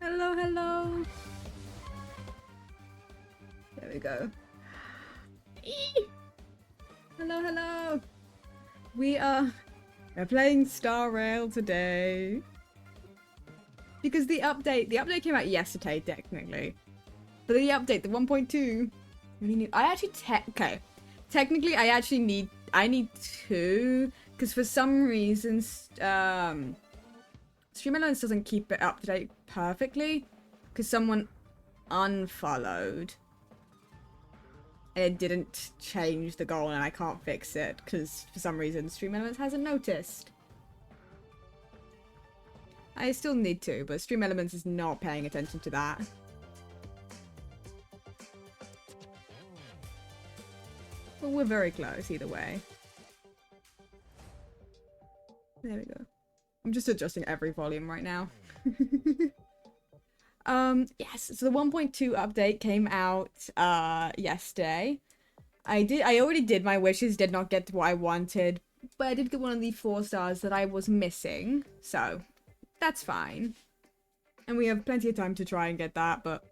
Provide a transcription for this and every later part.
Hello, hello. There we go. Eee! Hello, hello. We're playing Star Rail today. Because the update came out yesterday, technically. But the update, the 1.2, really new. Technically, I need two, because for some reason, Stream Elements doesn't keep it up to date perfectly, because someone unfollowed. And it didn't change the goal, and I can't fix it, because for some reason, Stream Elements hasn't noticed. I still need to, but Stream Elements is not paying attention to that. But we're very close either way. There we go. I'm just adjusting every volume right now. Yes, so the 1.2 update came out yesterday. I already did my wishes, did not get to what I wanted, but I did get one of the 4 stars that I was missing, so that's fine. And we have plenty of time to try and get that, but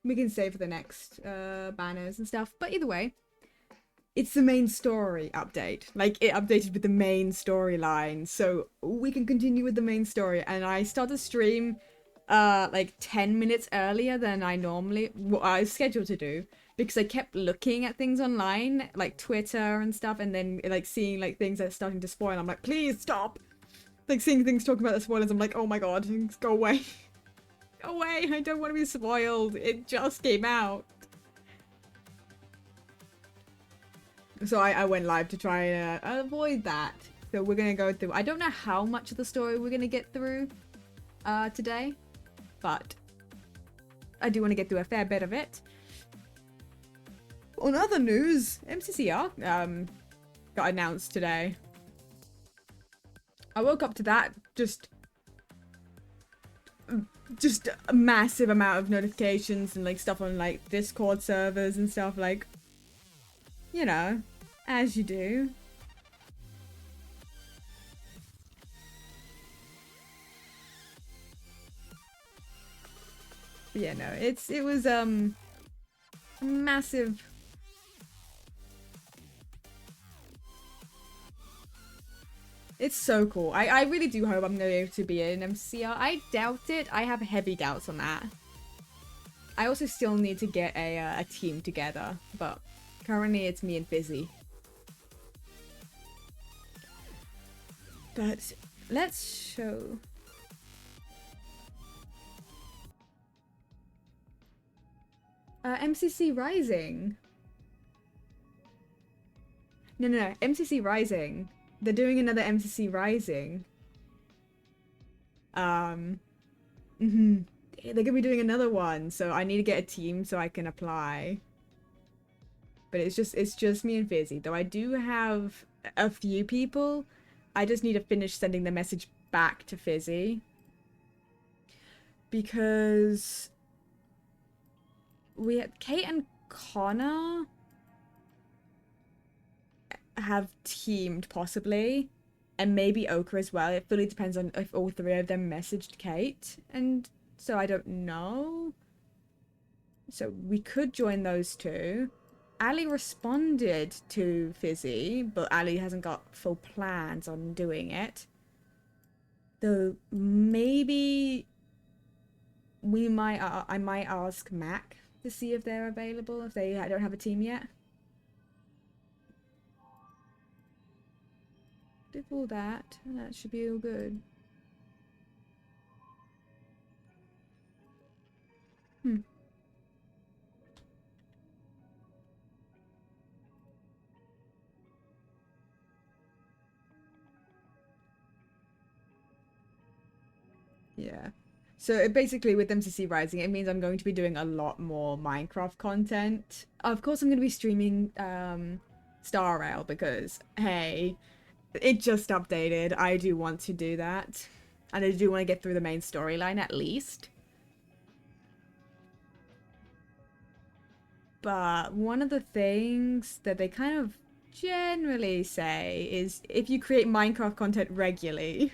we can save for the next banners and stuff. But either way, it's the main story update. Like, it updated with the main storyline, so we can continue with the main story. And I started the stream like 10 minutes earlier than I was scheduled to do, because I kept looking at things online, like Twitter and stuff, and then like seeing like things that are starting to spoil. I'm like, please stop. Like, seeing things talking about the spoilers, I'm like, oh my god, go away. Go away, I don't want to be spoiled. It just came out. So I went live to try and avoid that. So we're going to go through, I don't know how much of the story we're going to get through today, but I do want to get through a fair bit of it. On other news, MCCR got announced today. I woke up to that, just a massive amount of notifications and like stuff on like Discord servers and stuff, like, you know, as you do. But yeah, no, it was massive. It's so cool. I really do hope I'm going to be able to be in MCR. I doubt it. I have heavy doubts on that. I also still need to get a team together, but currently it's me and Fizzy. But let's show... MCC Rising. No, MCC Rising. They're doing another MCC Rising. They're gonna be doing another one, so I need to get a team so I can apply. But it's just me and Fizzy. Though I do have a few people. I just need to finish sending the message back to Fizzy. Because we have Kate and Connor have teamed possibly, and maybe Oka as well. It fully depends on if all 3 of them messaged Kate, and so I don't know. So we could join those 2. Ali responded to Fizzy, but Ali hasn't got full plans on doing it. Though maybe I might ask Mac to see if they're available, if they don't have a team yet. Did all that should be all good. Yeah. So basically with MCC Rising, it means I'm going to be doing a lot more Minecraft content. Of course, I'm going to be streaming Star Rail because, hey, it just updated. I do want to do that. And I do want to get through the main storyline at least. But one of the things that they kind of generally say is if you create Minecraft content regularly...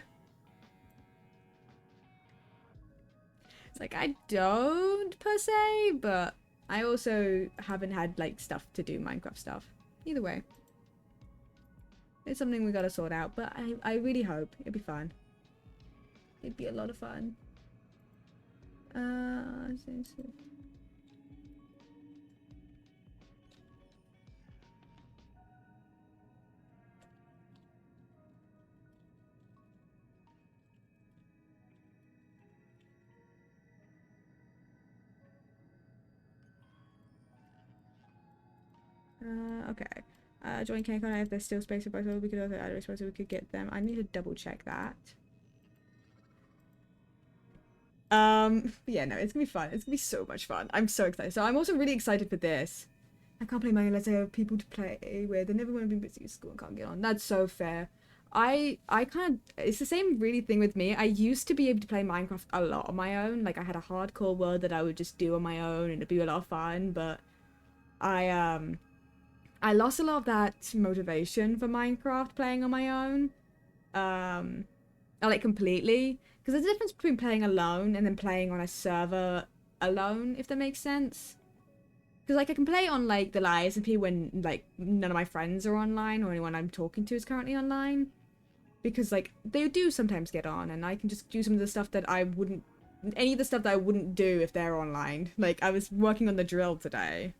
It's like, I don't per se, but I also haven't had like stuff to do Minecraft stuff. Either way. It's something we gotta sort out, but I really hope it'd be fun. It'd be a lot of fun. Okay. Join KCON if there's still space for both. We could also add a response so we could get them. I need to double check that. Yeah, no, it's gonna be fun. It's gonna be so much fun. I'm so excited. So I'm also really excited for this. I can't play Mario unless I have people to play with, and everyone being busy at school and can't get on. That's so fair. I kind of, it's the same really thing with me. I used to be able to play Minecraft a lot on my own. Like I had a hardcore world that I would just do on my own and it'd be a lot of fun, but I I lost a lot of that motivation for Minecraft playing on my own. Like completely. Because there's a difference between playing alone and then playing on a server alone, if that makes sense. Because, like, I can play on, like, the ISMP when, like, none of my friends are online or anyone I'm talking to is currently online. Because, like, they do sometimes get on and I can just do some of the stuff that I wouldn't... Any of the stuff that I wouldn't do if they're online. Like, I was working on the drill today.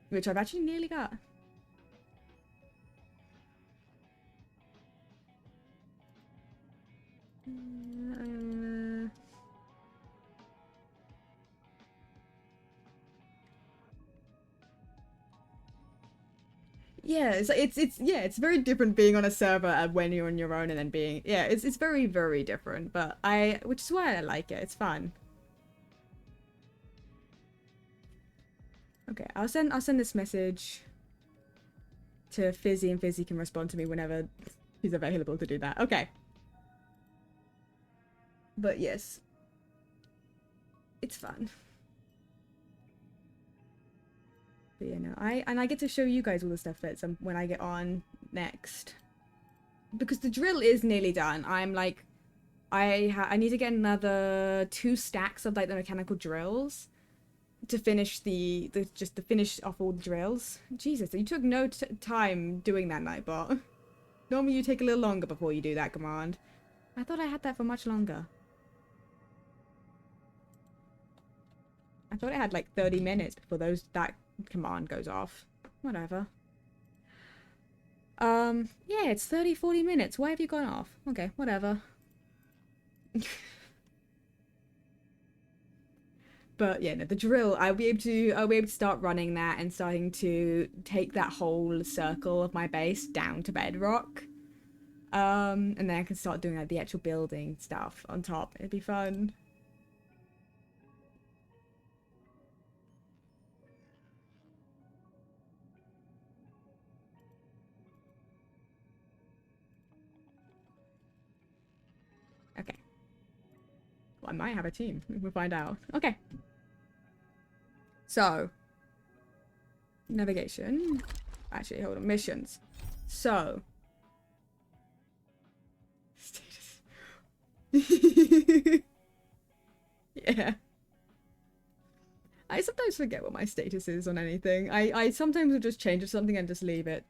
Which I've actually nearly got. Yeah, it's very different being on a server when you're on your own and then being it's very, very different. But which is why I like it. It's fun. Okay, I'll send this message to Fizzy and Fizzy can respond to me whenever he's available to do that. Okay. But yes. It's fun. But yeah, no, I get to show you guys all the stuff that when I get on next. Because the drill is nearly done. I'm like I need to get another 2 stacks of like the mechanical drills to finish just to finish off all the drills. Jesus, you took no time doing that, Nightbot. Normally you take a little longer before you do that command. I thought I had that for much longer. I thought it had like 30 minutes before that command goes off. Whatever. Yeah, it's 30-40 minutes. Why have you gone off? Okay, whatever. But yeah, no, the drill, I'll be able to start running that and starting to take that whole circle of my base down to bedrock. And then I can start doing like the actual building stuff on top. It'd be fun. Okay. Well, I might have a team. We'll find out. Okay. So, navigation. Actually, hold on. Missions. So. Status. Yeah. I sometimes forget what my status is on anything. I sometimes will just change something and just leave it.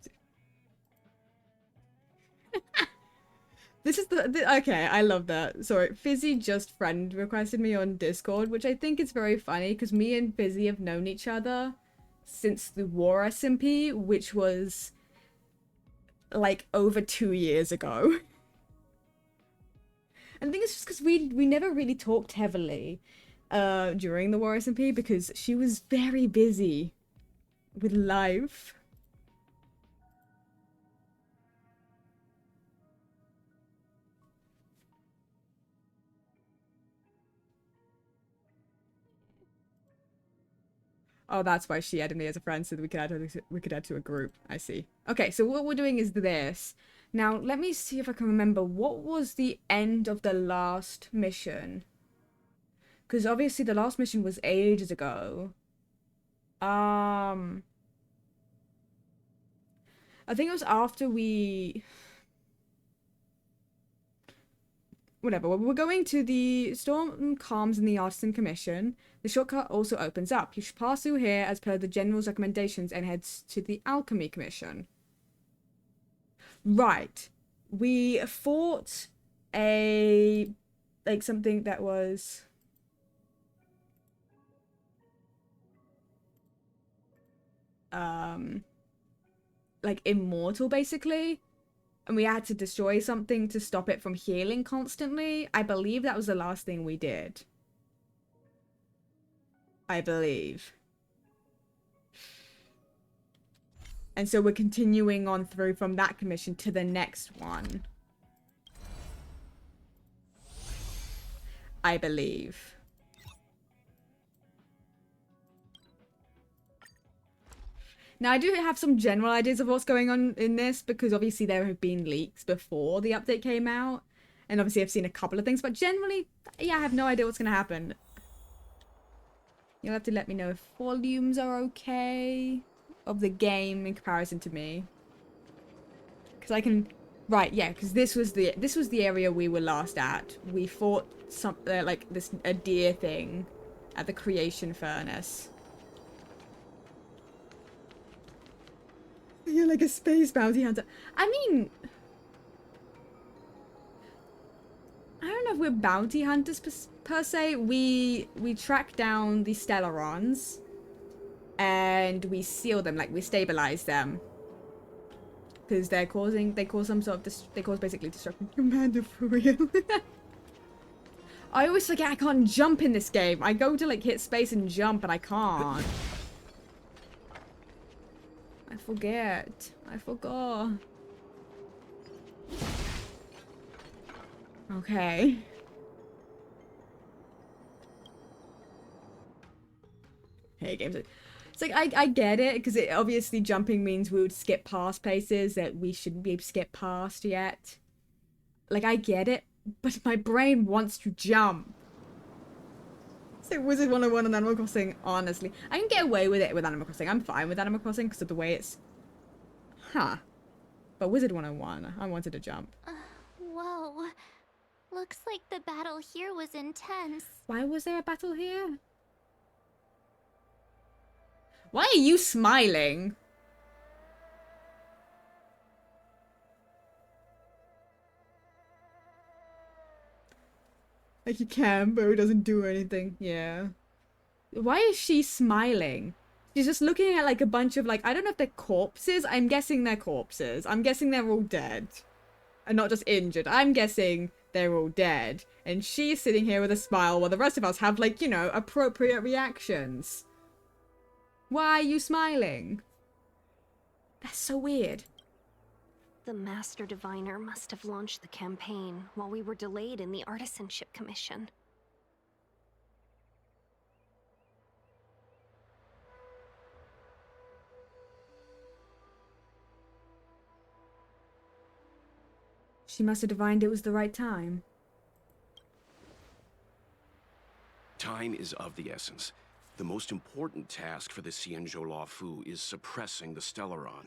This is okay, I love that. Sorry, Fizzy just friend requested me on Discord, which I think is very funny because me and Fizzy have known each other since the War SMP, which was like over 2 years ago. And I think it's just because we never really talked heavily during the War SMP because she was very busy with life. Oh, that's why she added me as a friend so that we could add to a group. I see. Okay, so what we're doing is this. Now, let me see if I can remember what was the end of the last mission. Because obviously the last mission was ages ago. I think it was after we... Whatever, we're going to the Storm Calms and the Artisan Commission. The shortcut also opens up. You should pass through here as per the General's recommendations and heads to the Alchemy Commission. Right. We fought like something that was... like immortal, basically. And we had to destroy something to stop it from healing constantly. I believe that was the last thing we did. I believe. And so we're continuing on through from that commission to the next one. I believe. Now, I do have some general ideas of what's going on in this, because obviously there have been leaks before the update came out. And obviously I've seen a couple of things, but generally, yeah, I have no idea what's going to happen. You'll have to let me know if volumes are okay of the game in comparison to me. Because I can... Right, yeah, because this was the area we were last at. We fought something like a deer thing at the creation furnace. You're like a space bounty hunter. I mean, I don't know if we're bounty hunters per se. We track down the Stellarons and we seal them, like we stabilize them. Because they cause some sort of they cause basically destruction. Commander for real. I always forget I can't jump in this game. I go to like hit space and jump and I can't. I forget. I forgot. Okay. Hey, games. It's like, I get it, because obviously jumping means we would skip past places that we shouldn't be able to skip past yet. Like, I get it, but my brain wants to jump. So Wizard 101 on Animal Crossing, honestly. I can get away with it with Animal Crossing. I'm fine with Animal Crossing because of the way it's... Huh. But Wizard 101, I wanted to jump. Whoa. Looks like the battle here was intense. Why was there a battle here? Why are you smiling? Like you can, but it doesn't do anything. Yeah. Why is she smiling? She's just looking at like a bunch of like, I don't know if they're corpses. I'm guessing they're corpses. I'm guessing they're all dead. And not just injured. I'm guessing they're all dead. And she's sitting here with a smile while the rest of us have like, you know, appropriate reactions. Why are you smiling? That's so weird. The Master Diviner must have launched the campaign while we were delayed in the Artisanship Commission. She must have divined it was the right time. Time is of the essence. The most important task for the Xianzhou Luofu is suppressing the Stellaron.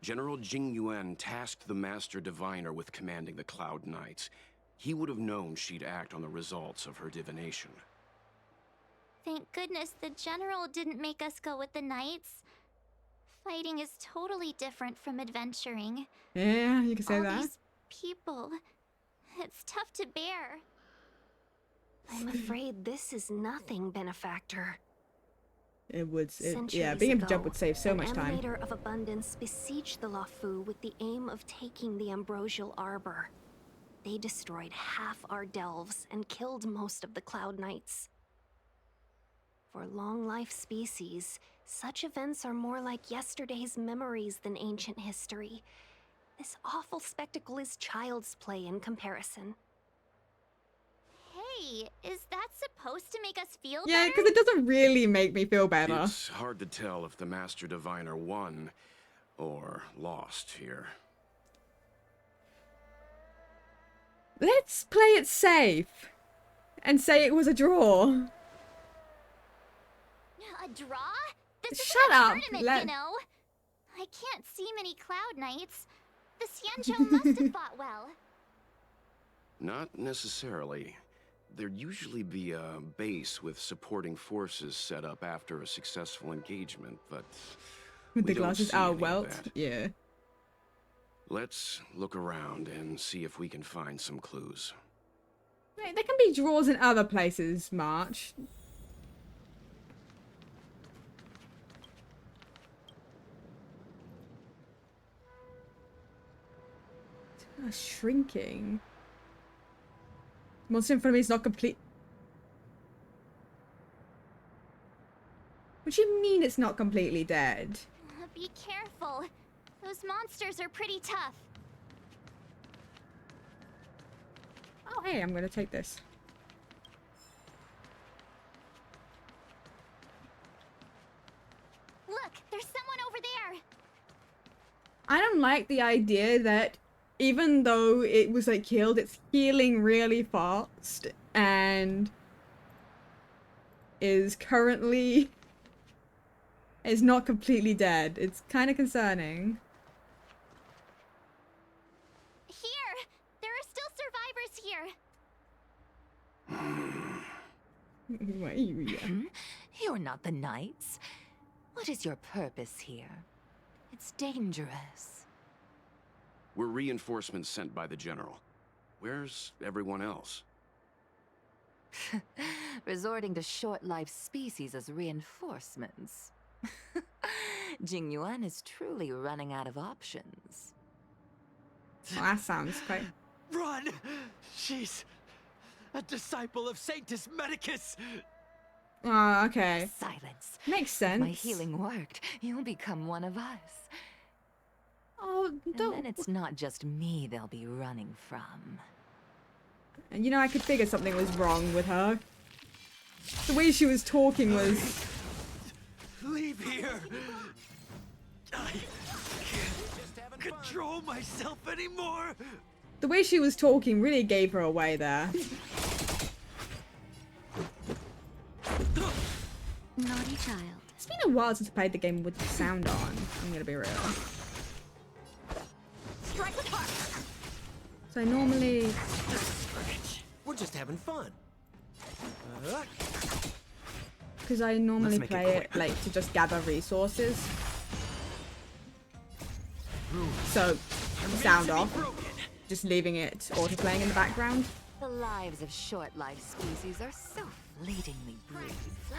General Jing Yuan tasked the Master Diviner with commanding the Cloud Knights. He would have known she'd act on the results of her divination. Thank goodness the general didn't make us go with the knights. Fighting is totally different from adventuring. Yeah, you can say that. All these people, it's tough to bear. I'm afraid this is nothing, Benefactor. It would, yeah, Centuries being able to ago, jump would save so much time. An emanator of abundance besieged the Luofu with the aim of taking the Ambrosial Arbor. They destroyed half our delves and killed most of the Cloud Knights. For long-life species, such events are more like yesterday's memories than ancient history. This awful spectacle is child's play in comparison. Hey, is that supposed to make us feel Yeah, better? because it doesn't really make me feel better. It's hard to tell if the Master Diviner won or lost here. Let's play it safe and say it was a draw. A draw? This Shut isn't a up, tournament, you know. I can't see many Cloud Knights. The Xianzhou must have fought well. Not necessarily. There'd usually be a base with supporting forces set up after a successful engagement, but With the we don't glasses, see oh, any of welt. that. Yeah. Let's look around and see if we can find some clues. Right, there can be draws in other places, March. Shrinking. Monster in front of me is not complete. What do you mean it's not completely dead? Be careful. Those monsters are pretty tough. Oh, hey, I'm gonna take this. Look, there's someone over there. I don't like the idea that even though it was like killed, it's healing really fast and is currently... is not completely dead. It's kind of concerning. Here! There are still survivors here! Wait, yeah. You're not the Knights. What is your purpose here? It's dangerous. We're reinforcements sent by the General. Where's everyone else? Resorting to short-lived species as reinforcements. Jingyuan is truly running out of options. Well, that sounds quite... Run! She's a disciple of Sanctus Medicus! Oh, okay. Silence. Makes sense. My healing worked. You'll become one of us. Oh, don't... And then it's not just me they'll be running from. You know, I could figure something was wrong with her. The way she was talking was... Leave here! I can't control myself anymore! The way she was talking really gave her away there. Naughty child. It's been a while since I played the game with the sound on. I'm gonna be real. Strike with heart! So normally... We're just having fun. Because I normally Let's make it play it, quick. like, to just gather resources. So, sound off. Just leaving it auto-playing in the background. The lives of short-lived species are so fleetingly brief.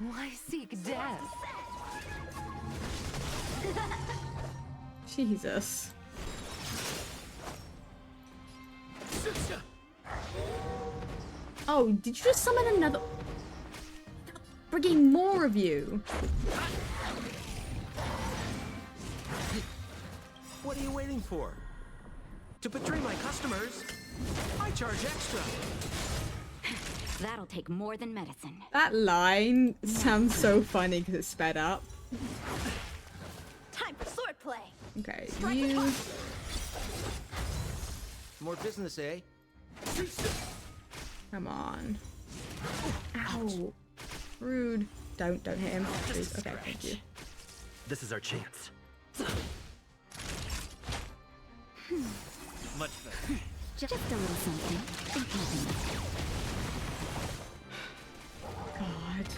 Why seek death? Jesus. Oh, did you just summon another... Frigging more of you. What are you waiting for? To betray my customers, I charge extra. That'll take more than medicine. That line sounds so funny because it's sped up. Time for swordplay! Okay, you... More business, eh? Come on. Ow. Rude. Don't hit him. Please. Okay, thank you. This is our chance. Much better. Just a little something. Think nothing. God.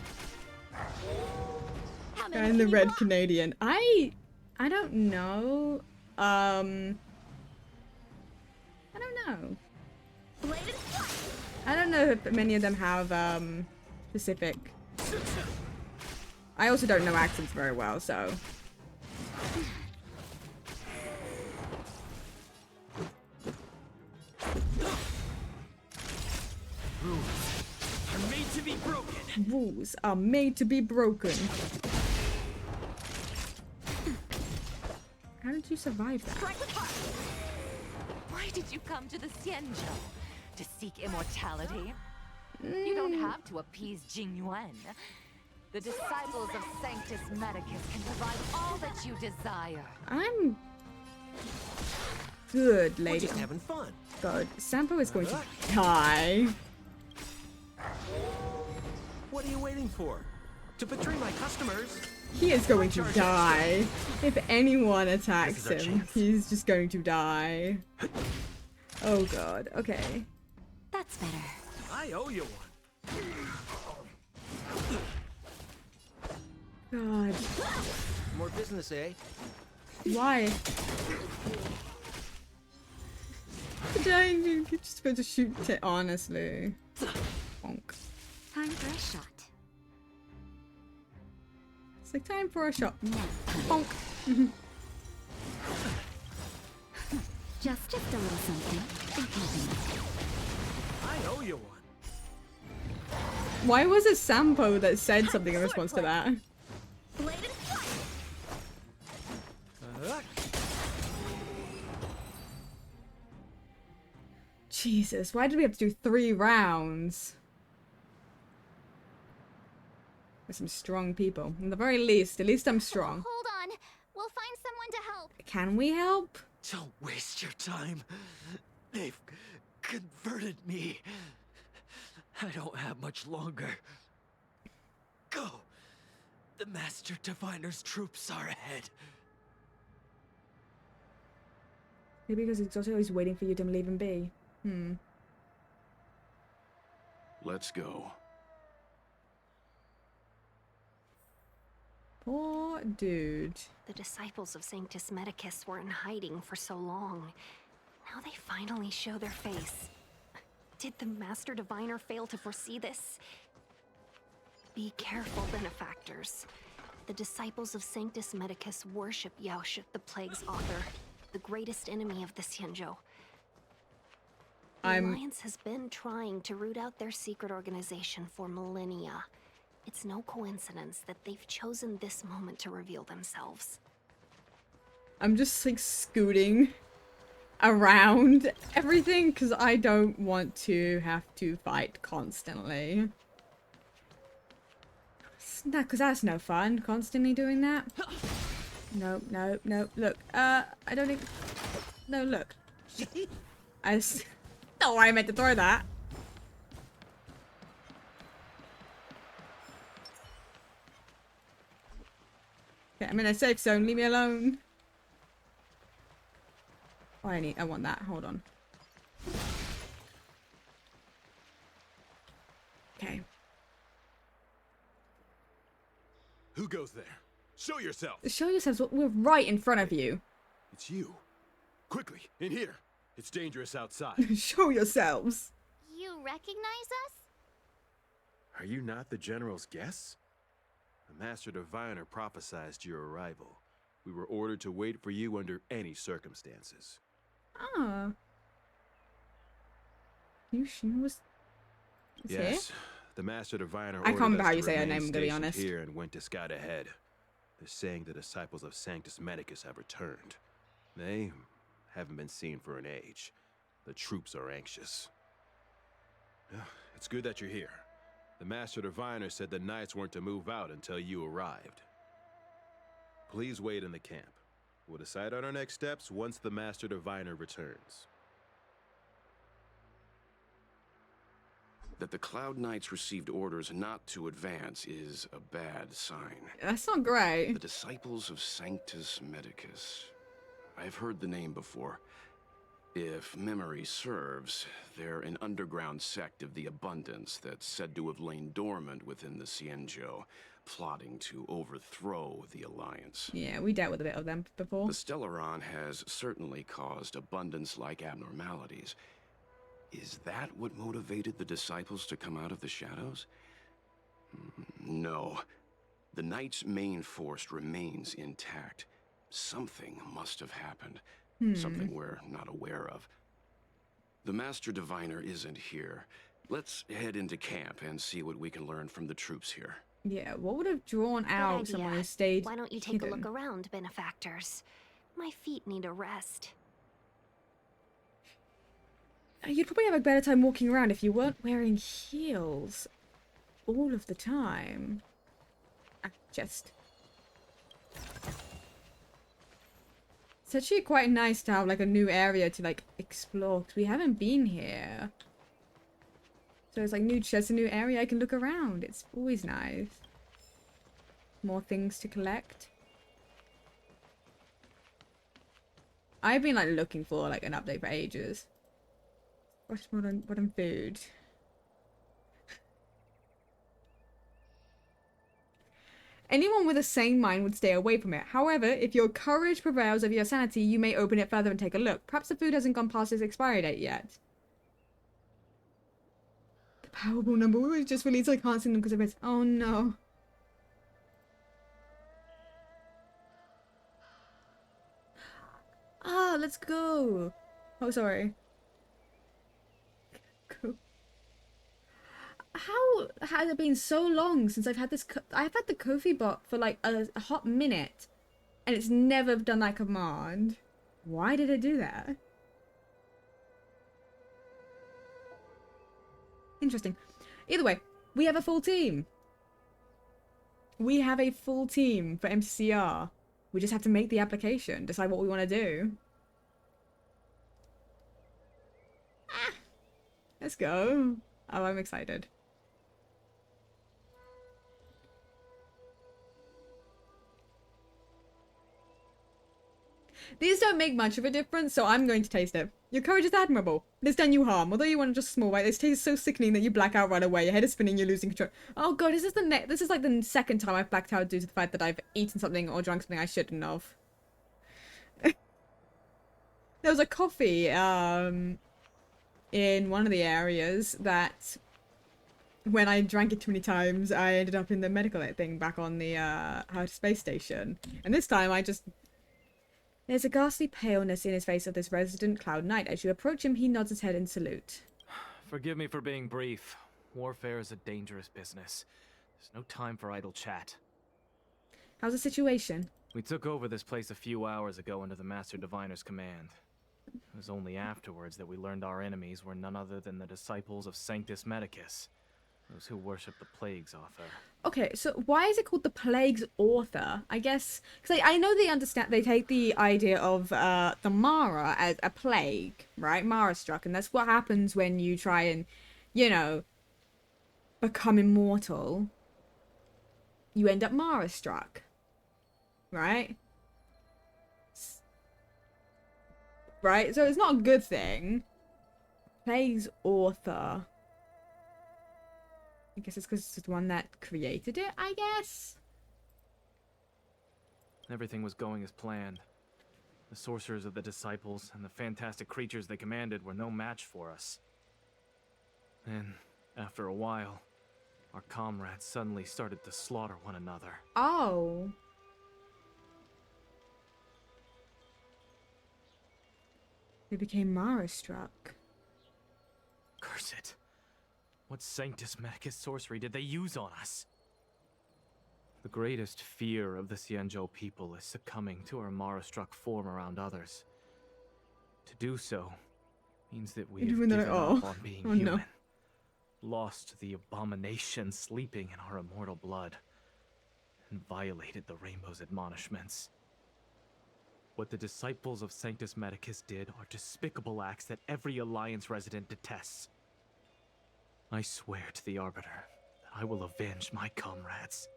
How Guy many in the can you red block? Canadian. I don't know. I don't know. Bladed flight! I don't know if many of them have specific. I also don't know accents very well, so. Are made to be broken. Rules are made to be broken. How did you survive that? Strike with heart! Why did you come to the Xianzhou? To seek immortality? You don't have to appease Jingyuan. The disciples of Sanctus Medicus can provide all that you desire. I'm good, We're lady. just having fun. God, Sampo is going to die. What are you waiting for? To betray my customers? He is going to die. If anyone attacks This is our him, chance. he's just going to die. Oh God. Okay. That's better. I owe you one. God. More business, eh? Why? Dying, you're just supposed to shoot it, honestly. Bonk. Time for a shot. It's like time for a shot. Now, Bonk. just a little something. Think nothing. I owe you one. Why was it Sampo that said something in response to that? Bladed flight! Jesus, why did we have to do 3 rounds? There's some strong people. At the very least, at least I'm strong. Hold on. We'll find someone to help. Can we help? Don't waste your time. They've converted me. I don't have much longer. Go! The Master Diviner's troops are ahead. Maybe because he's also always waiting for you to leave him be. Let's go. Poor dude. The disciples of Sanctus Medicus were in hiding for so long. Now they finally show their face. Did the Master Diviner fail to foresee this? Be careful, benefactors. The disciples of Sanctus Medicus worship Yaoshi, the Plague's author, the greatest enemy of the Xianzhou. The Alliance has been trying to root out their secret organization for millennia. It's no coincidence that they've chosen this moment to reveal themselves. I'm just like scooting around everything because I don't want to have to fight constantly. No, because that's no fun, constantly doing that. No, no, no. Look, I don't think... No, look. I just... Oh, I meant to throw that. Okay, I'm in a safe zone. Leave me alone. Oh, I want that. Hold on. Okay. Who goes there? Show yourself! Show yourselves. We're right in front of you. It's you. Quickly, in here. It's dangerous outside. Show yourselves. You recognize us? Are you not the General's guests? The Master Diviner prophesized your arrival. We were ordered to wait for you under any circumstances. Ah. Yushin was Yes, here? the Master Diviner I can't ordered remember us how to you say her remain name, I'm gonna be stationed honest. here and went to scout ahead. They're saying the disciples of Sanctus Medicus have returned. They haven't been seen for an age. The troops are anxious. It's good that you're here. The Master Diviner said the Knights weren't to move out until you arrived. Please wait in the camp. We'll decide on our next steps once the Master Diviner returns. That the Cloud Knights received orders not to advance is a bad sign. That's not great. The disciples of Sanctus Medicus. I've heard the name before. If memory serves, they're an underground sect of the Abundance that's said to have lain dormant within the Xianzhou, plotting to overthrow the Alliance. Yeah, we dealt with a bit of them before. The Stellaron has certainly caused Abundance-like abnormalities. Is that what motivated the disciples to come out of the shadows? No. The Knight's main force remains intact. Something must have happened. Something we're not aware of. The Master Diviner isn't here. Let's head into camp and see what we can learn from the troops here. Yeah, what would have drawn Good out idea. someone who stayed Why don't you take a hidden? look around, benefactors? My feet need a rest. You'd probably have a better time walking around if you weren't wearing heels all of the time. Just. It's actually quite nice to have like a new area to like explore because we haven't been here. So it's like new chests, a new area I can look around. It's always nice. More things to collect. I've been like looking for like an update for ages. What's modern food? Anyone with a sane mind would stay away from it. However, if your courage prevails over your sanity, you may open it further and take a look. Perhaps the food hasn't gone past its expiry date yet. The Powerball number was just released. I can't see them because of it. Oh no. Ah, let's go. Oh, sorry. Go. How has it been so long since I've had this? I've had the Kofi bot for like a hot minute, and it's never done that command. Why did it do that? Interesting. Either way, we have a full team. We have a full team for MCR. We just have to make the application, decide what we want to do. Ah, let's go. Oh, I'm excited. These don't make much of a difference, so I'm going to taste it. Your courage is admirable. It has done you harm. Although you want just a small bite, this taste is so sickening that you black out right away. Your head is spinning, you're losing control. Oh god, this is like the second time I've blacked out due to the fact that I've eaten something or drunk something I shouldn't have. There was a coffee, in one of the areas that when I drank it too many times, I ended up in the medical thing back on the, outer space station. And this time I just... There's a ghastly paleness in his face of this resident Cloud Knight. As you approach him, he nods his head in salute. Forgive me for being brief. Warfare is a dangerous business. There's no time for idle chat. How's the situation? We took over this place a few hours ago under the Master Diviner's command. It was only afterwards that we learned our enemies were none other than the disciples of Sanctus Medicus, those who worship the Plague's author. Okay, so why is it called the Plague's author? I guess because I know they take the idea of the Mara as a plague, right? Mara struck, and that's what happens when you try and, you know, become immortal. You end up Mara struck, right? Right, so it's not a good thing. Plague's author. I guess it's because it's the one that created it, I guess? Everything was going as planned. The sorcerers of the disciples and the fantastic creatures they commanded were no match for us. And after a while, our comrades suddenly started to slaughter one another. Oh. They became Mara-struck. Curse it. What Sanctus Medicus sorcery did they use on us? The greatest fear of the Xianzhou people is succumbing to our Mara-struck form around others. To do so means that we have given up on being human. No. Lost the abomination sleeping in our immortal blood, and violated the Rainbow's admonishments. What the disciples of Sanctus Medicus did are despicable acts that every Alliance resident detests. I swear to the Arbiter that I will avenge my comrades.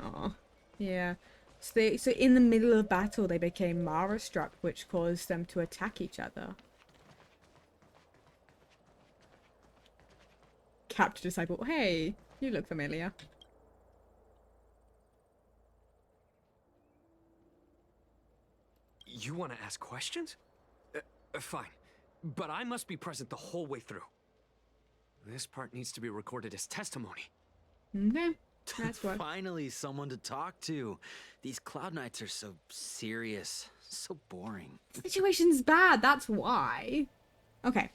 Aw. Yeah. So in the middle of battle, they became Mara-struck, which caused them to attack each other. Capture disciple. Hey, you look familiar. You want to ask questions? Fine. But I must be present the whole way through. This part needs to be recorded as testimony. Okay. That's what. Finally, someone to talk to. These Cloud Knights are so serious. So boring. Situation's bad, that's why. Okay.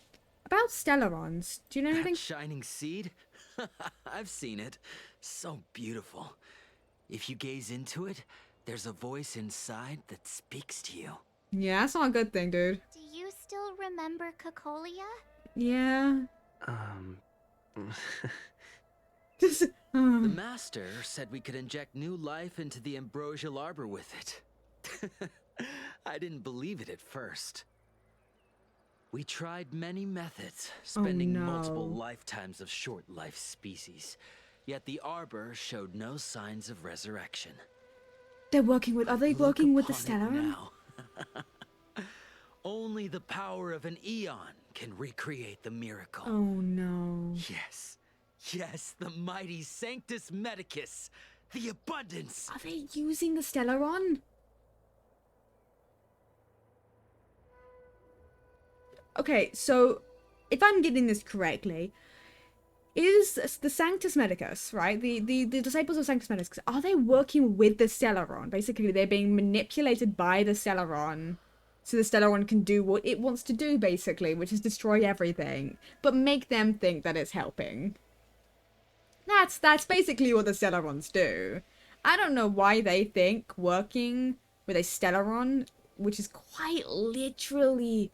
About Stellarons, do you know anything? That shining seed? I've seen it. So beautiful. If you gaze into it, there's a voice inside that speaks to you. Yeah, that's not a good thing, dude. Do you still remember Cocolia? Yeah. The Master said we could inject new life into the Ambrosial Arbor with it. I didn't believe it at first. We tried many methods, spending multiple lifetimes of short-life species. Yet the Arbor showed no signs of resurrection. They're working with... Are they working with the Stellaron? Only the power of an Eon can recreate the miracle. Oh no. Yes. Yes, the mighty Sanctus Medicus. The abundance. Are they using the Stellaron? Okay, so if I'm getting this correctly, is the Sanctus Medicus, right? The disciples of Sanctus Medicus, are they working with the Stellaron? Basically, they're being manipulated by the Stellaron, so the Stellaron can do what it wants to do, basically, which is destroy everything, but make them think that it's helping. That's basically what the Stellarons do. I don't know why they think working with a Stellaron, which is quite literally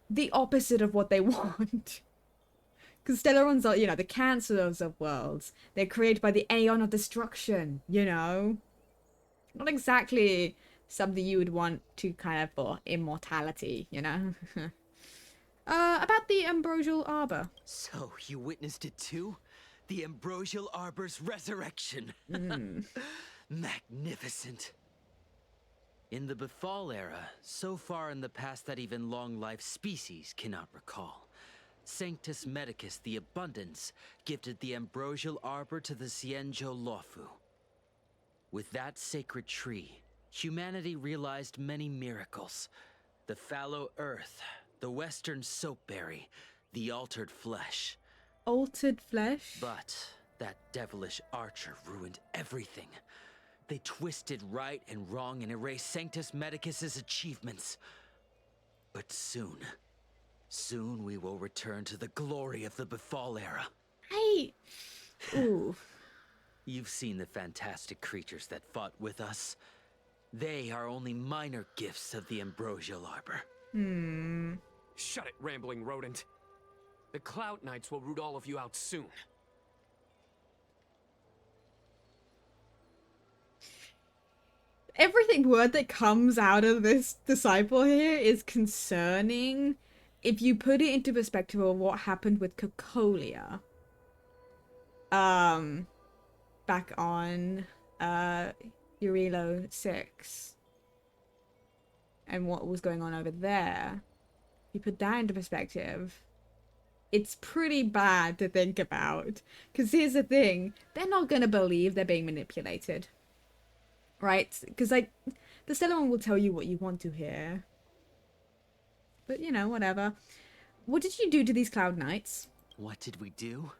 the opposite of what they want. Because Stellarons are, you know, the cancers of worlds. They're created by the Aeon of Destruction, you know? Not exactly something you would want to kind of for immortality, you know? About the Ambrosial Arbor. So, you witnessed it too? The Ambrosial Arbor's resurrection. Magnificent. In the Befall era, so far in the past that even long-life species cannot recall, Sanctus Medicus the Abundance gifted the ambrosial arbor to the Xianzhou Luofu. With that sacred tree, humanity realized many miracles. The fallow earth, the western soapberry, the altered flesh. Altered flesh? But that devilish archer ruined everything. They twisted right and wrong and erased Sanctus Medicus's achievements. But soon we will return to the glory of the Befall era. Ooh. You've seen the fantastic creatures that fought with us. They are only minor gifts of the ambrosial arbor. Shut it, rambling rodent. The Cloud Knights will root all of you out soon. Everything word that comes out of this disciple here is concerning if you put it into perspective of what happened with Cocolia. Back on Urilo 6. And what was going on over there. If you put that into perspective, it's pretty bad to think about. Because here's the thing, they're not going to believe they're being manipulated. Right? Because, like, the Stellar One will tell you what you want to hear. But, you know, whatever. What did you do to these Cloud Knights? What did we do?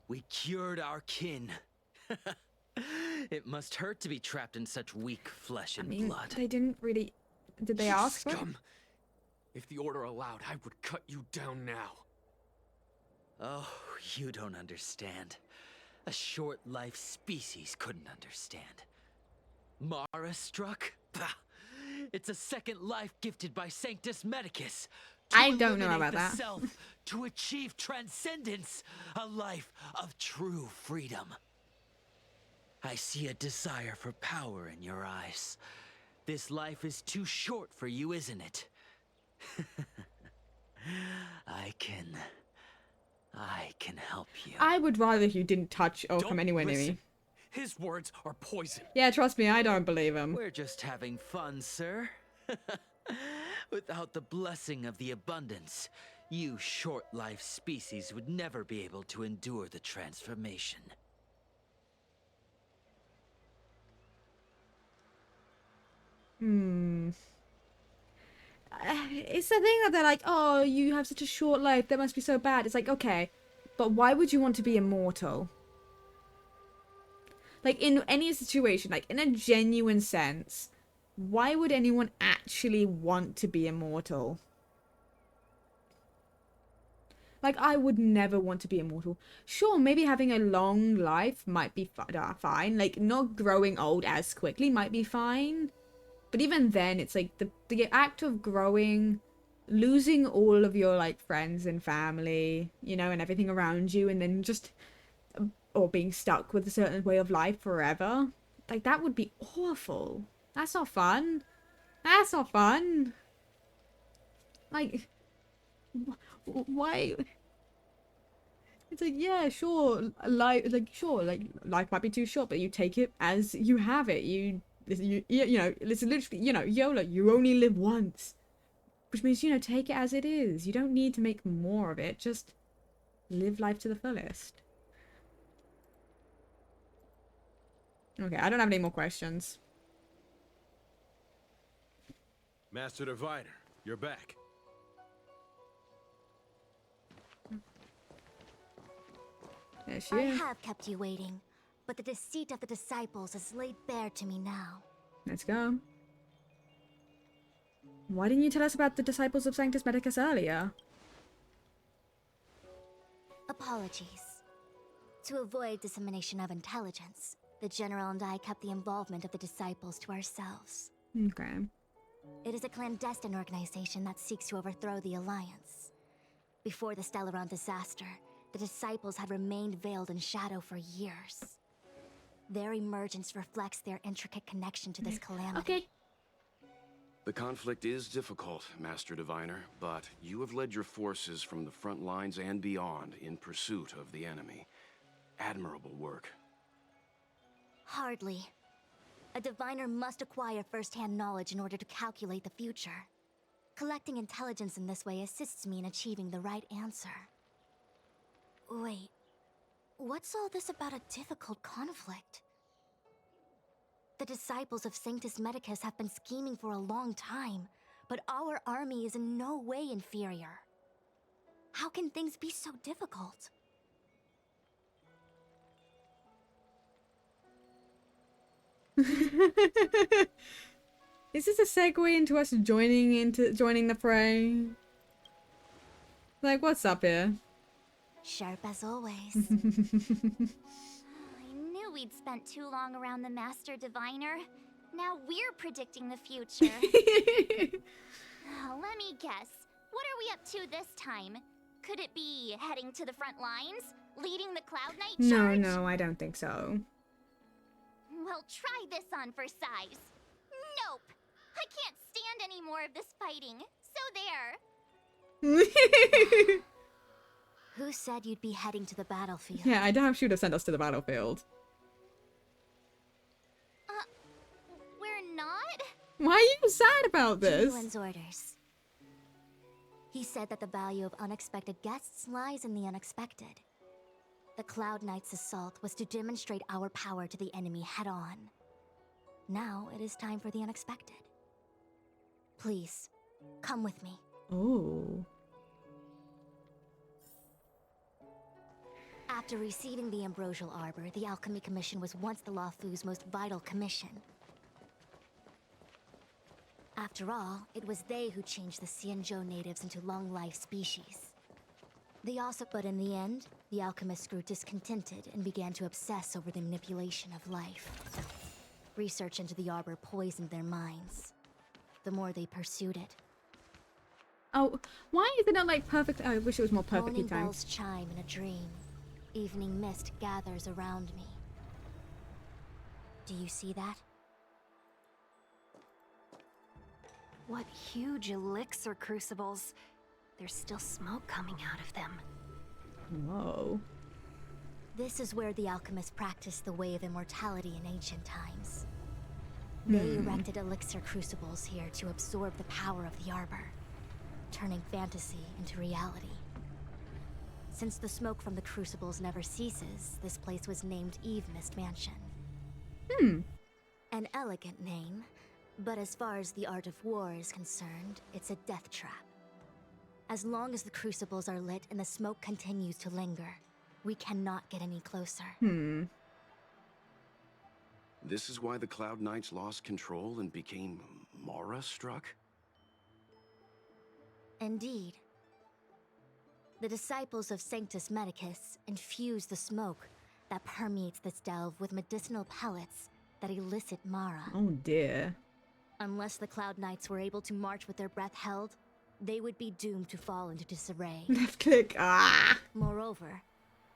We cured our kin. It must hurt to be trapped in such weak flesh and blood. They didn't really... Did they ask for it? Scum! If the Order allowed, I would cut you down now. Oh, you don't understand. A short-life species couldn't understand. Mara struck? Bah! It's a second life gifted by Sanctus Medicus. I don't know about that. Self, to achieve transcendence, a life of true freedom. I see a desire for power in your eyes. This life is too short for you, isn't it? I can help you. I would rather you didn't touch or come anywhere near me. His words are poison. Yeah, trust me, I don't believe him. We're just having fun, sir. Without the blessing of the abundance, you short-life species would never be able to endure the transformation. It's the thing that they're like, oh, you have such a short life, that must be so bad. It's like, okay, but why would you want to be immortal? Like, in any situation, like, in a genuine sense, why would anyone actually want to be immortal? Like, I would never want to be immortal. Sure, maybe having a long life might be fine. Like, not growing old as quickly might be fine. But even then, it's like, the act of growing, losing all of your, like, friends and family, you know, and everything around you, and then just... or being stuck with a certain way of life forever. Like, that would be awful. That's not fun. That's not fun. Like, why? It's like, yeah, sure, life might be too short, but you take it as you have it. You know, it's literally, you know, YOLO, you only live once. Which means, you know, take it as it is. You don't need to make more of it. Just live life to the fullest. Okay, I don't have any more questions. Master Diviner, you're back. There she I is. have kept you waiting, but the deceit of the disciples is laid bare to me now. Let's go. Why didn't you tell us about the disciples of Sanctus Medicus earlier? Apologies. To avoid dissemination of intelligence, the General and I kept the involvement of the disciples to ourselves. Okay. It is a clandestine organization that seeks to overthrow the Alliance. Before the Stellaron disaster, the disciples had remained veiled in shadow for years. Their emergence reflects their intricate connection to this calamity. Okay. The conflict is difficult, Master Diviner, but you have led your forces from the front lines and beyond in pursuit of the enemy. Admirable work. Hardly. A diviner must acquire first-hand knowledge in order to calculate the future. Collecting intelligence in this way assists me in achieving the right answer. Wait, what's all this about a difficult conflict? The disciples of Sanctus Medicus have been scheming for a long time, but our army is in no way inferior. How can things be so difficult? Is this a segue into us joining the fray? Like, what's up here? Sharp as always. I knew we'd spent too long around the Master Diviner. Now we're predicting the future. Let me guess. What are we up to this time? Could it be heading to the front lines? Leading the Cloud Knight charge? No, I don't think so. Well, try this on for size. Nope. I can't stand any more of this fighting. So there. Who said you'd be heading to the battlefield? Yeah, I doubt she would have sent us to the battlefield. We're not? Why are you sad about this? Jinguen's orders. He said that the value of unexpected guests lies in the unexpected. The Cloud Knight's assault was to demonstrate our power to the enemy head-on. Now it is time for the unexpected. Please, come with me. Oh. After receiving the Ambrosial Arbor, the Alchemy Commission was once the Luofu's most vital commission. After all, it was they who changed the Xianzhou natives into long-life species. But in the end, the alchemists grew discontented and began to obsess over the manipulation of life. Research into the Arbor poisoned their minds. The more they pursued it. Oh, why is it not like perfect? Oh, I wish it was more perfectly Morning timed. bells chime in a dream. Evening mist gathers around me. Do you see that? What huge elixir crucibles. There's still smoke coming out of them. Whoa. This is where the alchemists practiced the way of immortality in ancient times. They erected elixir crucibles here to absorb the power of the Arbor, turning fantasy into reality. Since the smoke from the crucibles never ceases, this place was named Eve Mist Mansion. An elegant name, but as far as the art of war is concerned, it's a death trap. As long as the crucibles are lit and the smoke continues to linger, we cannot get any closer. This is why the Cloud Knights lost control and became Mara-struck? Indeed. The disciples of Sanctus Medicus infuse the smoke that permeates this delve with medicinal pellets that elicit Mara. Oh dear. Unless the Cloud Knights were able to march with their breath held, they would be doomed to fall into disarray. Left click. Ah. Moreover,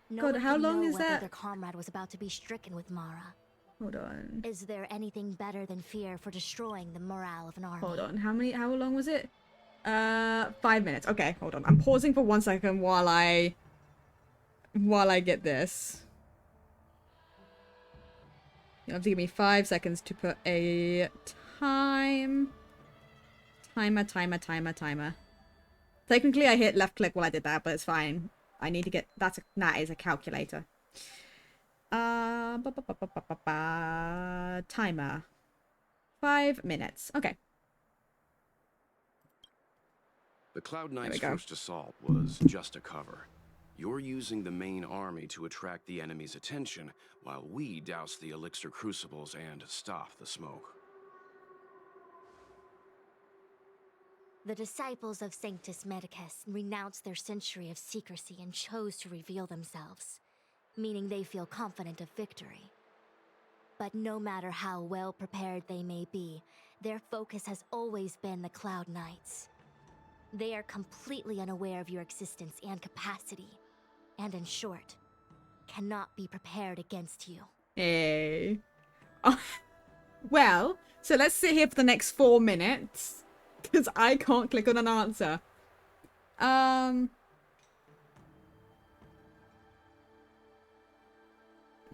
no God, one how can long know is whether that? their comrade was about to be stricken with Mara. Hold on. Is there anything better than fear for destroying the morale of an army? Hold on. How long was it? 5 minutes. Okay, hold on. I'm pausing for 1 second while I get this. You have to give me 5 seconds to put a timer. Technically, I hit left click while I did that, but it's fine. I need to get that is a calculator. Timer. 5 minutes. Okay. The Cloud Knight's first assault was just a cover. You're using the main army to attract the enemy's attention, while we douse the elixir crucibles and stop the smoke. The disciples of Sanctus Medicus renounced their century of secrecy and chose to reveal themselves, meaning they feel confident of victory. But no matter how well prepared they may be, their focus has always been the Cloud Knights. They are completely unaware of your existence and capacity, and in short, cannot be prepared against you. Hey. Oh. Well, so let's sit here for the next 4 minutes, because I can't click on an answer.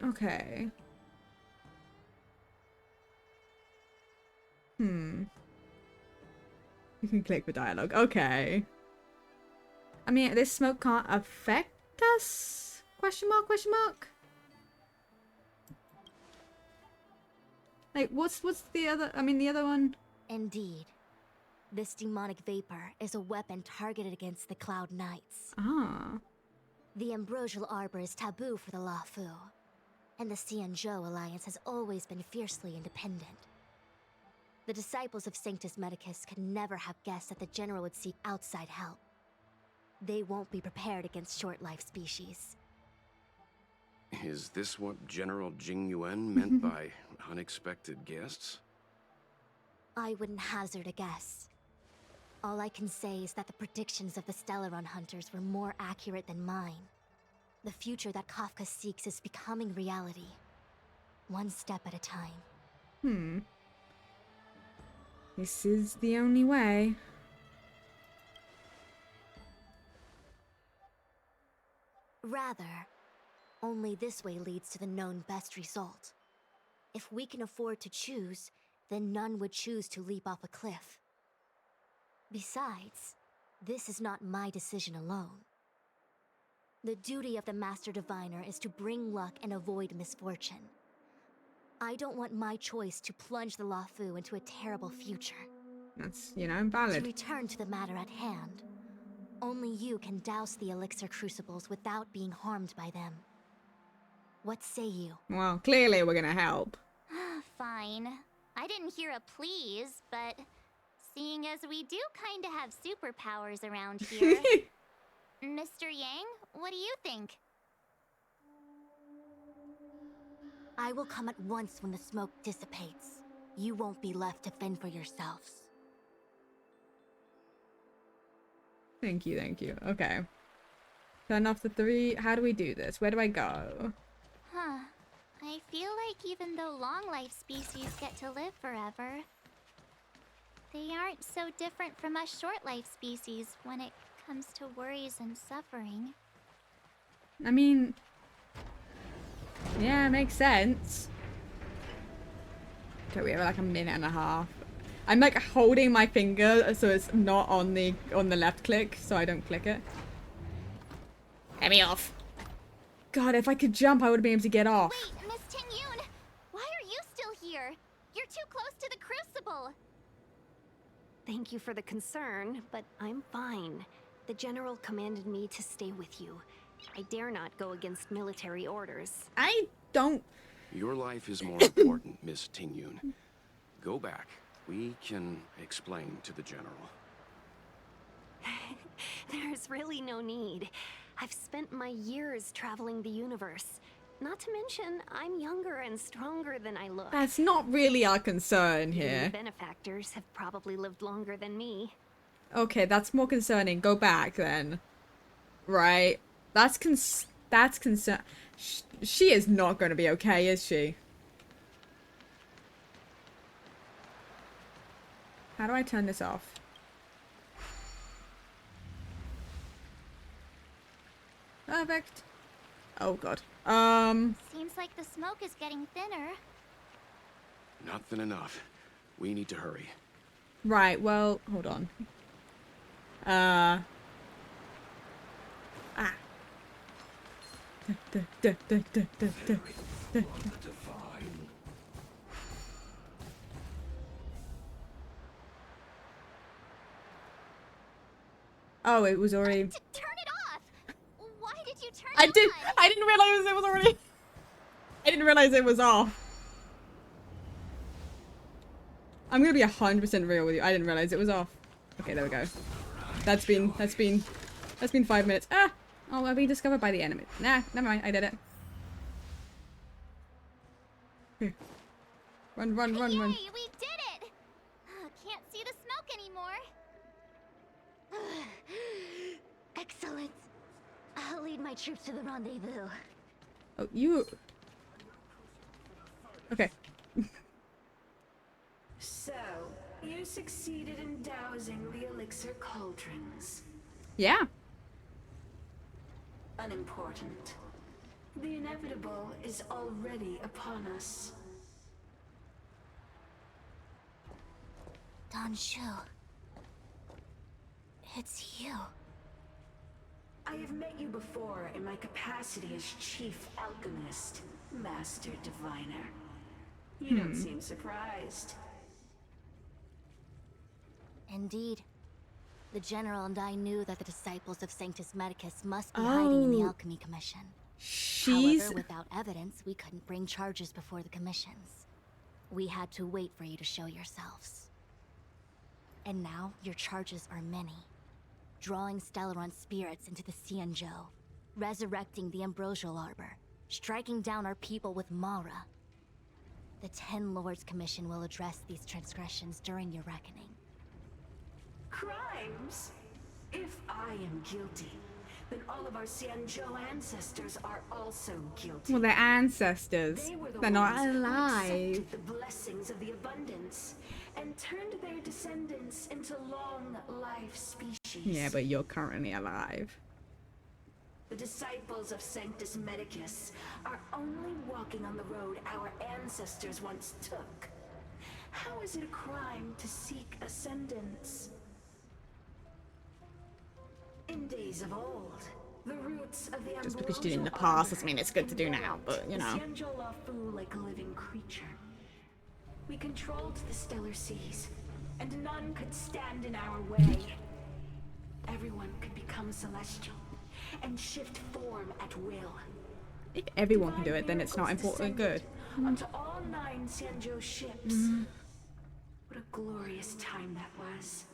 Okay. You can click for dialogue. Okay. I mean, this smoke can't affect us? Question mark, question mark? Like, what's the other... I mean, the other one... Indeed. This demonic vapor is a weapon targeted against the Cloud Knights. Ah. The ambrosial arbor is taboo for the Luofu, and the Xianzhou alliance has always been fiercely independent. The disciples of Sanctus Medicus could never have guessed that the General would seek outside help. They won't be prepared against short-life species. Is this what General Jing Yuan meant by unexpected guests? I wouldn't hazard a guess. All I can say is that the predictions of the Stellaron hunters were more accurate than mine. The future that Kafka seeks is becoming reality. One step at a time. This is the only way. Rather, only this way leads to the known best result. If we can afford to choose, then none would choose to leap off a cliff. Besides, this is not my decision alone. The duty of the Master Diviner is to bring luck and avoid misfortune. I don't want my choice to plunge the Luofu into a terrible future. That's, you know, valid. To return to the matter at hand, only you can douse the elixir crucibles without being harmed by them. What say you? Well, clearly we're gonna help. Fine. I didn't hear a please, but seeing as we do kinda have superpowers around here... Mr. Yang, what do you think? I will come at once when the smoke dissipates. You won't be left to fend for yourselves. Thank you, thank you. Okay. Turn off the 3. How do we do this? Where do I go? Huh. I feel like even though long-life species get to live forever, they aren't so different from us short-life species when it comes to worries and suffering. I mean... yeah, makes sense. Okay, we have like a minute and a half. I'm like holding my finger so it's not on the left click, so I don't click it. Get me off. God, if I could jump, I would have been able to get off. Wait, Miss Tingyun! Why are you still here? You're too close to the crucible! Thank you for the concern, but I'm fine. The General commanded me to stay with you. I dare not go against military orders. I don't... Your life is more important, Miss Tingyun. Go back. We can explain to the General. There's really no need. I've spent my years traveling the universe. Not to mention, I'm younger and stronger than I look. That's not really our concern here. Your benefactors have probably lived longer than me. Okay, that's more concerning. Go back then. Right? That's concern. She is not going to be okay, is she? How do I turn this off? Perfect. Oh god. Seems like the smoke is getting thinner. Not thin enough. We need to hurry. Right, well, hold on. Ah. Oh, it was already... Turn it off! Why did you turn I it did. on? I didn't realize it was already. I didn't realize it was off. I'm gonna be 100% real with you. I didn't realize it was off. Okay, there we go. That's been 5 minutes. Ah! Oh, I'll be discovered by the enemy. Nah, never mind. I did it. Here. Run, run, run, Yay, run. we did it! Can't see the smoke anymore. Excellent. I'll lead my troops to the rendezvous. Oh, you... Okay. So, you succeeded in dousing the elixir cauldrons. Yeah. Unimportant. The inevitable is already upon us. Yanshu. It's you. I have met you before in my capacity as Chief Alchemist, Master Diviner. You don't seem surprised. Indeed. The General and I knew that the disciples of Sanctus Medicus must be hiding in the Alchemy Commission. However, without evidence, we couldn't bring charges before the commissions. We had to wait for you to show yourselves. And now, your charges are many. Drawing Stellaron spirits into the Xianzhou, resurrecting the Ambrosial Arbor, striking down our people with Mara. The Ten Lords Commission will address these transgressions during your reckoning. Crimes? If I am guilty, then all of our Xianzhou ancestors are also guilty. Well, they're ancestors. They're not Who alive. accepted the blessings of the abundance and turned their descendants into long-life species. Yeah, but you're currently alive. The disciples of Sanctus Medicus are only walking on the road our ancestors once took. How is it a crime to seek ascendance? In days of old, the roots of the Just because you did it in the past doesn't mean it's good to do now, but you know. The Xianzhou Lafu like a living creature. We controlled the stellar seas, and none could stand in our way. Everyone could become celestial and shift form at will. If everyone can do it, then it's not important good. Onto all 9 Xianzhou ships. What a glorious time that was.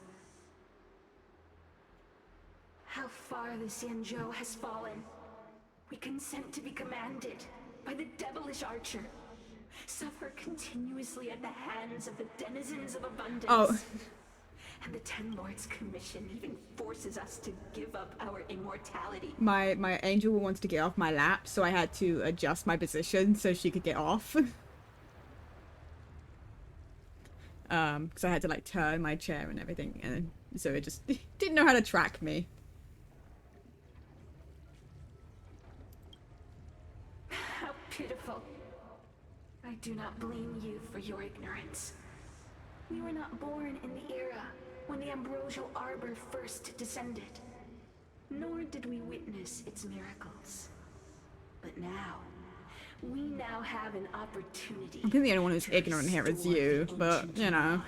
How far the Xianzhou has fallen. We consent to be commanded by the devilish archer. Suffer continuously at the hands of the denizens of abundance. Oh. And the Ten Lords Commission even forces us to give up our immortality. My angel wants to get off my lap, so I had to adjust my position so she could get off. Because I had to like turn my chair and everything, and so it just didn't know how to track me. How pitiful. I do not blame you for your ignorance. We were not born in the era when the Ambrosial Arbor first descended, nor did we witness its miracles. But now, we now have an opportunity. I think the only one who's ignorant here is you, but you know.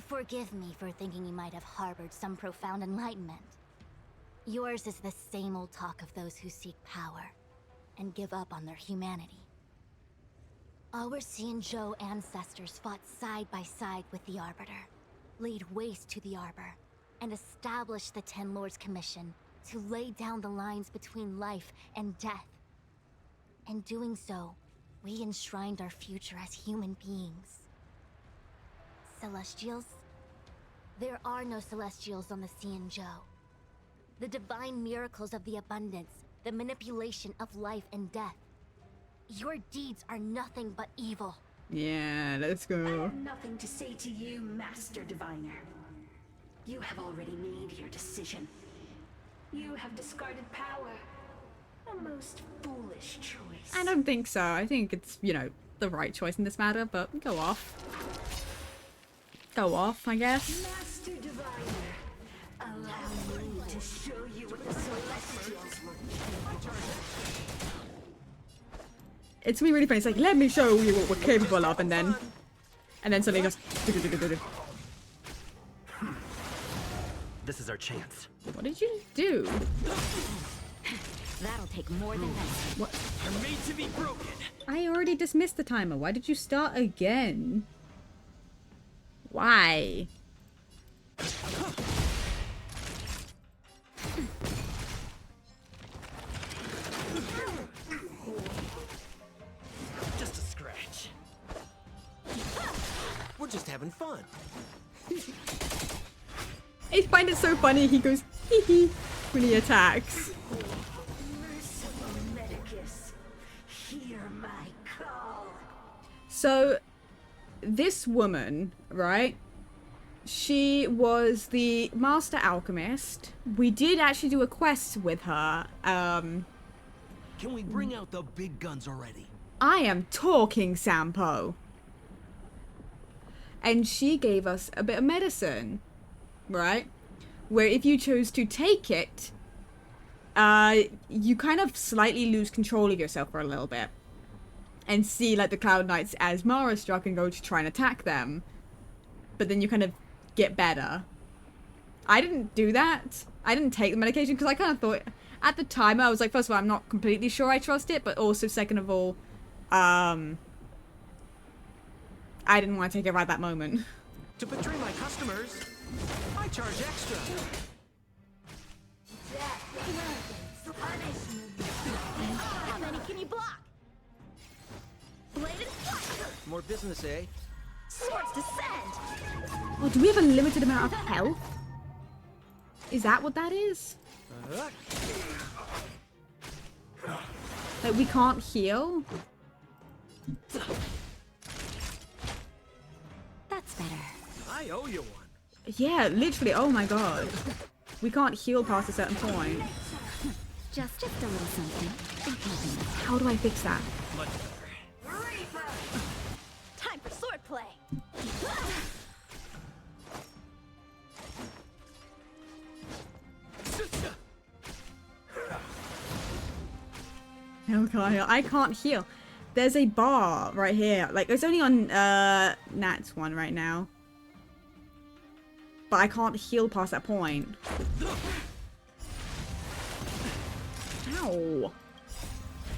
Forgive me for thinking you might have harbored some profound enlightenment. Yours is the same old talk of those who seek power and give up on their humanity. Our Xianzhou ancestors fought side by side with the Arbiter, laid waste to the Arbor, and established the Ten Lords Commission to lay down the lines between life and death. In doing so, we enshrined our future as human beings. Celestials? There are no Celestials on the Xianzhou. The divine miracles of the abundance, the manipulation of life and death. Your deeds are nothing but evil. Yeah, let's I go. have nothing to say to you, Master Diviner. You have already made your decision. You have discarded power. A most foolish choice. I don't think so. I think it's, you know, the right choice in this matter, but go off. Go off, I guess. Master Diviner, allow me to show you what the Celestials were. It's gonna be really funny. It's like, let me show you what we're capable of, and then suddenly goes. This is our chance. What did you do? That'll take more than that. What? You're made to be broken. I already dismissed the timer. Why did you start again? Why? Just a scratch. We're just having fun. I find it so funny. He goes hee hee when he attacks. Merciful Medicus, hear my call. So, this woman, right? She was the master alchemist. We did actually do a quest with her. Can we bring out the big guns already? I am talking, Sampo. And she gave us a bit of medicine, right? Where if you chose to take it, you kind of slightly lose control of yourself for a little bit. And see, like, the Cloud Knights as Mara struck and go to try and attack them. But then you kind of get better. I didn't do that. I didn't take the medication because I kind of thought... At the time, I was like, first of all, I'm not completely sure I trust it. But also, second of all, I didn't want to take it right that moment. To betray my customers, I charge extra. How many can you block? Bladed flash! More business, eh? Swords descend! Oh, do we have a limited amount of health? Is that what that is? Like, we can't heal? That's better. I owe you one. Yeah, literally, oh my god. We can't heal past a certain point. Just a little something. How do I fix that? Much better. Time for swordplay! Okay, I can't heal. There's a bar right here. Like, it's only on Nat's one right now. But I can't heal past that point. Ow.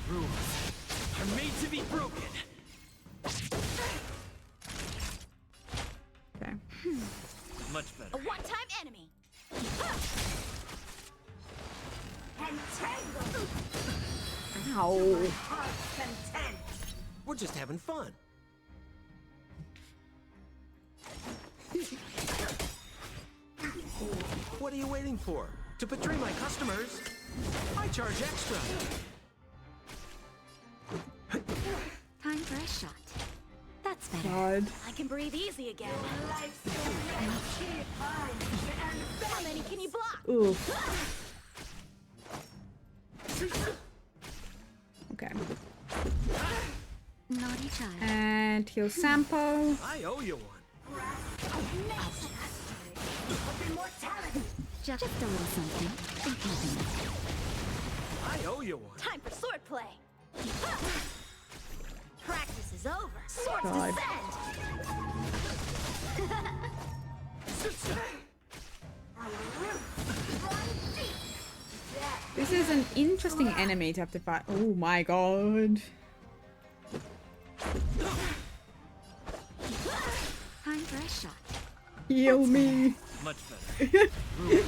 Rules are made to be broken. Okay. Much better. A one-time enemy! Ow. We're just having fun. What are you waiting for? To betray my customers, I charge extra. Time for a shot. That's better. God. I can breathe easy again. How many can you block? Ooh. Okay. Naughty child. And heal Sampo. I owe you one. Just a little something. I owe you one. Time for swordplay! Practice is over. Swords God. descend! This is an interesting enemy to have to fight. Oh my god. Time for a shot. Heal me. Much better.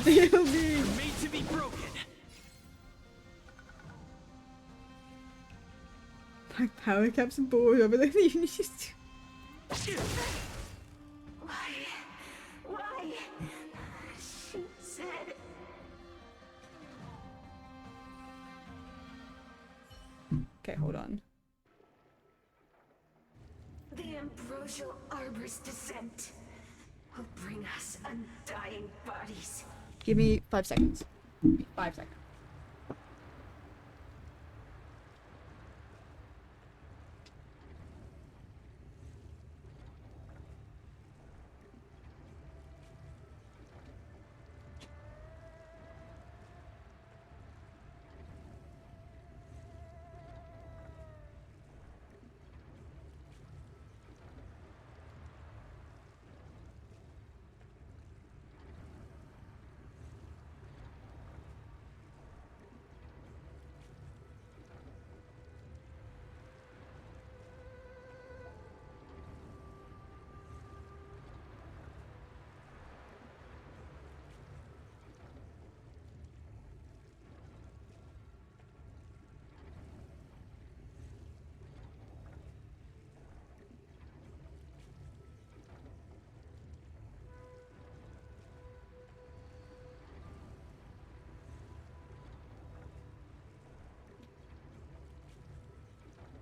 Heal me. Are made to be broken. My power caps and bored over there. Why? She said... Okay, hold on. The ambrosial arbor's descent will bring us undying bodies. Give me 5 seconds. 5 seconds.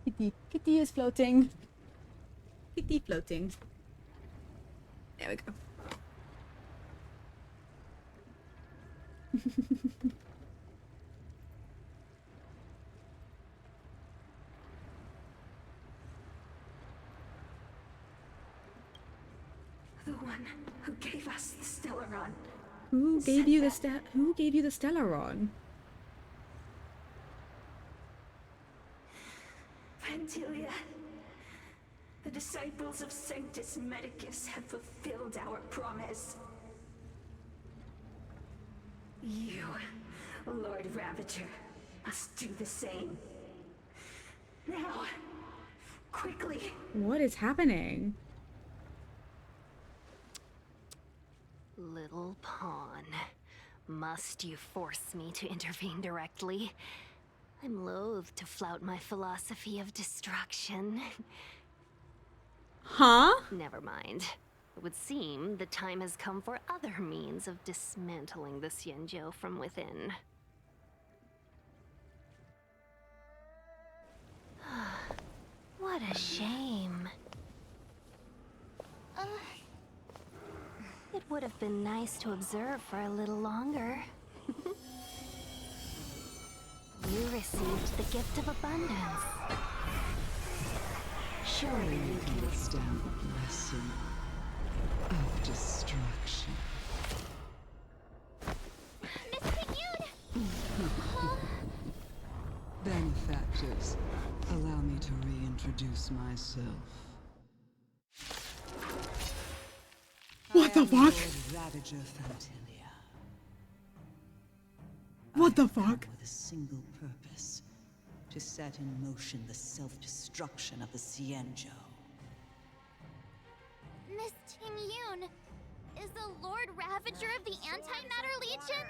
Kitty. Kitty is floating. Kitty floating. There we go. one who gave us the Stellaron. Who gave you the Stellaron? Vantilia, the disciples of Sanctus Medicus have fulfilled our promise. You, Lord Ravager, must do the same. Now, quickly. What is happening? Little pawn, must you force me to intervene directly? I'm loath to flout my philosophy of destruction. Huh? Never mind. It would seem the time has come for other means of dismantling the Xianzhou from within. What a shame. It would have been nice to observe for a little longer. You received the gift of abundance. Surely you can withstand the blessing of destruction. Miss Pignoon! Benefactors, allow me to reintroduce myself. What the fuck? Lord Ravager Fantilia. What the fuck? With a single purpose: to set in motion the self-destruction of the Xianzhou. Miss Ting-Yun, is the Lord Ravager of the Antimatter Legion?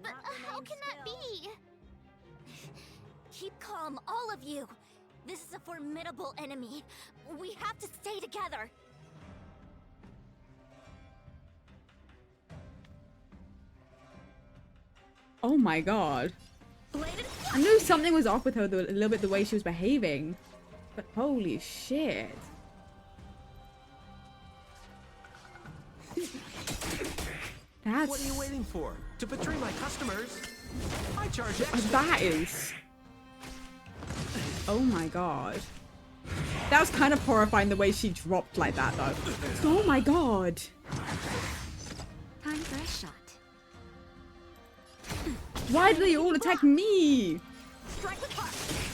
But how can that be? Keep calm, all of you. This is a formidable enemy. We have to stay together. Oh my god. I knew something was off with her, a little bit the way she was behaving. But holy shit. That's... What are you waiting for? To betray my customers? I charge extra. That is... Oh my god. That was kind of horrifying the way she dropped like that though. Oh my god. Time for a shot. Why do they all attack me?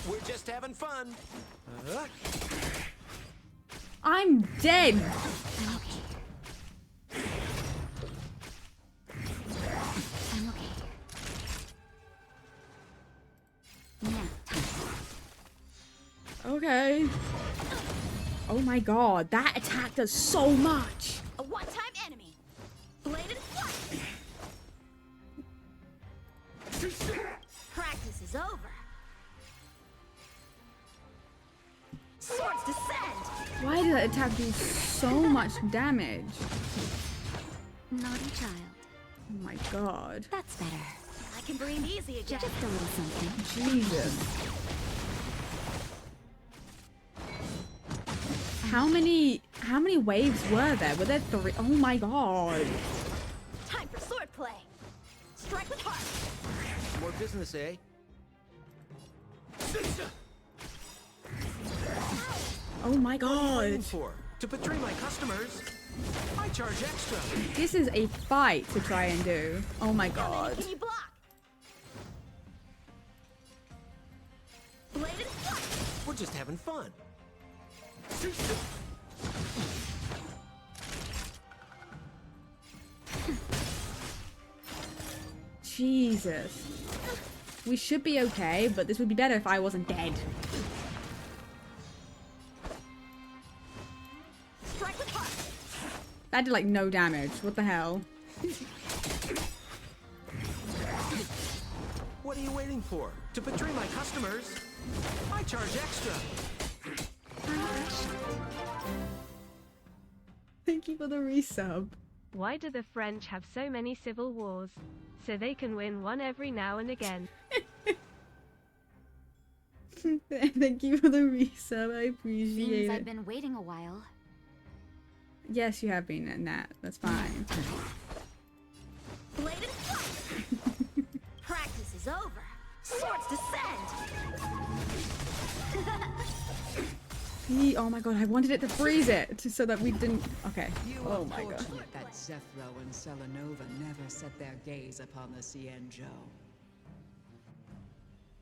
We're just having fun. I'm dead. I'm okay. Now, Okay. Oh my god, that attacked us so much. A one-time enemy. Bladed flight. Practice is over. Swords descend. Why did that attack do so much damage? naughty child. Oh my god. That's better. I can breathe easy again. Just a little something. Jesus. How many waves were there? Were there 3? Oh my god. Time for swordplay. Strike with heart. More business, eh? Oh my What are you god. waiting for? To betray my customers? I charge extra. This is a fight to try and do. Oh my god. Can you block? Bladed flight. We're just having fun. Jesus. We should be okay, but this would be better if I wasn't dead. Strike with heart. That did like no damage. What the hell? What are you waiting for? To betray my customers? I charge extra. Thank you for the resub. Why do the French have so many civil wars? So they can win one every now and again. Thank you for the resub. I appreciate Seems it. I've been waiting a while. Yes, you have been in that. That's fine. Bladed flight. Practice is over. Swords descend. Oh my god, I wanted it to freeze it so that we didn't. Okay. Oh my god. Fortunate that Zephyro and Selenova never set their gaze upon the Cienjo.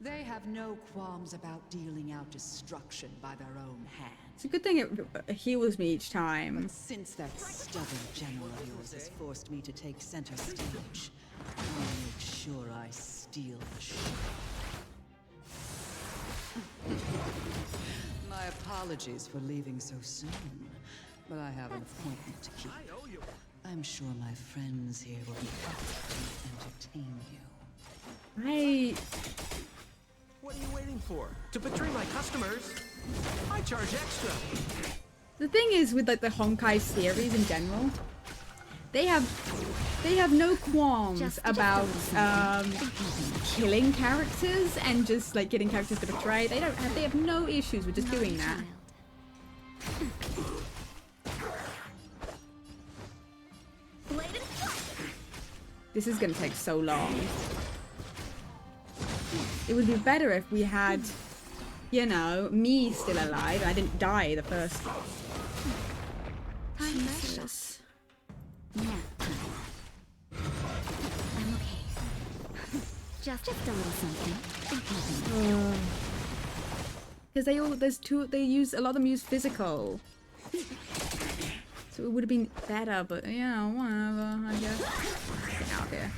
They have no qualms about dealing out destruction by their own hand. It's a good thing it heals me each time. But since that stubborn general of yours has forced me to take center stage, I'll make sure I steal the show. My apologies for leaving so soon, but I have an appointment to keep. I'm sure my friends here will be happy to entertain you. What are you waiting for? To betray my customers? I charge extra. The thing is with like the Honkai series in general, they have no qualms about killing characters and just like getting characters to betray. They have no issues with just doing that. This is gonna take so long. It would be better if we had, you know, me still alive and I didn't die the first. Jesus. Yeah. I'm okay. Just a little something. Because a lot of them use physical. So it would have been better, but you know, whatever, I guess. Get out here.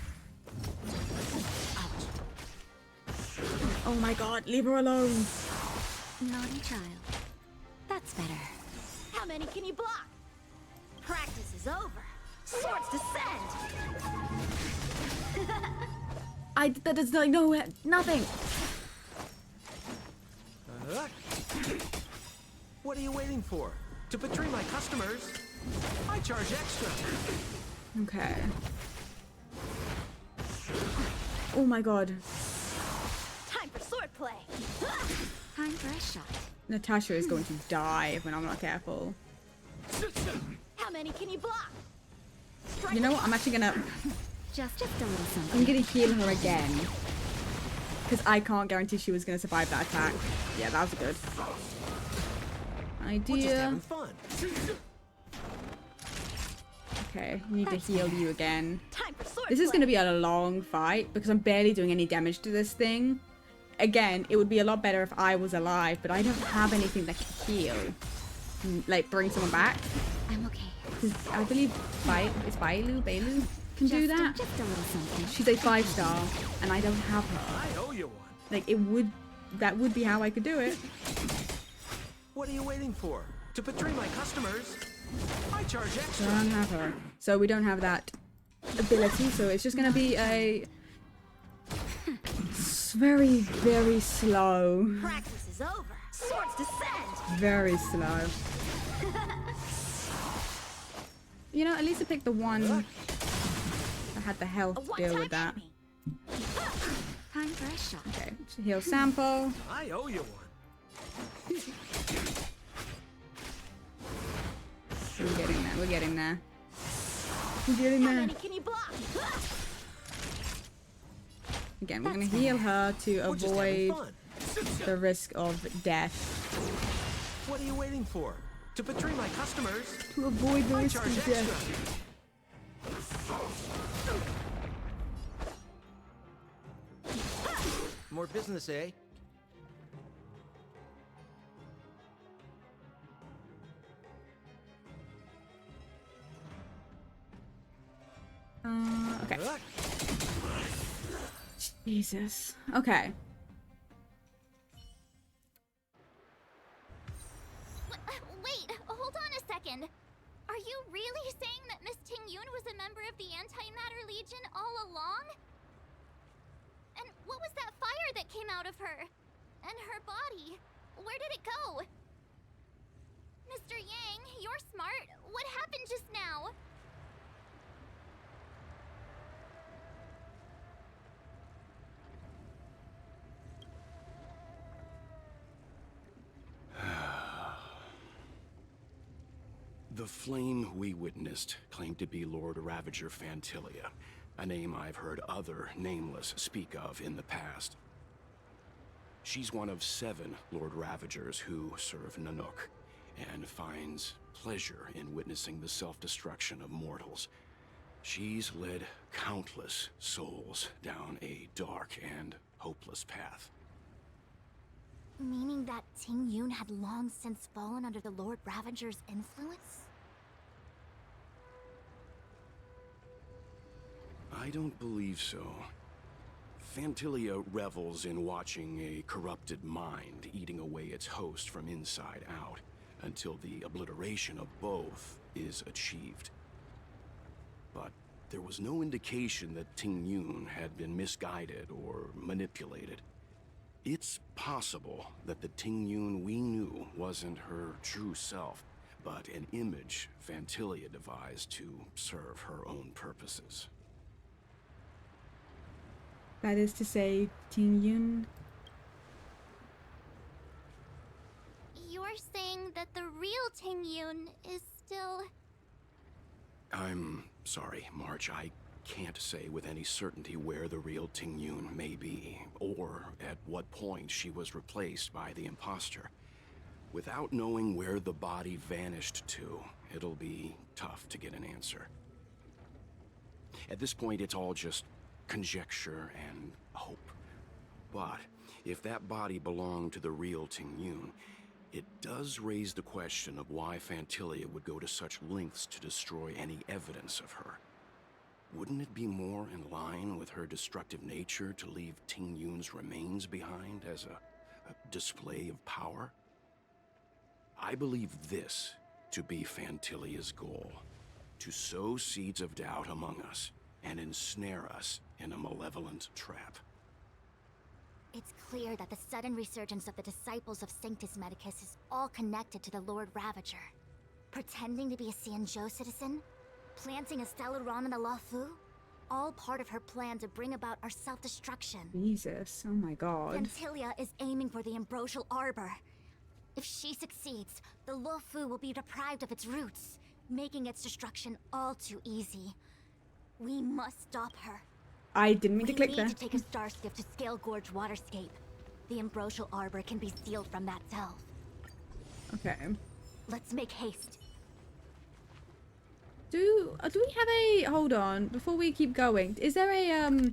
Oh my god, leave her alone. Naughty child. That's better. How many can you block? Practice is over. Swords descend. That is like no nothing. What are you waiting for? To betray my customers? I charge extra. Okay. Oh my god. Time for swordplay. Time for a shot. Natasha is going to die when I'm not careful. How many can you block? You know what? I'm actually gonna. Just a little something. I'm gonna heal her again. Because I can't guarantee she was gonna survive that attack. Yeah, that was a good idea. We're just having fun. Okay, need to heal you again. This is gonna be a long fight because I'm barely doing any damage to this thing. Again, it would be a lot better if I was alive, but I don't have anything that can heal. Like, bring someone back. I'm okay. Because I believe Bailu can do that. Just a little something. She's a 5-star, and I don't have her. I owe you one. Like, that would be how I could do it. What are you waiting for? To betray my customers? I charge extra. I don't have her. So we don't have that ability, so it's just gonna be a very, very slow. Practice is over. Swords descend. Very slow. You know, at least I picked the one that had the health to deal with that. Time for a shot. Okay, heal sample. I owe you one. We're getting there. We're getting there. We're getting How there. many can you block? Again, we're gonna heal her to avoid the risk of death. What are you waiting for? To betray my customers? To avoid the I risk charge of extra. death. More business, eh? Okay. Jesus. Okay. Wait, hold on a second. Are you really saying that Miss Ting-Yun was a member of the Antimatter Legion all along? And what was that fire that came out of her? And her body? Where did it go? Mr. Yang, you're smart. What happened just now? The flame we witnessed claimed to be Lord Ravager Fantilia, a name I've heard other nameless speak of in the past. She's one of 7 Lord Ravagers who serve Nanook, and finds pleasure in witnessing the self-destruction of mortals. She's led countless souls down a dark and hopeless path. Meaning that Ting Yun had long since fallen under the Lord Ravager's influence? I don't believe so. Phantilia revels in watching a corrupted mind eating away its host from inside out, until the obliteration of both is achieved. But there was no indication that Ting Yun had been misguided or manipulated. It's possible that the Ting Yun we knew wasn't her true self, but an image Phantilia devised to serve her own purposes. That is to say, Ting Yun. You're saying that the real Ting Yun is still... I'm sorry, March. I can't say with any certainty where the real Ting Yun may be, or at what point she was replaced by the imposter. Without knowing where the body vanished to, it'll be tough to get an answer. At this point, it's all just conjecture and hope. But if that body belonged to the real Ting Yun, it does raise the question of why Phantilia would go to such lengths to destroy any evidence of her. Wouldn't it be more in line with her destructive nature to leave Ting Yun's remains behind as a display of power? I believe this to be Phantilia's goal: to sow seeds of doubt among us and ensnare us in a malevolent trap. It's clear that the sudden resurgence of the disciples of Sanctus Medicus is all connected to the Lord Ravager. Pretending to be a Xianzhou citizen? Planting a Stellaron in the Luofu? All part of her plan to bring about our self-destruction. Jesus, oh my god. Phantilia is aiming for the Ambrosial Arbor. If she succeeds, the Luofu will be deprived of its roots, making its destruction all too easy. We must stop her. I didn't mean to click We there. need to take a star skiff to Scale Gorge Waterscape. The Ambrosial Arbor can be sealed from that delve. Okay. Let's make haste. Do we have a... Hold on, before we keep going, is there a,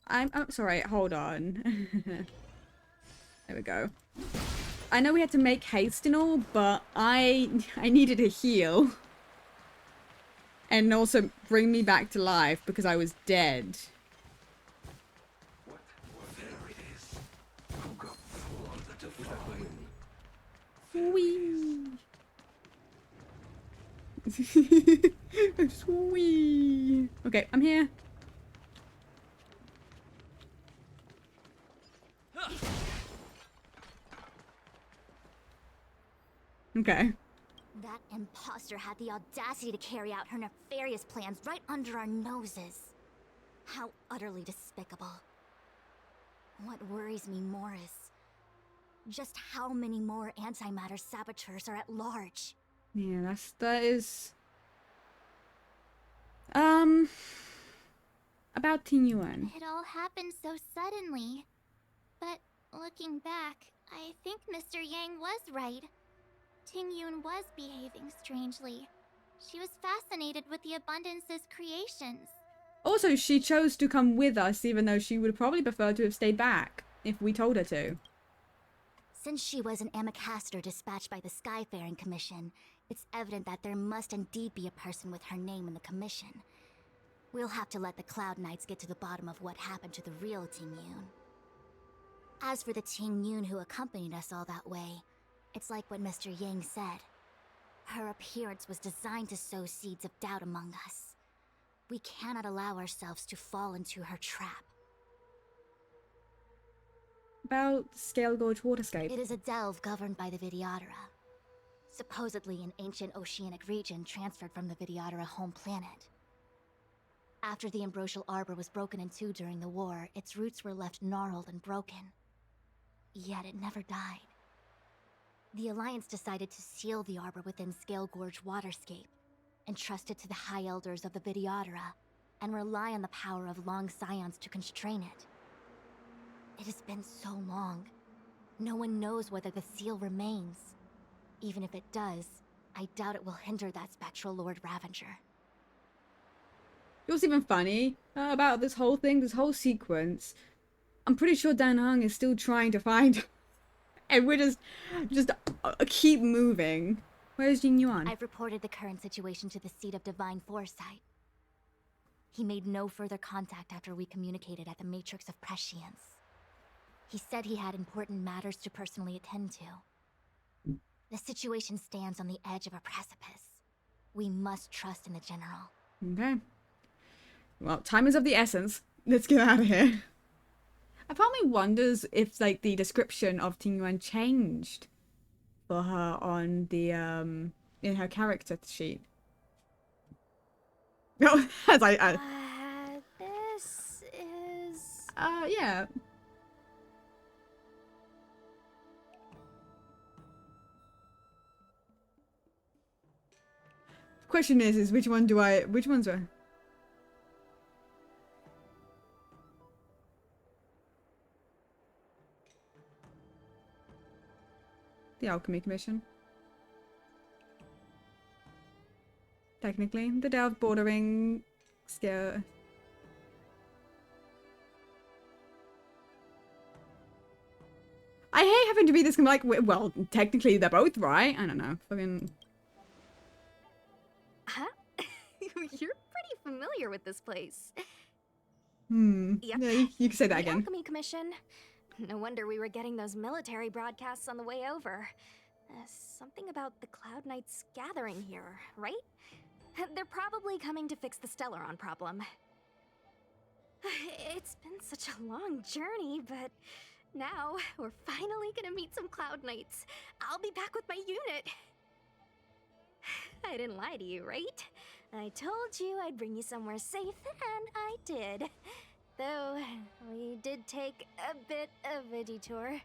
I'm sorry, hold on. There we go. I know we had to make haste and all, but I needed a heal. And also bring me back to life because I was dead. Whee! Whee! Okay, I'm here. Okay. That imposter had the audacity to carry out her nefarious plans right under our noses. How utterly despicable. What worries me more is just how many more antimatter saboteurs are at large. Yeah, that is... About Ting Yuan. It all happened so suddenly. But looking back, I think Mr. Yang was right. Ting Yun was behaving strangely. She was fascinated with the Abundance's creations. Also, she chose to come with us, even though she would probably prefer to have stayed back if we told her to. Since she was an Amicastor dispatched by the Skyfaring Commission, it's evident that there must indeed be a person with her name in the commission. We'll have to let the Cloud Knights get to the bottom of what happened to the real Ting Yun. As for the Ting Yun who accompanied us all that way, it's like what Mr. Yang said. Her appearance was designed to sow seeds of doubt among us. We cannot allow ourselves to fall into her trap. About Scale Gorge Waterscape. It is a delve governed by the Vidyadhara. Supposedly an ancient oceanic region transferred from the Vidyadhara home planet. After the Ambrosial Arbor was broken in two during the war, its roots were left gnarled and broken. Yet it never died. The Alliance decided to seal the arbor within Scale Gorge Waterscape, entrust it to the High Elders of the Vidyadhara, and rely on the power of long scions to constrain it. It has been so long. No one knows whether the seal remains. Even if it does, I doubt it will hinder that spectral Lord Ravager. What's even funny about this whole thing, this whole sequence, I'm pretty sure Dan Heng is still trying to find and we're just keep moving. Where's Jing Yuan? I've reported the current situation to the Seat of Divine Foresight. He made no further contact after we communicated at the Matrix of Prescience. He said he had important matters to personally attend to. The situation stands on the edge of a precipice. We must trust in the General. Okay. Well, time is of the essence. Let's get out of here. A part of me wonders if, like, the description of Ting Yuan changed for her on the, in her character sheet. No, as this is... yeah. Question is which ones are... The Alchemy Commission. Technically, the Delve bordering scare. I hate having to be this like, well, technically they're both right. I don't know. Fucking. Huh? You're pretty familiar with this place. Yep. Yeah, you can say that the again. Alchemy Commission. No wonder we were getting those military broadcasts on the way over. Something about the Cloud Knights gathering here, right? They're probably coming to fix the Stellaron problem. It's been such a long journey, but now we're finally gonna meet some Cloud Knights. I'll be back with my unit. I didn't lie to you, right? I told you I'd bring you somewhere safe, and I did. Though, we did take a bit of a detour.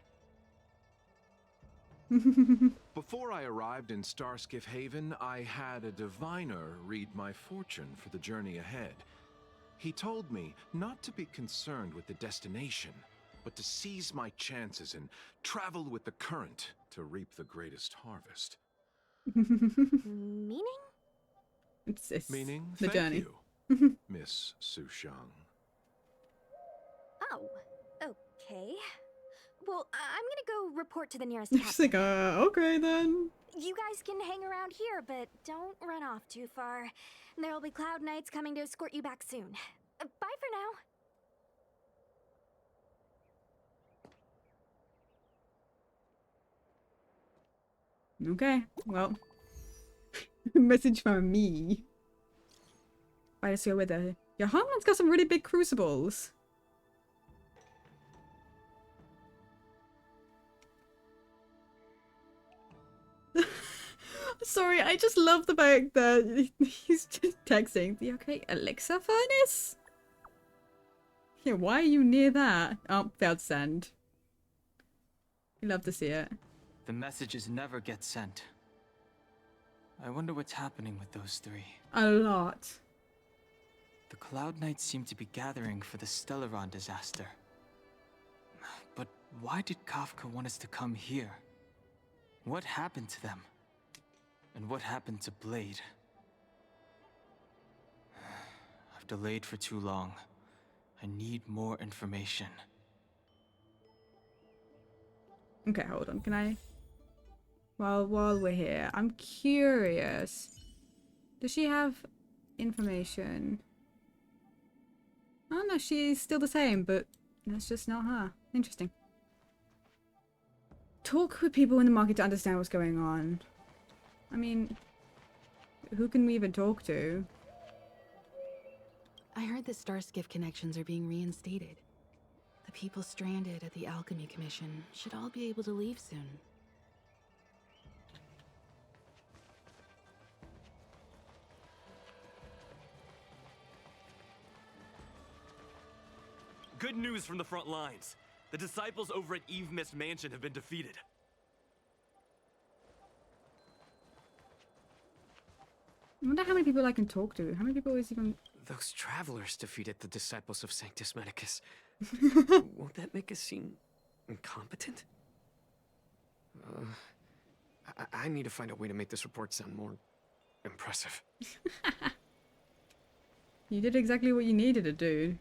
Before I arrived in Starskiff Haven, I had a diviner read my fortune for the journey ahead. He told me not to be concerned with the destination, but to seize my chances and travel with the current to reap the greatest harvest. Meaning? It's Meaning, the thank journey. you, Miss Sushang. Oh, okay. Well, I'm gonna go report to the nearest She's captain. like, okay then. You guys can hang around here, but don't run off too far. There'll be Cloud Knights coming to escort you back soon. Bye for now. Okay, well. Message from me. I just go with her. Your Hongman's got some really big crucibles. Sorry, I just love the fact that he's just texting. The okay elixir furnace? Yeah, why are you near that? Oh, failed send. You love to see it. The messages never get sent. I wonder what's happening with those three. A lot. The Cloud Knights seem to be gathering for the Stellaron disaster. But why did Kafka want us to come here? What happened to them? And what happened to Blade? I've delayed for too long. I need more information. Okay, hold on. Can I... While we're here, I'm curious. Does she have information? Oh no, she's still the same, but that's just not her. Interesting. Talk with people in the market to understand what's going on. I mean, who can we even talk to? I heard the Starskiff connections are being reinstated. The people stranded at the Alchemy Commission should all be able to leave soon. Good news from the front lines. The disciples over at Eve Mist Mansion have been defeated. I wonder how many people I can talk to. How many people is even... Those travelers defeated the disciples of Sanctus Medicus. Won't that make us seem incompetent? I need to find a way to make this report sound more impressive. You did exactly what you needed to do.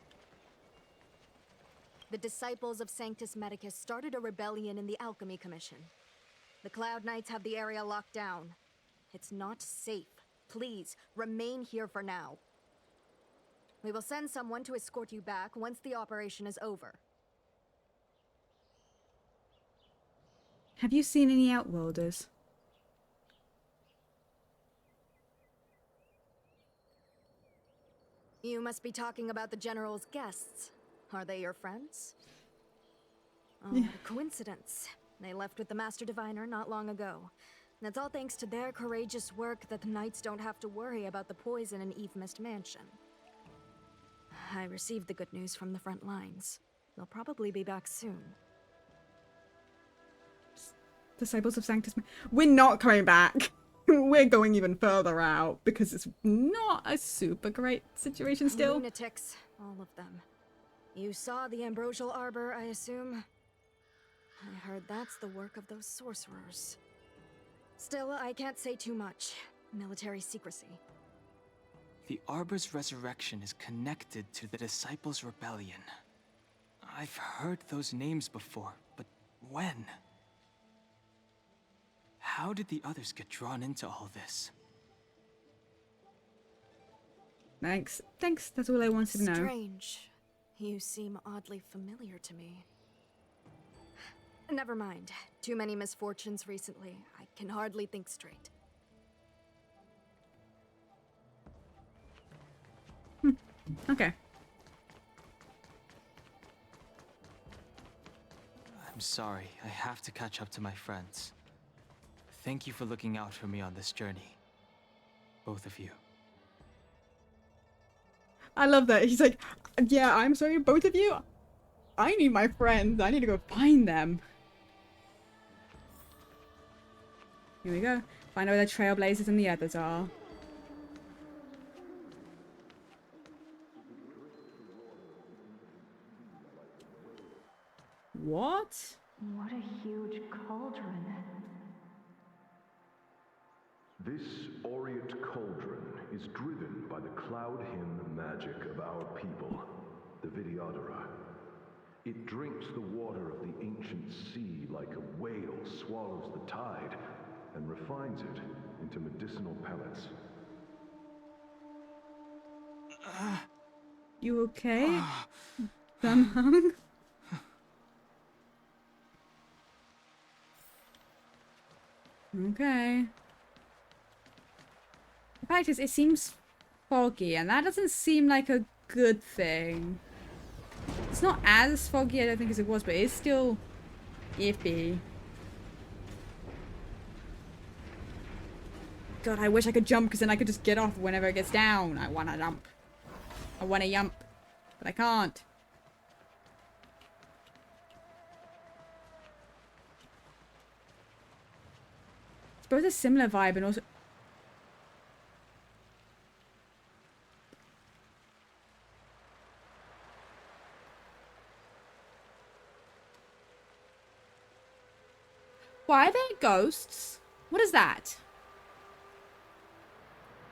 The disciples of Sanctus Medicus started a rebellion in the Alchemy Commission. The Cloud Knights have the area locked down. It's not safe. Please, remain here for now. We will send someone to escort you back once the operation is over. Have you seen any Outworlders? You must be talking about the General's guests. Are they your friends? Oh, what a coincidence. They left with the Master Diviner not long ago. And it's all thanks to their courageous work that the Knights don't have to worry about the poison in Eve Mist Mansion. I received the good news from the front lines. They'll probably be back soon. Disciples of Sanctus. We're not coming back. We're going even further out because it's not a super great situation still. Lunatics, all of them. You saw the Ambrosial Arbor, I assume? I heard that's the work of those sorcerers. Still, I can't say too much. Military secrecy. The Arbor's resurrection is connected to the Disciples' Rebellion. I've heard those names before, but when? How did the others get drawn into all this? Thanks. Thanks, that's all I wanted to know. Strange. You seem oddly familiar to me. Never mind. Too many misfortunes recently. I can hardly think straight. Okay. I'm sorry, I have to catch up to my friends. Thank you for looking out for me on this journey. Both of you. I love that. He's like, yeah, I'm sorry, both of you. I need my friends. I need to go find them. Here we go. Find out where the Trailblazers and the others are. What? What a huge cauldron. This aureate cauldron is driven by the cloud hymn magic of our people, the Vidyadhara. It drinks the water of the ancient sea like a whale swallows the tide and refines it into medicinal pellets. You okay? Dunhung? Okay. The fact is, it seems foggy, and that doesn't seem like a good thing. It's not as foggy, I don't think, as it was, but it's still iffy. God, I wish I could jump, because then I could just get off whenever it gets down. I want to jump. I want to jump, but I can't. It's both a similar vibe and also... Why are they ghosts? What is that?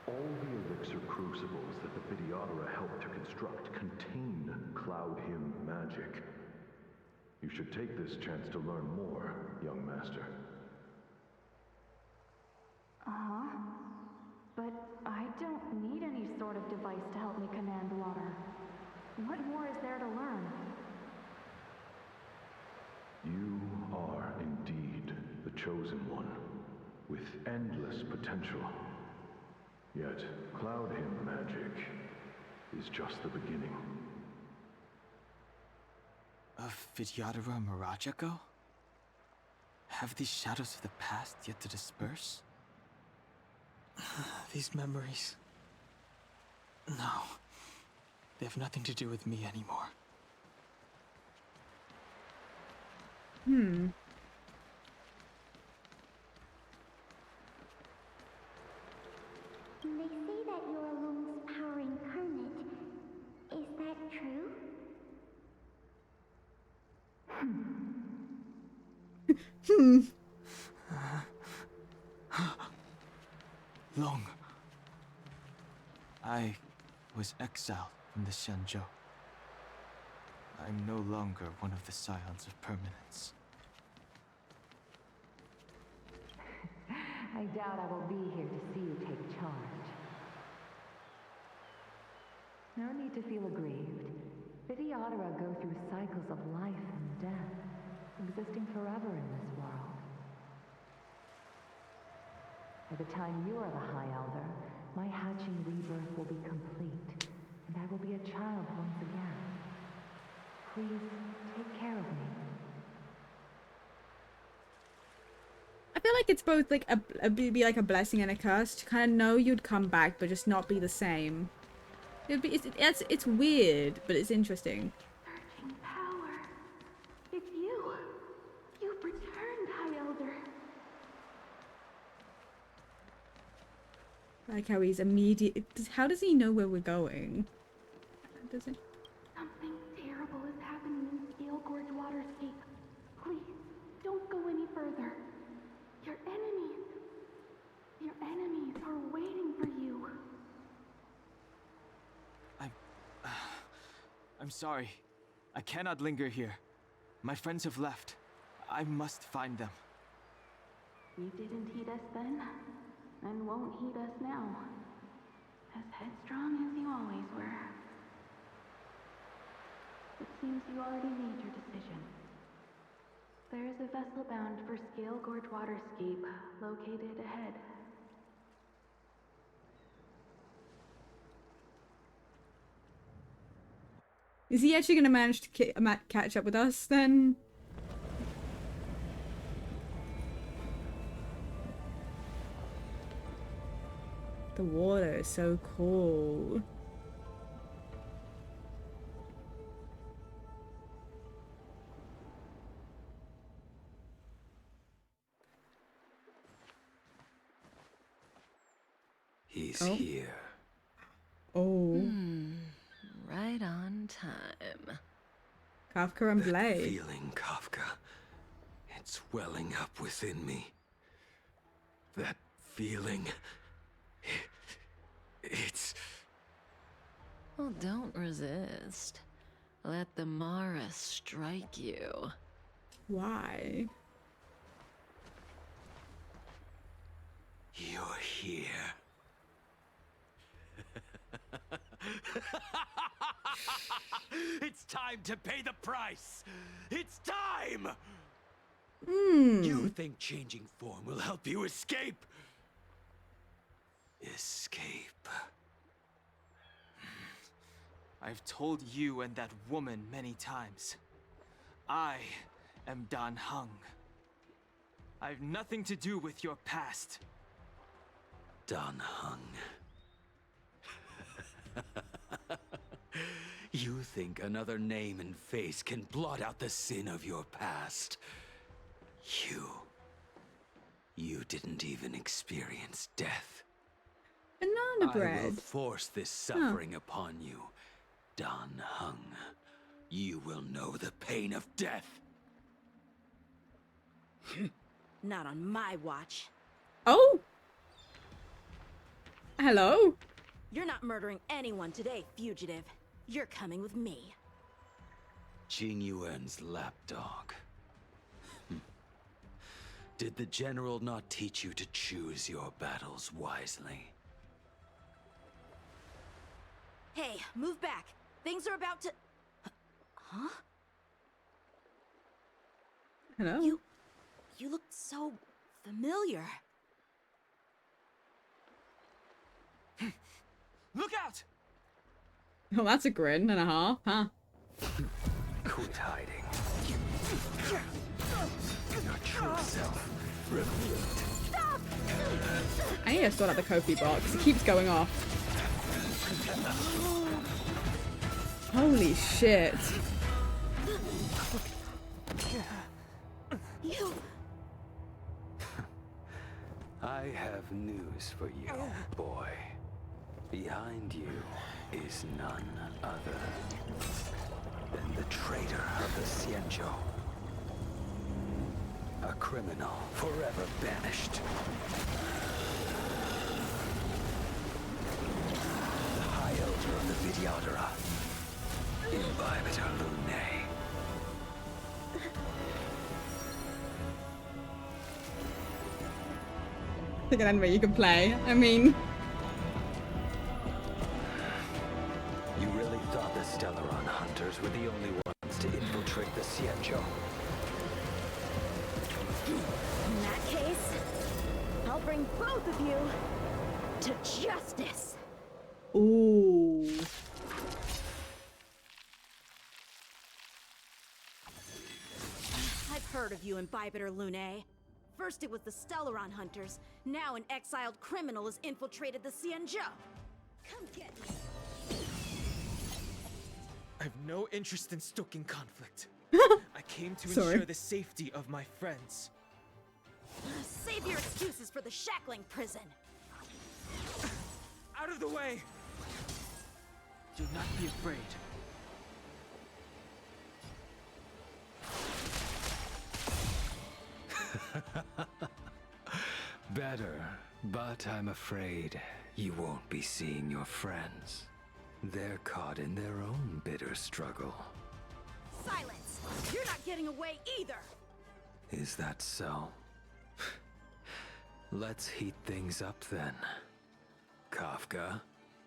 All the elixir crucibles that the Vidyadhara helped to construct contain cloud hymn magic. You should take this chance to learn more, young master. Uh-huh. But I don't need any sort of device to help me command water. What more is there to learn? You are indeed the chosen one, with endless potential. Yet, cloud hymn magic is just the beginning. Of Vidyadhara Mirajako? Have these shadows of the past yet to disperse? These memories... No. They have nothing to do with me anymore. They say that you're Lung's power incarnate. Is that true? Long. I was exiled from the Xianzhou. I'm no longer one of the Scions of Permanence. I doubt I will be here to see you take charge. No need to feel aggrieved. Videodara go through cycles of life and death, existing forever in this world. By the time you are the High Elder, my hatching rebirth will be complete, and I will be a child once again. Please, take care of me. I feel like it's both like be like a blessing and a curse to kind of know you'd come back, but just not be the same. It'd be, it's weird, but it's interesting. Searching power. It's you. You've returned, High Elder. Like how he's immediate. How does he know where we're going? Does it? Something terrible is happening in Scale Gorge Waterscape. Please, don't go any further. Your enemies are waiting for you. I'm sorry. I cannot linger here. My friends have left. I must find them. You didn't heed us then, and won't heed us now. As headstrong as you always were. It seems you already made your decision. There is a vessel bound for Scale Gorge Waterscape, located ahead. Is he actually going to manage to catch up with us then? The water is so cool. He's here. Oh. Right on time. Kafka and Blade. That feeling, Kafka. It's welling up within me. That feeling. It's... Well, don't resist. Let the Mara strike you. Why? You're here. It's time to pay the price! It's time! You think changing form will help you escape? Escape. I've told you and that woman many times. I am Dan Heng. I've nothing to do with your past. Dan Heng. You think another name and face can blot out the sin of your past? You didn't even experience death. Banana bread. I will force this suffering upon you, Dan Heng. You will know the pain of death. Not on my watch. Oh! Hello? You're not murdering anyone today, fugitive. You're coming with me. Jing Yuan's lapdog. Did the general not teach you to choose your battles wisely? Hey, move back. Things are about to... Huh? Hello? You look so familiar. Look out! Oh, that's a grin and a half, huh? Quit hiding. Your true self revealed. Stop! I need to sort out the kofi box. It keeps going off. Holy shit. You... I have news for you, boy. Behind you is none other than the traitor of the Xianzhou. A criminal forever banished. Videodora. Imbibitor Lunae. I think an anime you can play. I mean, You really thought the Stellaron hunters were the only ones to infiltrate the Xianzhou? In that case, I'll bring both of you to justice. ooh. I've heard of you, Imbibitor Lunae. First it was the Stellaron hunters, now an exiled criminal has infiltrated the Xianzhou. Come get me. I have no interest in stoking conflict. I came to ensure the safety of my friends. Save your excuses for the shackling prison. Out of the way! Do not be afraid. Better, but I'm afraid you won't be seeing your friends. They're caught in their own bitter struggle. Silence! You're not getting away either! Is that so? Let's heat things up then. Kafka?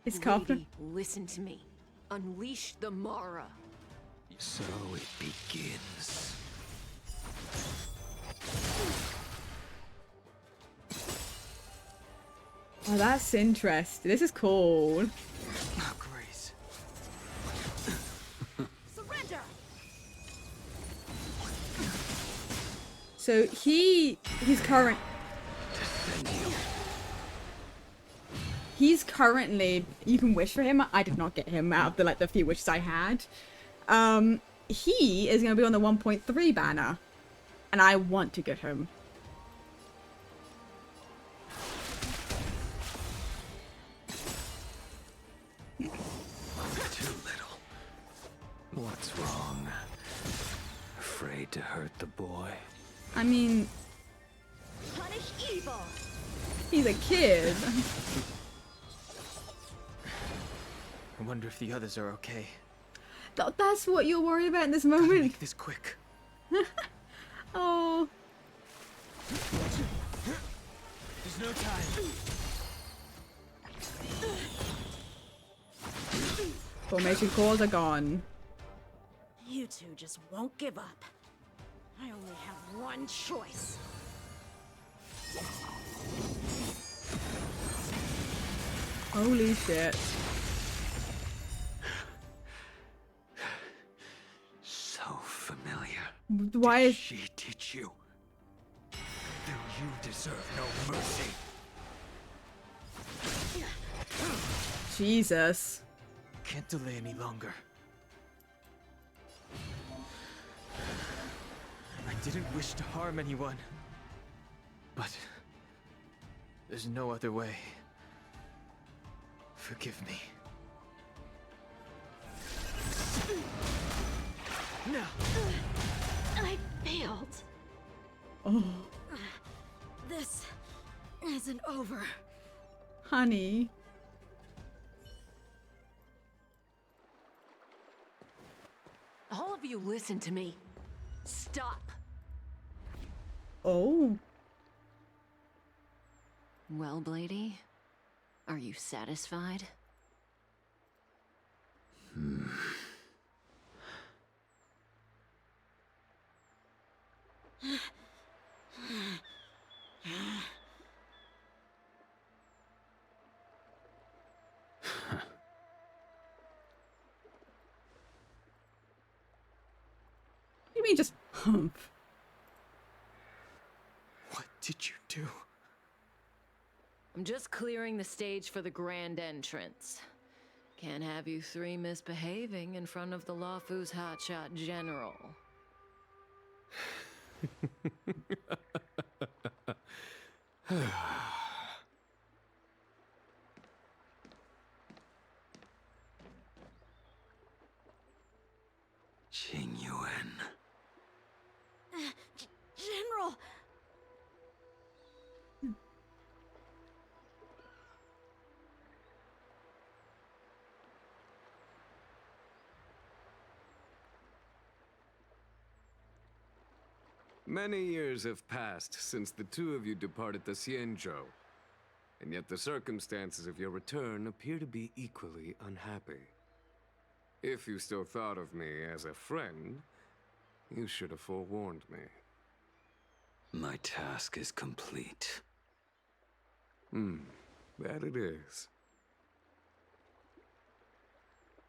It's Kafka. Lady, listen to me. Unleash the Mara. So it begins. Oh, that's interesting. This is cool. Oh, Grace. Surrender! So he's currently, you can wish for him. I did not get him out of the few wishes I had. He is going to be on the 1.3 banner, and I want to get him. Too little. What's wrong? Afraid to hurt the boy? I mean, Punish evil! he's a kid. I wonder if the others are okay. That's what you're worried about in this moment. Make this quick. Oh. There's no time. Formation cores are gone. You two just won't give up. I only have one choice. Holy shit. So familiar. Why is she teach you? Then you deserve no mercy. Jesus. Can't delay any longer. I didn't wish to harm anyone. But there's no other way. Forgive me. No. I failed. Oh. This isn't over. Honey. All of you listen to me. Stop. Oh. Well, Blady, are you satisfied? You mean just hump? What did you do? I'm just clearing the stage for the grand entrance. Can't have you three misbehaving in front of the Lawfu's hotshot general. Qing Yuan. General! Many years have passed since the two of you departed the Xianzhou, and yet the circumstances of your return appear to be equally unhappy. If you still thought of me as a friend, you should have forewarned me. My task is complete. That it is.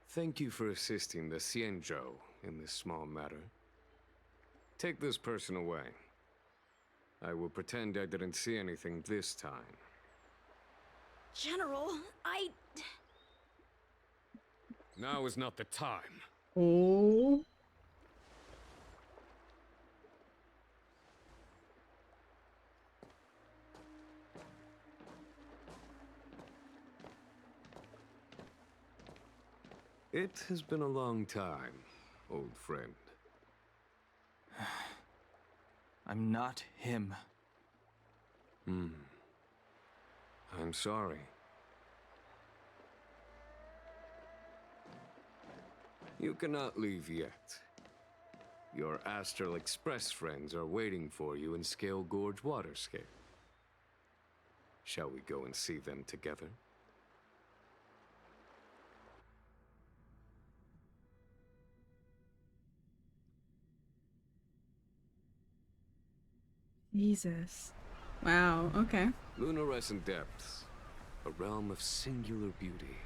Thank you for assisting the Xianzhou in this small matter. Take this person away. I will pretend I didn't see anything this time. General, Now is not the time. Oh. It has been a long time, old friend. I'm not him. I'm sorry. You cannot leave yet. Your Astral Express friends are waiting for you in Scale Gorge Waterscape. Shall we go and see them together? Jesus. Wow, okay. Lunarescent Depths, a realm of singular beauty.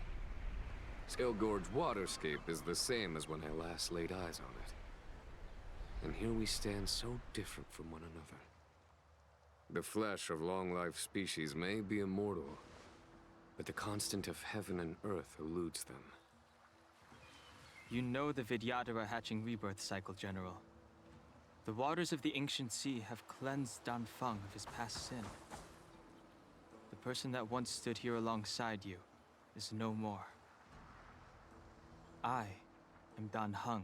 Scale Gorge Waterscape is the same as when I last laid eyes on it. And here we stand so different from one another. The flesh of long-life species may be immortal, but the constant of heaven and earth eludes them. You know the Vidyadhara hatching rebirth cycle, General. The waters of the ancient sea have cleansed Dan Feng of his past sin. The person that once stood here alongside you is no more. I am Dan Heng.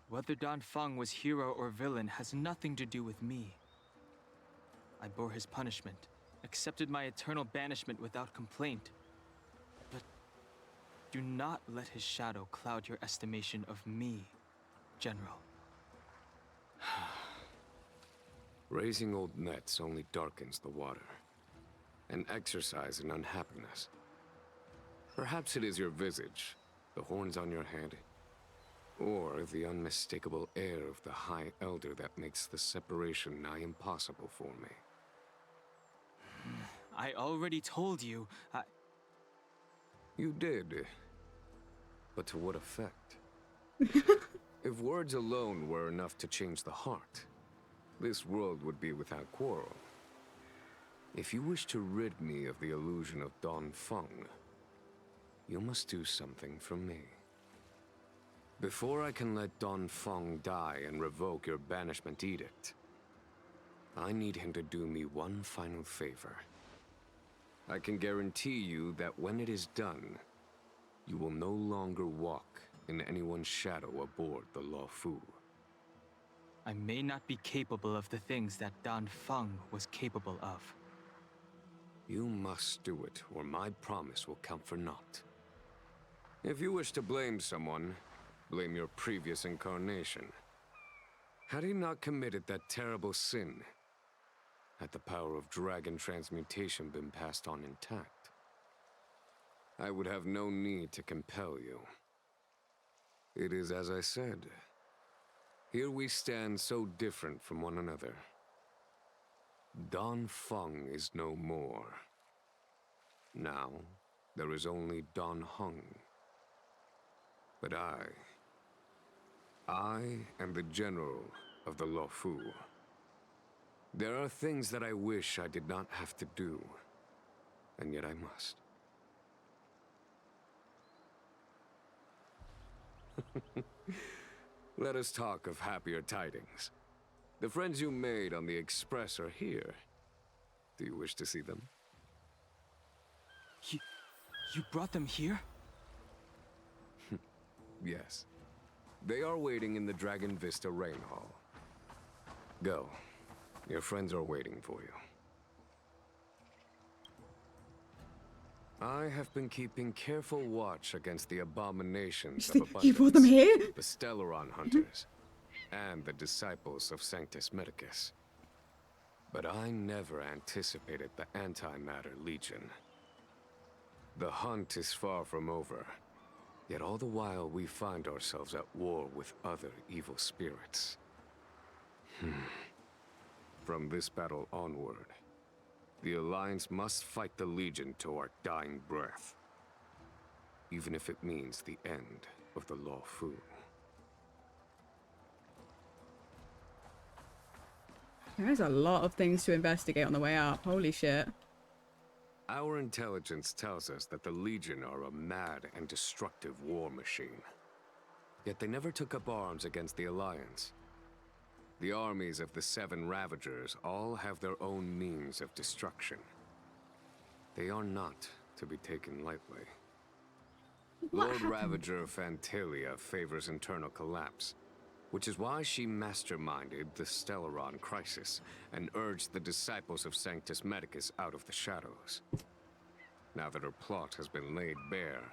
Whether Dan Feng was hero or villain has nothing to do with me. I bore his punishment, accepted my eternal banishment without complaint. But do not let his shadow cloud your estimation of me, General. Raising old nets only darkens the water, an exercise in unhappiness. Perhaps it is your visage, the horns on your head, or the unmistakable air of the High Elder that makes the separation nigh impossible for me. I already told you, You did. But to what effect? If words alone were enough to change the heart, this world would be without quarrel. If you wish to rid me of the illusion of Dan Feng, you must do something for me. Before I can let Dan Feng die and revoke your banishment edict, I need him to do me one final favor. I can guarantee you that when it is done, you will no longer walk in anyone's shadow aboard the Luofu. I may not be capable of the things that Dan Feng was capable of. You must do it, or my promise will count for naught. If you wish to blame someone, blame your previous incarnation. Had he not committed that terrible sin, had the power of dragon transmutation been passed on intact, I would have no need to compel you. It is as I said. Here we stand so different from one another. Dan Feng is no more. Now, there is only Dan Heng. But I am the general of the Luofu. There are things that I wish I did not have to do, and yet I must. Let us talk of happier tidings. The friends you made on the Express are here. Do you wish to see them? You brought them here? Yes. They are waiting in the Dragon Vista Rain Hall. Go. Your friends are waiting for you. I have been keeping careful watch against the abominations of abundance. You brought them here? The Stellaron hunters. and the disciples of Sanctus Medicus. But I never anticipated the Antimatter Legion. The hunt is far from over, yet all the while we find ourselves at war with other evil spirits. From this battle onward, the Alliance must fight the Legion to our dying breath, even if it means the end of the Law Fu. There's a lot of things to investigate on the way up. Holy shit. Our intelligence tells us that the Legion are a mad and destructive war machine. Yet they never took up arms against the Alliance. The armies of the Seven Ravagers all have their own means of destruction. They are not to be taken lightly. Lord Ravager Fantalia favors internal collapse, which is why she masterminded the Stellaron crisis and urged the disciples of Sanctus Medicus out of the shadows. Now that her plot has been laid bare,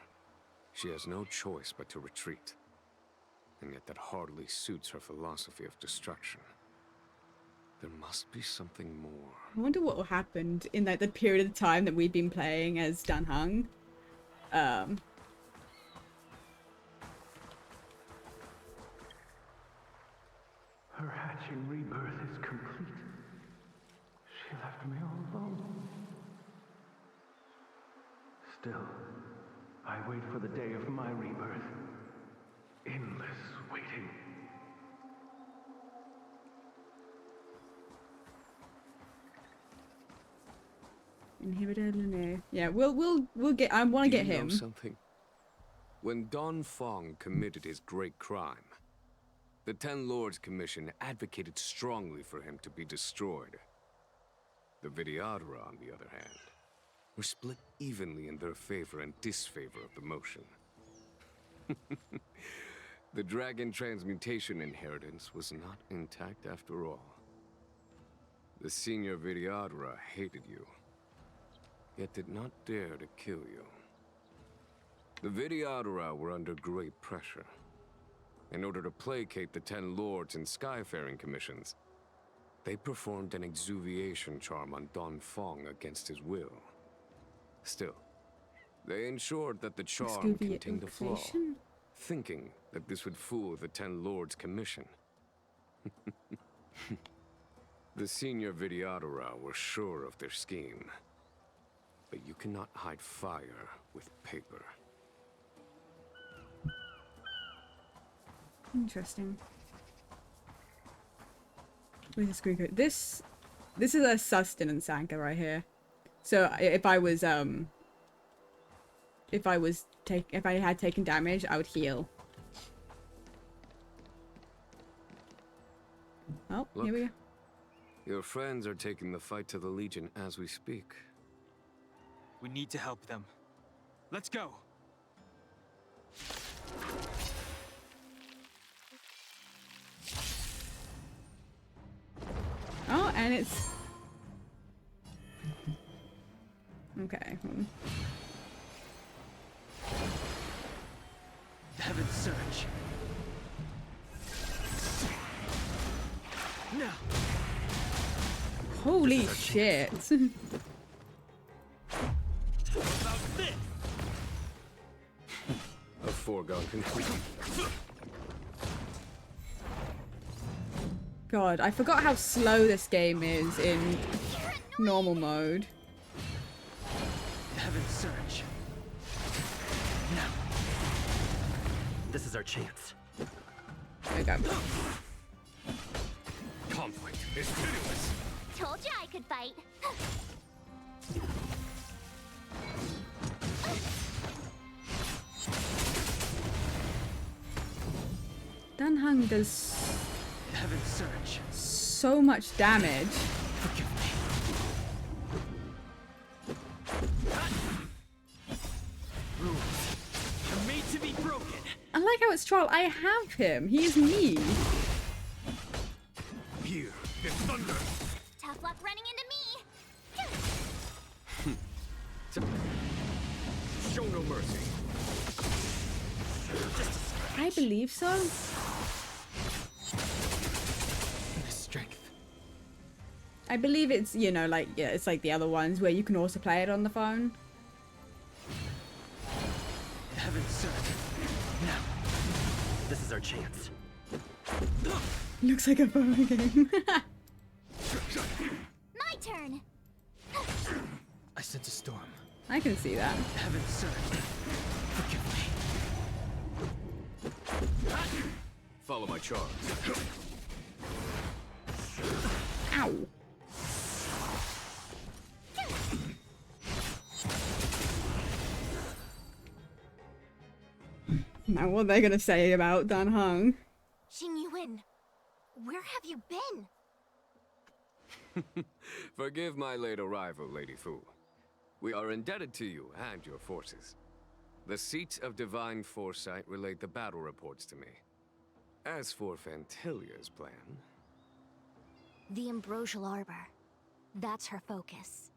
she has no choice but to retreat. And yet that hardly suits her philosophy of destruction. There must be something more. I wonder what happened in like the period of time that we've been playing as Dan Heng. Her hatching rebirth is complete. She left me all alone. Still, I wait for the day of my rebirth. Endless waiting. Inhibitor Lunae. Yeah, we'll get. I want to get him. Something. When Don Fong committed his great crime, the Ten Lords Commission advocated strongly for him to be destroyed. The Vidyadhara, on the other hand, were split evenly in their favor and disfavor of the motion. The Dragon Transmutation inheritance was not intact after all. The Senior Vidyadhara hated you, yet did not dare to kill you. The Vidyadhara were under great pressure. In order to placate the Ten Lords and Skyfaring Commissions, they performed an exuviation charm on Don Fong against his will. Still, they ensured that the charm contained a flaw, thinking that this would fool the Ten Lords Commission. The Senior Vidyadhara were sure of their scheme. But you cannot hide fire with paper. Interesting. With a screw code. This is a sustenance anchor right here. So if I had taken damage, I would heal. Oh, Look, here we go. Your friends are taking the fight to the Legion as we speak. We need to help them. Let's go. Oh, and it's... Okay. Heaven's Surge. No. Holy shit. A foregone conclusion. God, I forgot how slow this game is in normal mode. Heaven's Surge. No. This is our chance. There we go. Conflict is pitiless. Told you I could fight. Dan Heng does Heaven's Surge. So much damage. Forgive me. Rules are made to be broken. I like how it's Troll. I have him. He is me. Here is thunder. Tough luck running into me. Show no mercy. I believe so. I believe it's, you know, like, yeah, it's like the other ones where you can also play it on the phone. Heaven, sir. Now, this is our chance. Looks like a phone game. My turn. I sense a storm. I can see that. Heaven, sir. Forgive me. Follow my charge. Ow. Now what are they gonna say about Dan Heng? Xing Yuan, where have you been? Forgive my late arrival, Lady Fu. We are indebted to you and your forces. The Seat of Divine Foresight relayed the battle reports to me. As for Fantilia's plan... The Ambrosial Arbor. That's her focus.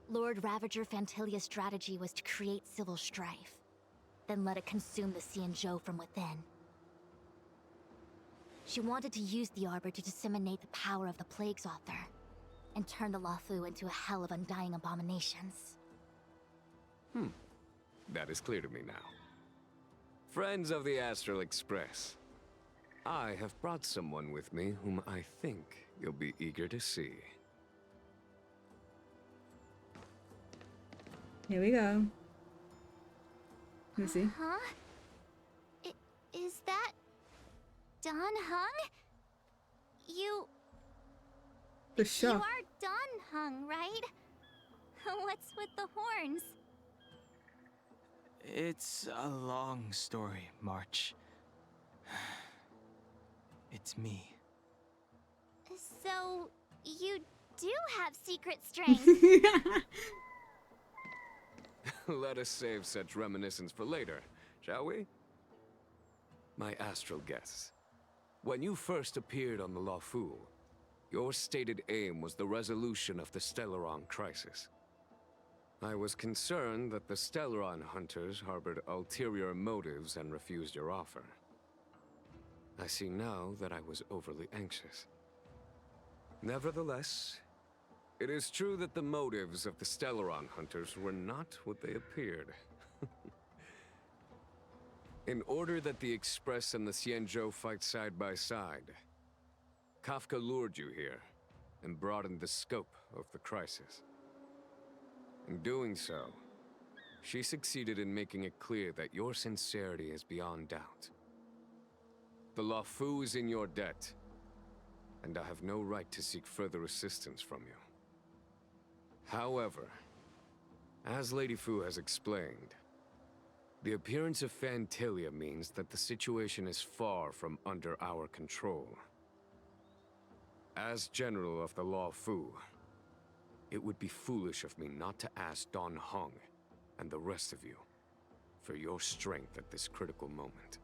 Lord Ravager Fantilia's strategy was to create civil strife, then let it consume the Xianzhou from within. She wanted to use the Arbor to disseminate the power of the Plague's author, and turn the Luofu into a hell of undying abominations. That is clear to me now. Friends of the Astral Express, I have brought someone with me whom I think you'll be eager to see. Here we go. Let me see. Huh? Is that Dan Heng? For sure. You are Dan Heng, right? What's with the horns? It's a long story, March. It's me. So, you do have secret strength. Let us save such reminiscence for later, shall we? My astral guests, when you first appeared on the Luofu, your stated aim was the resolution of the Stellaron crisis. I was concerned that the Stellaron hunters harbored ulterior motives and refused your offer. I see now that I was overly anxious. Nevertheless, it is true that the motives of the Stellaron hunters were not what they appeared. In order that the Express and the Xianzhou fight side by side, Kafka lured you here and broadened the scope of the crisis. In doing so, she succeeded in making it clear that your sincerity is beyond doubt. The Luofu is in your debt, and I have no right to seek further assistance from you. However, as Lady Fu has explained, the appearance of Fantilia means that the situation is far from under our control. As General of the Luofu, it would be foolish of me not to ask Dan Heng and the rest of you for your strength at this critical moment.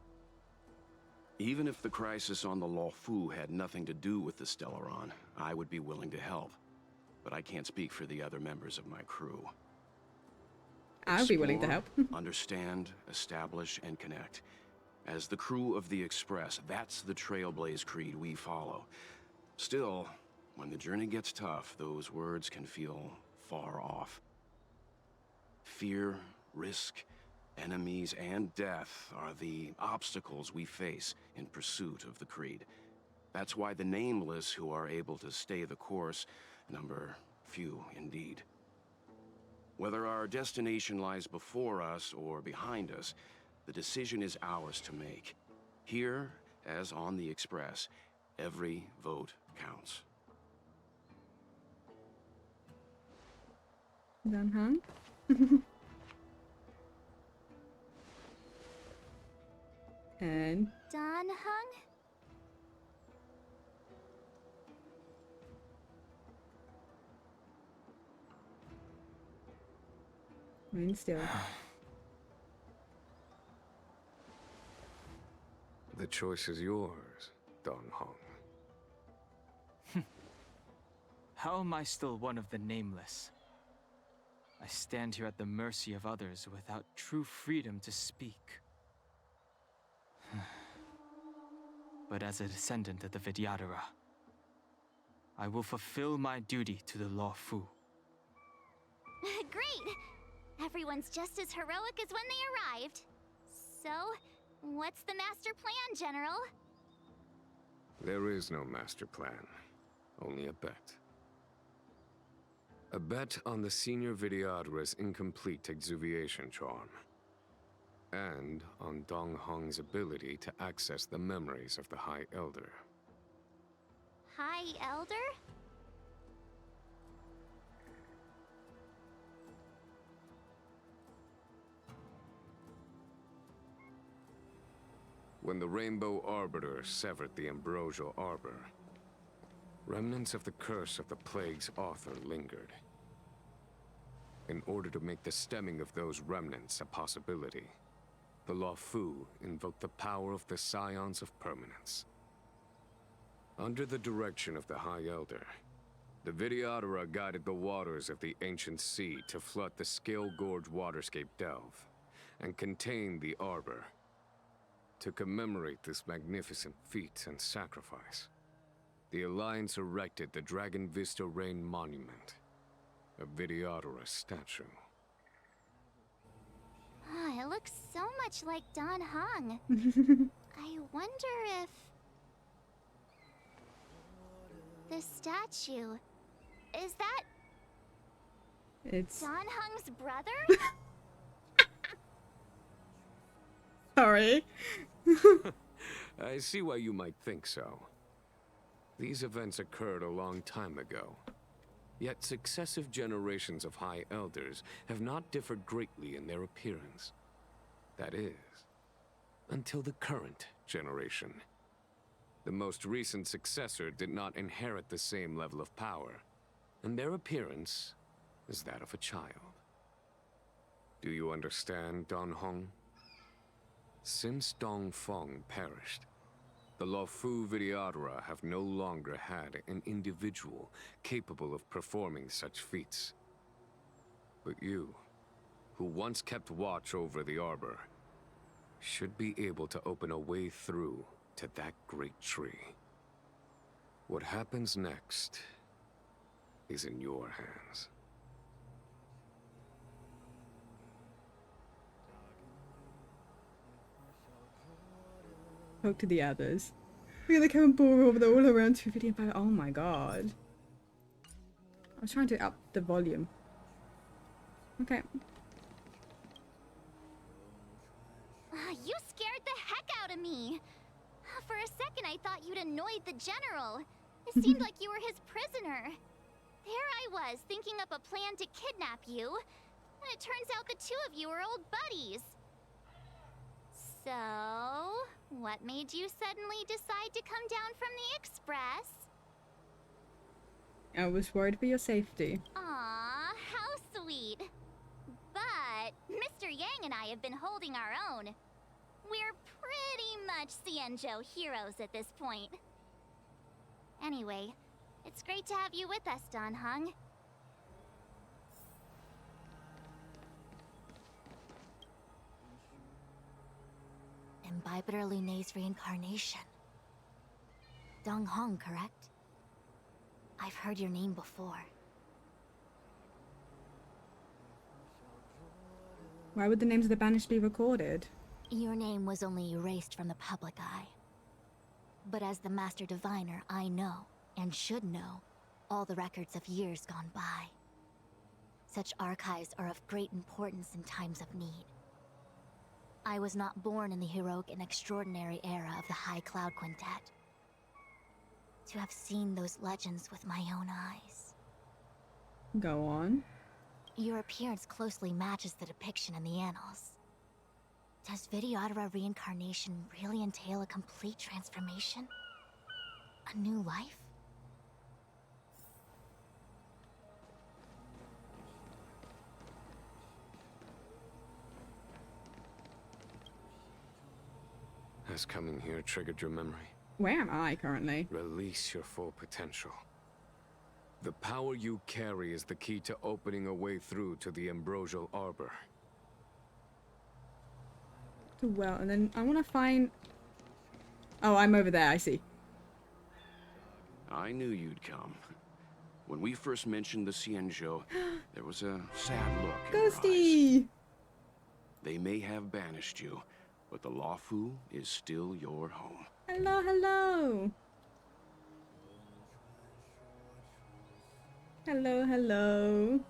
Even if the crisis on the Luofu had nothing to do with the Stellaron, I would be willing to help. But I can't speak for the other members of my crew. I'll be willing to help. Understand, establish, and connect. As the crew of the Express, that's the Trailblaze creed we follow. Still, when the journey gets tough, those words can feel far off. Fear, risk, enemies, and death are the obstacles we face in pursuit of the creed. That's why the nameless who are able to stay the course number few indeed. Whether our destination lies before us or behind us, the decision is ours to make. Here, as on the Express, every vote counts. Dan Heng? And Dan Heng? remain still. The choice is yours, Dan Heng. How am I still one of the nameless? I stand here at the mercy of others without true freedom to speak. But as a descendant of the Vidyadhara, I will fulfill my duty to the Law Fu. Great! Everyone's just as heroic as when they arrived. So, what's the master plan, General? There is no master plan, only a bet. A bet on the Senior Videodra's incomplete exuviation charm. And on Dong Hong's ability to access the memories of the High Elder. High Elder? When the Rainbow Arbiter severed the Ambrosial Arbor, remnants of the curse of the Plague's author lingered. In order to make the stemming of those remnants a possibility, the Law Fu invoked the power of the Scions of Permanence. Under the direction of the High Elder, the Videodara guided the waters of the ancient sea to flood the Scale Gorge waterscape delve, and contain the Arbor. To commemorate this magnificent feat and sacrifice, the Alliance erected the Dragon Vista Rain Monument, a Videodara statue. Ah, it looks so much like Don Hong. I wonder if... the statue... is that... It's... Don Hong's brother? Sorry. I see why you might think so. These events occurred a long time ago. Yet successive generations of High Elders have not differed greatly in their appearance. That is, until the current generation. The most recent successor did not inherit the same level of power, and their appearance is that of a child. Do you understand, Don Hong? Since Dong Feng perished, the Law Fu Videodara have no longer had an individual capable of performing such feats. But you, who once kept watch over the Arbor, should be able to open a way through to that great tree. What happens next is in your hands. Talk to the others. Look at the Kevin Ball over the all around 2 video about. Oh my god. I was trying to up the volume. Okay. You scared the heck out of me. For a second I thought you'd annoyed the General. It seemed like you were his prisoner. There I was, thinking up a plan to kidnap you. And it turns out the two of you are old buddies. So, what made you suddenly decide to come down from the Express? I was worried for your safety. Aw, how sweet. But Mr. Yang and I have been holding our own. We're pretty much Xianzhou heroes at this point. Anyway, it's great to have you with us, Don Hong. Imbibitor Lunay's reincarnation. Dong Hong, correct? I've heard your name before. Why would the names of the banished be recorded? Your name was only erased from the public eye. But as the Master Diviner, I know, and should know, all the records of years gone by. Such archives are of great importance in times of need. I was not born in the heroic and extraordinary era of the High Cloud Quintet. To have seen those legends with my own eyes. Go on. Your appearance closely matches the depiction in the annals. Does Videodara reincarnation really entail a complete transformation? A new life? Has coming here triggered your memory? Where am I currently? Release your full potential. The power you carry is the key to opening a way through to the Ambrosial Arbor. Well, and then I want to find... Oh, I'm over there, I see. I knew you'd come. When we first mentioned the Xianzhou, there was a sad look in your eyes. Ghosty! They may have banished you, but the Luofu is still your home. Hello, hello. Hello, hello.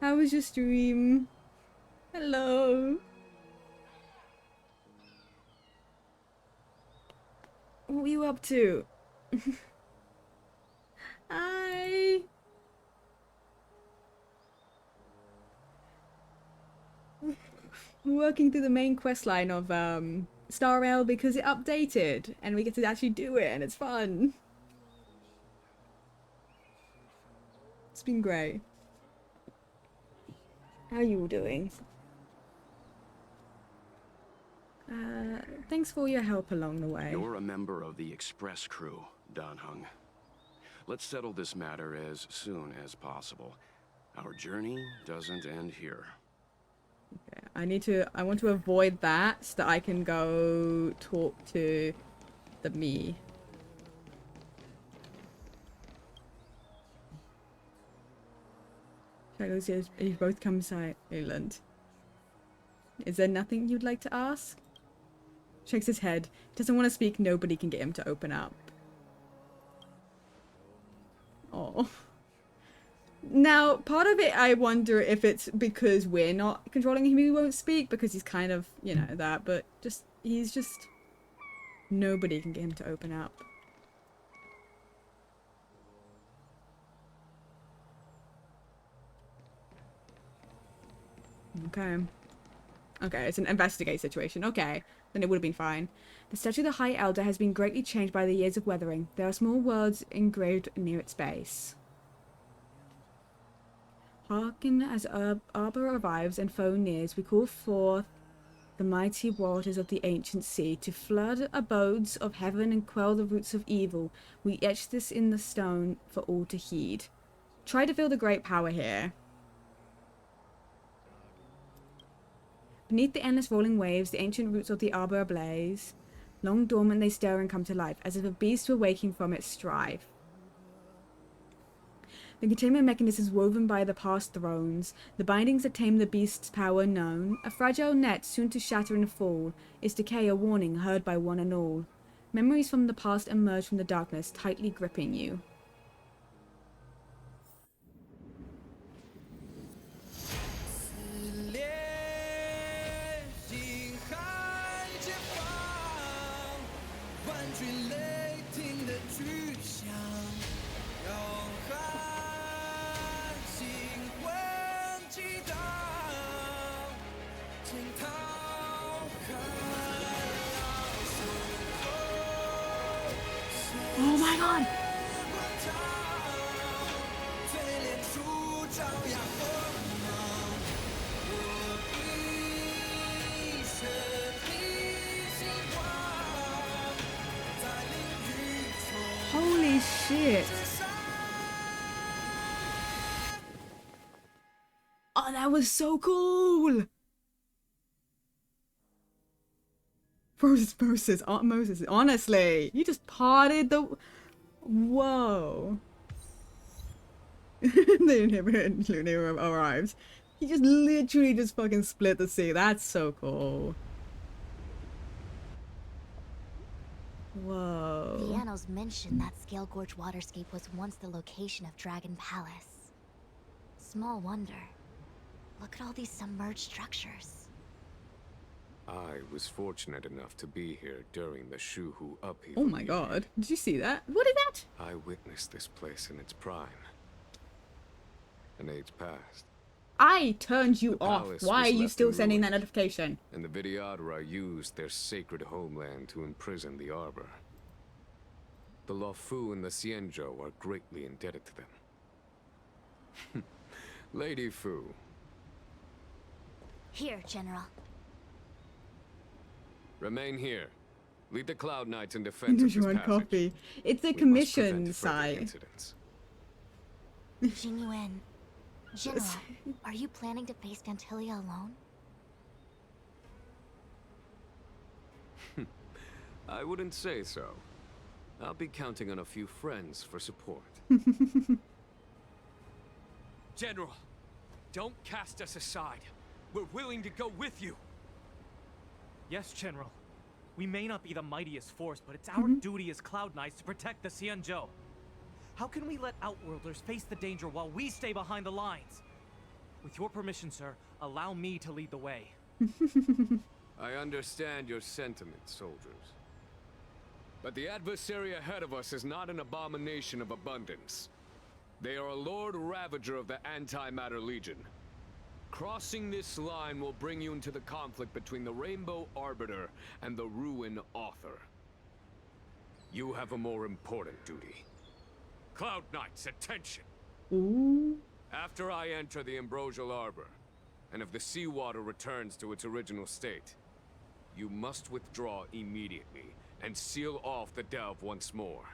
How was your stream? Hello. What were you up to? Hi. We're working through the main quest line of Star Rail because it updated and we get to actually do it and it's fun. It's been great. How are you all doing? Thanks for your help along the way. You're a member of the express crew, Dan Heng. Let's settle this matter as soon as possible. Our journey doesn't end here. Okay, I want to avoid that so that I can go talk to the me. Shadows, you both come silent. Is there nothing you'd like to ask? Shakes his head. Doesn't want to speak. Nobody can get him to open up. Oh. Now, part of it, I wonder if it's because we're not controlling him, he won't speak, because he's kind of, you know, that, but he's just... Nobody can get him to open up. Okay. Okay, it's an investigate situation. Okay, then it would have been fine. The statue of the High Elder has been greatly changed by the years of weathering. There are small words engraved near its base. Hearken as Arbor arrives and foe nears, we call forth the mighty waters of the ancient sea to flood abodes of heaven and quell the roots of evil. We etch this in the stone for all to heed. Try to feel the great power here. Beneath the endless rolling waves, the ancient roots of the arbor ablaze. Long dormant they stir and come to life, as if a beast were waking from its strife. The containment mechanisms woven by the past thrones, the bindings that tame the beast's power known, a fragile net soon to shatter and fall, its decay a warning heard by one and all. Memories from the past emerge from the darkness, tightly gripping you. Oh my god! Holy shit! Oh, that was so cool! Moses, honestly, you just parted the... Whoa. The inhibitor Lunar arrives. He just literally just fucking split the sea. That's so cool. Whoa. The annals mention that Scale Gorge waterscape was once the location of Dragon Palace. Small wonder. Look at all these submerged structures. I was fortunate enough to be here during the Shuhu upheaval. Oh my god. Did you see that? What is that? I witnessed this place in its prime. An age past. I turned you off. Palace Why are was you left still in sending that ruins, notification? And the Vidyadhara used their sacred homeland to imprison the Arbor. The Luofu and the Xianzhou are greatly indebted to them. Lady Fu. Here, General. Remain here. Lead the Cloud Knights in defense of this passage. Kofi. It's a We must commission prevent further site. incidents. Jingyuan. General, are you planning to face Dantilia alone? I wouldn't say so. I'll be counting on a few friends for support. General, don't cast us aside. We're willing to go with you. Yes, General. We may not be the mightiest force, but it's our duty as Cloud Knights to protect the Xianzhou. How can we let Outworlders face the danger while we stay behind the lines? With your permission, sir, allow me to lead the way. I understand your sentiments, soldiers. But the adversary ahead of us is not an abomination of abundance. They are a Lord Ravager of the Antimatter Legion. Crossing this line will bring you into the conflict between the Rainbow Arbiter and the Ruin Author. You have a more important duty. Cloud Knights, attention! Ooh. After I enter the Ambrosial Arbor, and if the seawater returns to its original state, you must withdraw immediately and seal off the delve once more.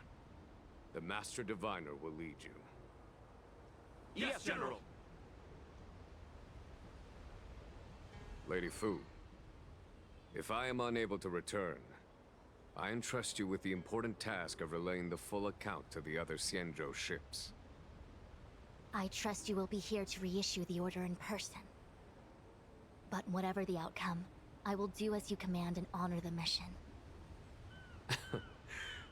The Master Diviner will lead you. Yes, General! Lady Fu, if I am unable to return, I entrust you with the important task of relaying the full account to the other Xianzhou ships. I trust you will be here to reissue the order in person. But whatever the outcome, I will do as you command and honor the mission.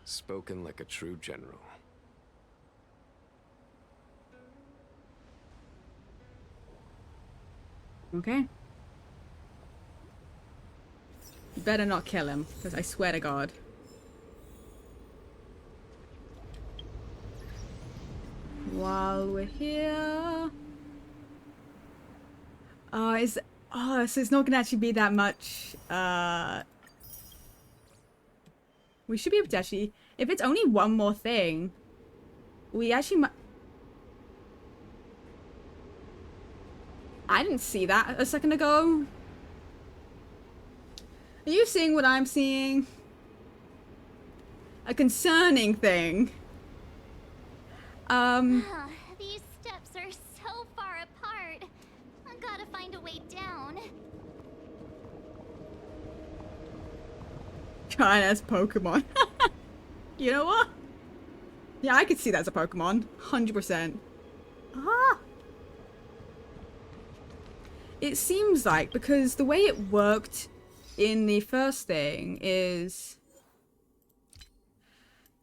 Spoken like a true general. Okay. You better not kill him, because I swear to God. While we're here... so it's not gonna actually be that much, we should be able to actually... If it's only one more thing, we actually might... I didn't see that a second ago. Are you seeing what I'm seeing? A concerning thing. These steps are so far apart. I gotta find a way down. Trying as Pokemon. You know what? Yeah, I could see that as a Pokemon. 100%. Ah! It seems like, because the way it worked in the first thing is...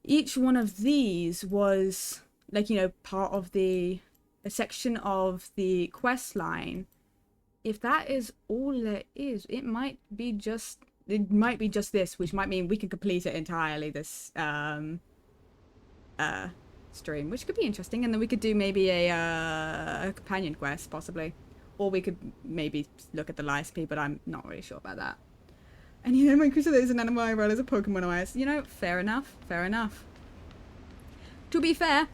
Each one of these was, like, you know, part of a section of the quest line. If that is all there is, it might be just this, which might mean we can complete it entirely, this stream, which could be interesting. And then we could do maybe a companion quest, possibly. Or we could maybe look at the Lice-P, but I'm not really sure about that. And you know, my Crusader is an anime as a Pokemon OS. You know, fair enough, fair enough. To be fair,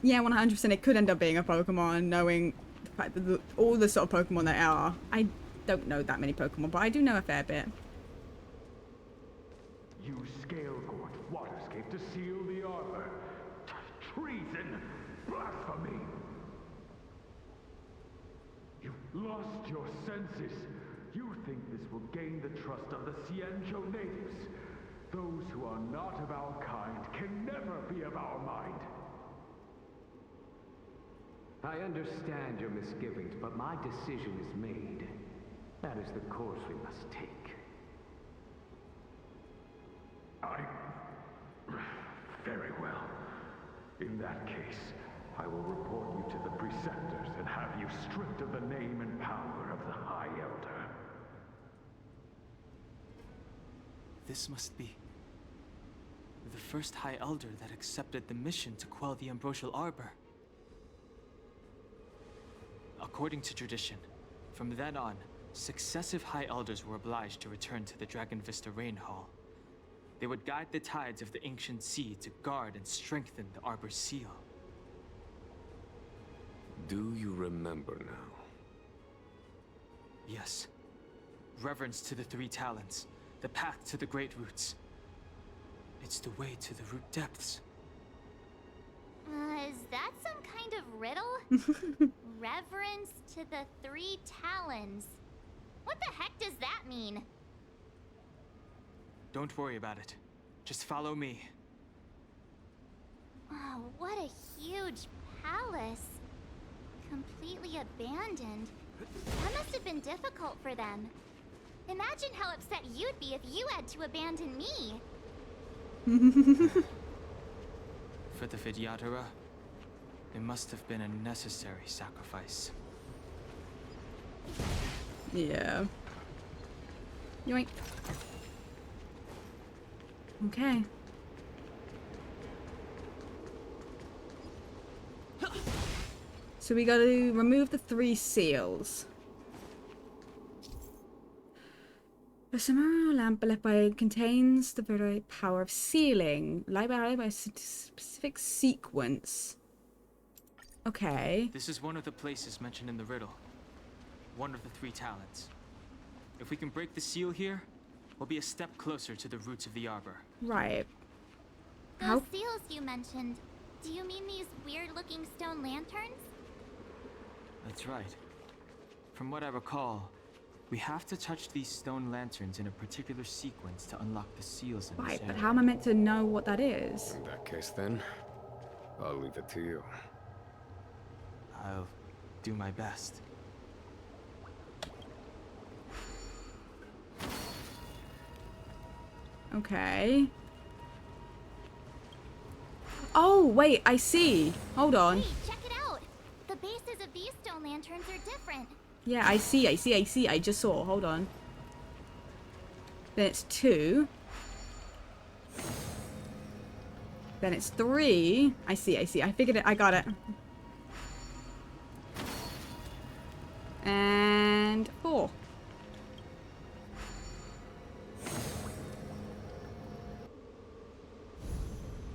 yeah, 100% it could end up being a Pokemon, knowing the fact that all the sort of Pokemon there are. I don't know that many Pokemon, but I do know a fair bit. Use Scale-Gort Waterscape to seal the arbor. Treason! Blasphemy! You've lost your senses. You think this will gain the trust of the Xianzhou natives. Those who are not of our kind can never be of our mind. I understand your misgivings, but my decision is made. That is the course we must take. Very well. In that case, I will report you to the Preceptors and have you stripped of the name and power of the High Elder. This must be the first High Elder that accepted the mission to quell the Ambrosial Arbor. According to tradition, from then on, successive High Elders were obliged to return to the Dragon Vista Rain Hall. They would guide the tides of the ancient sea to guard and strengthen the Arbor's seal. Do you remember now? Yes. Reverence to the Three Talents, the path to the Great Roots. It's the way to the root depths. Is that some kind of riddle? Reverence to the Three Talons. What the heck does that mean? Don't worry about it. Just follow me. Oh, what a huge palace. Completely abandoned. That must have been difficult for them. Imagine how upset you'd be if you had to abandon me. For the Vidyadhara, it must have been a necessary sacrifice. Yeah. Yoink. Okay. So we gotta remove the 3 seals. The Samara lamp left by contains the very power of sealing, light by a specific sequence. Okay. This is one of the places mentioned in the riddle. One of the 3 talents. If we can break the seal here, we'll be a step closer to the roots of the arbor. Right. Those seals you mentioned, do you mean these weird-looking stone lanterns? That's right. From what I recall, we have to touch these stone lanterns in a particular sequence to unlock the seals in Right, this but area. how am I meant to know what that is? In that case, then, I'll leave it to you. I'll do my best. Okay. Oh, wait, I see. Hold on. Wait, check it out. The bases of these stone lanterns are different. Yeah, I see. I just saw. Hold on. Then it's 2. Then it's 3. I see. I figured it. I got it. And 4.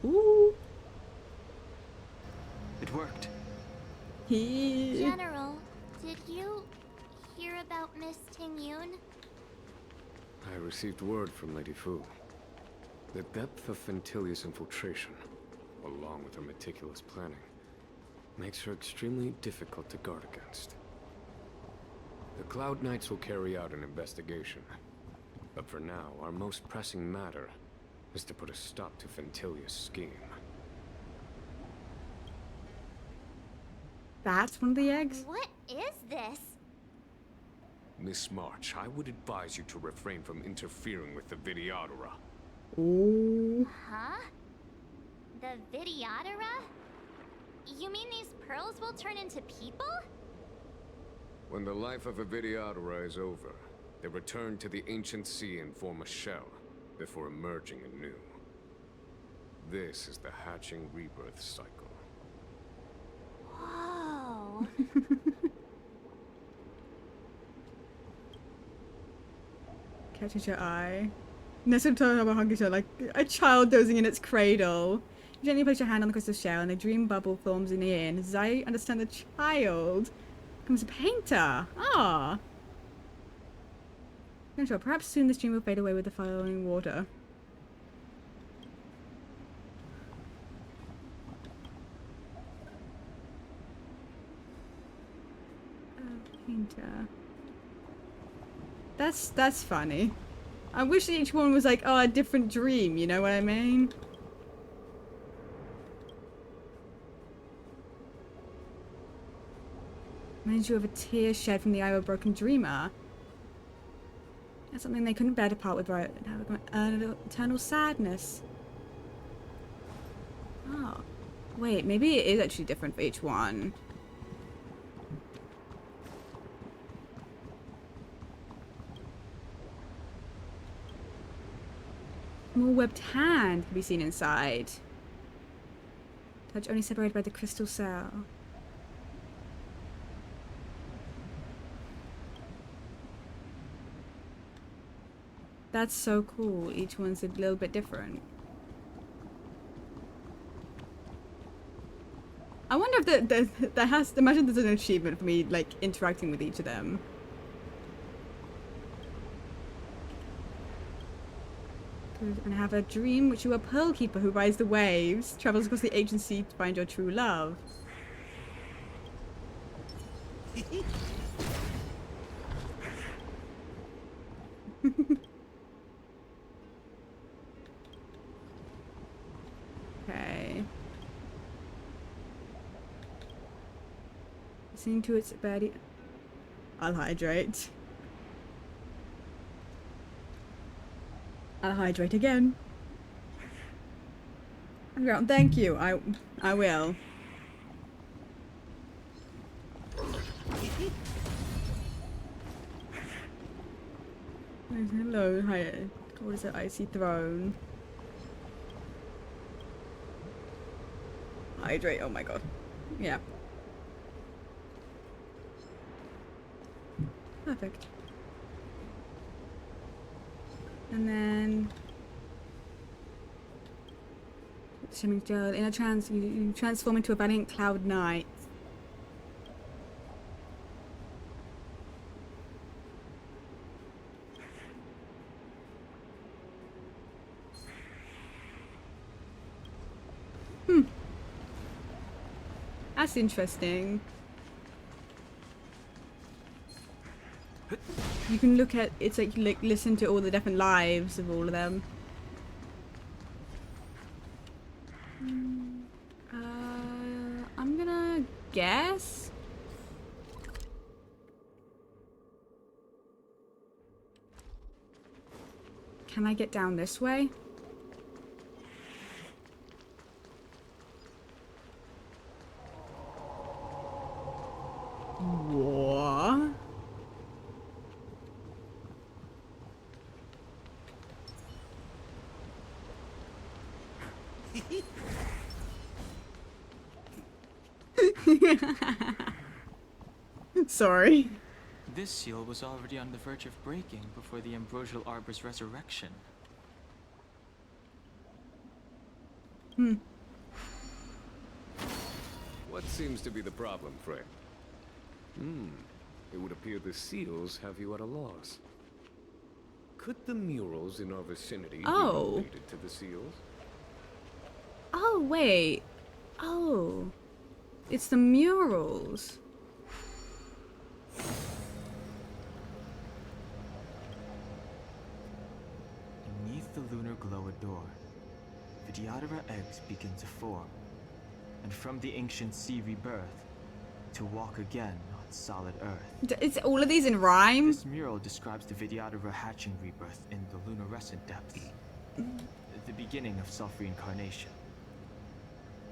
Ooh. It worked. General, did you hear about Miss Tingyun? I received word from Lady Fu. The depth of Fentilia's infiltration, along with her meticulous planning, makes her extremely difficult to guard against. The Cloud Knights will carry out an investigation. But for now, our most pressing matter is to put a stop to Fentilia's scheme. That's one of the eggs? What is this? Miss March, I would advise you to refrain from interfering with the Vidyadhara. Ooh. Huh? The Vidyadhara? You mean these pearls will turn into people? When the life of a Vidyadhara is over, they return to the ancient sea and form a shell, before emerging anew. This is the hatching rebirth cycle. Whoa. Catches your eye. Next time talking about Honkai Star, like a child dozing in its cradle. You gently place your hand on the crystal shell and a dream bubble forms in the air. And as I understand, the child becomes a painter. Ah. I'm sure. Perhaps soon this dream will fade away with the following water. Painter. That's funny. I wish each one was like, oh, a different dream, you know what I mean? Reminds you of a tear shed from the eye of a broken dreamer. That's something they couldn't bear to part with, right? Eternal sadness. Oh. Wait, maybe it is actually different for each one. Small webbed hand can be seen inside. Touch only separated by the crystal cell. That's so cool. Each one's a little bit different. I wonder if that has. Imagine there's an achievement for me like interacting with each of them. And have a dream which you are a pearl keeper who rides the waves, travels across the ancient sea to find your true love. Okay. Listening to its birdie. I'll hydrate. I'll hydrate again. Thank you. I will. Hello, hi. What is it? Icy throne. Hydrate. Oh my god. Yeah. Perfect. And then swimming gel in a trance. You transform into a valiant cloud knight. That's interesting. You can look at, it's like you listen to all the different lives of all of them. I'm gonna guess. Can I get down this way? What? Sorry. This seal was already on the verge of breaking before the Ambrosial Arbor's resurrection. What seems to be the problem, Frey? It would appear the seals have you at a loss. Could the murals in our vicinity be related to the seals? Oh, wait. Oh. It's the murals. Beneath the lunar glow door, Vidyadhara eggs begin to form, and from the ancient sea rebirth, to walk again on solid earth. Is all of these in rhyme? This mural describes the Vidyadhara hatching rebirth in the lunarescent depths, the beginning of self-reincarnation.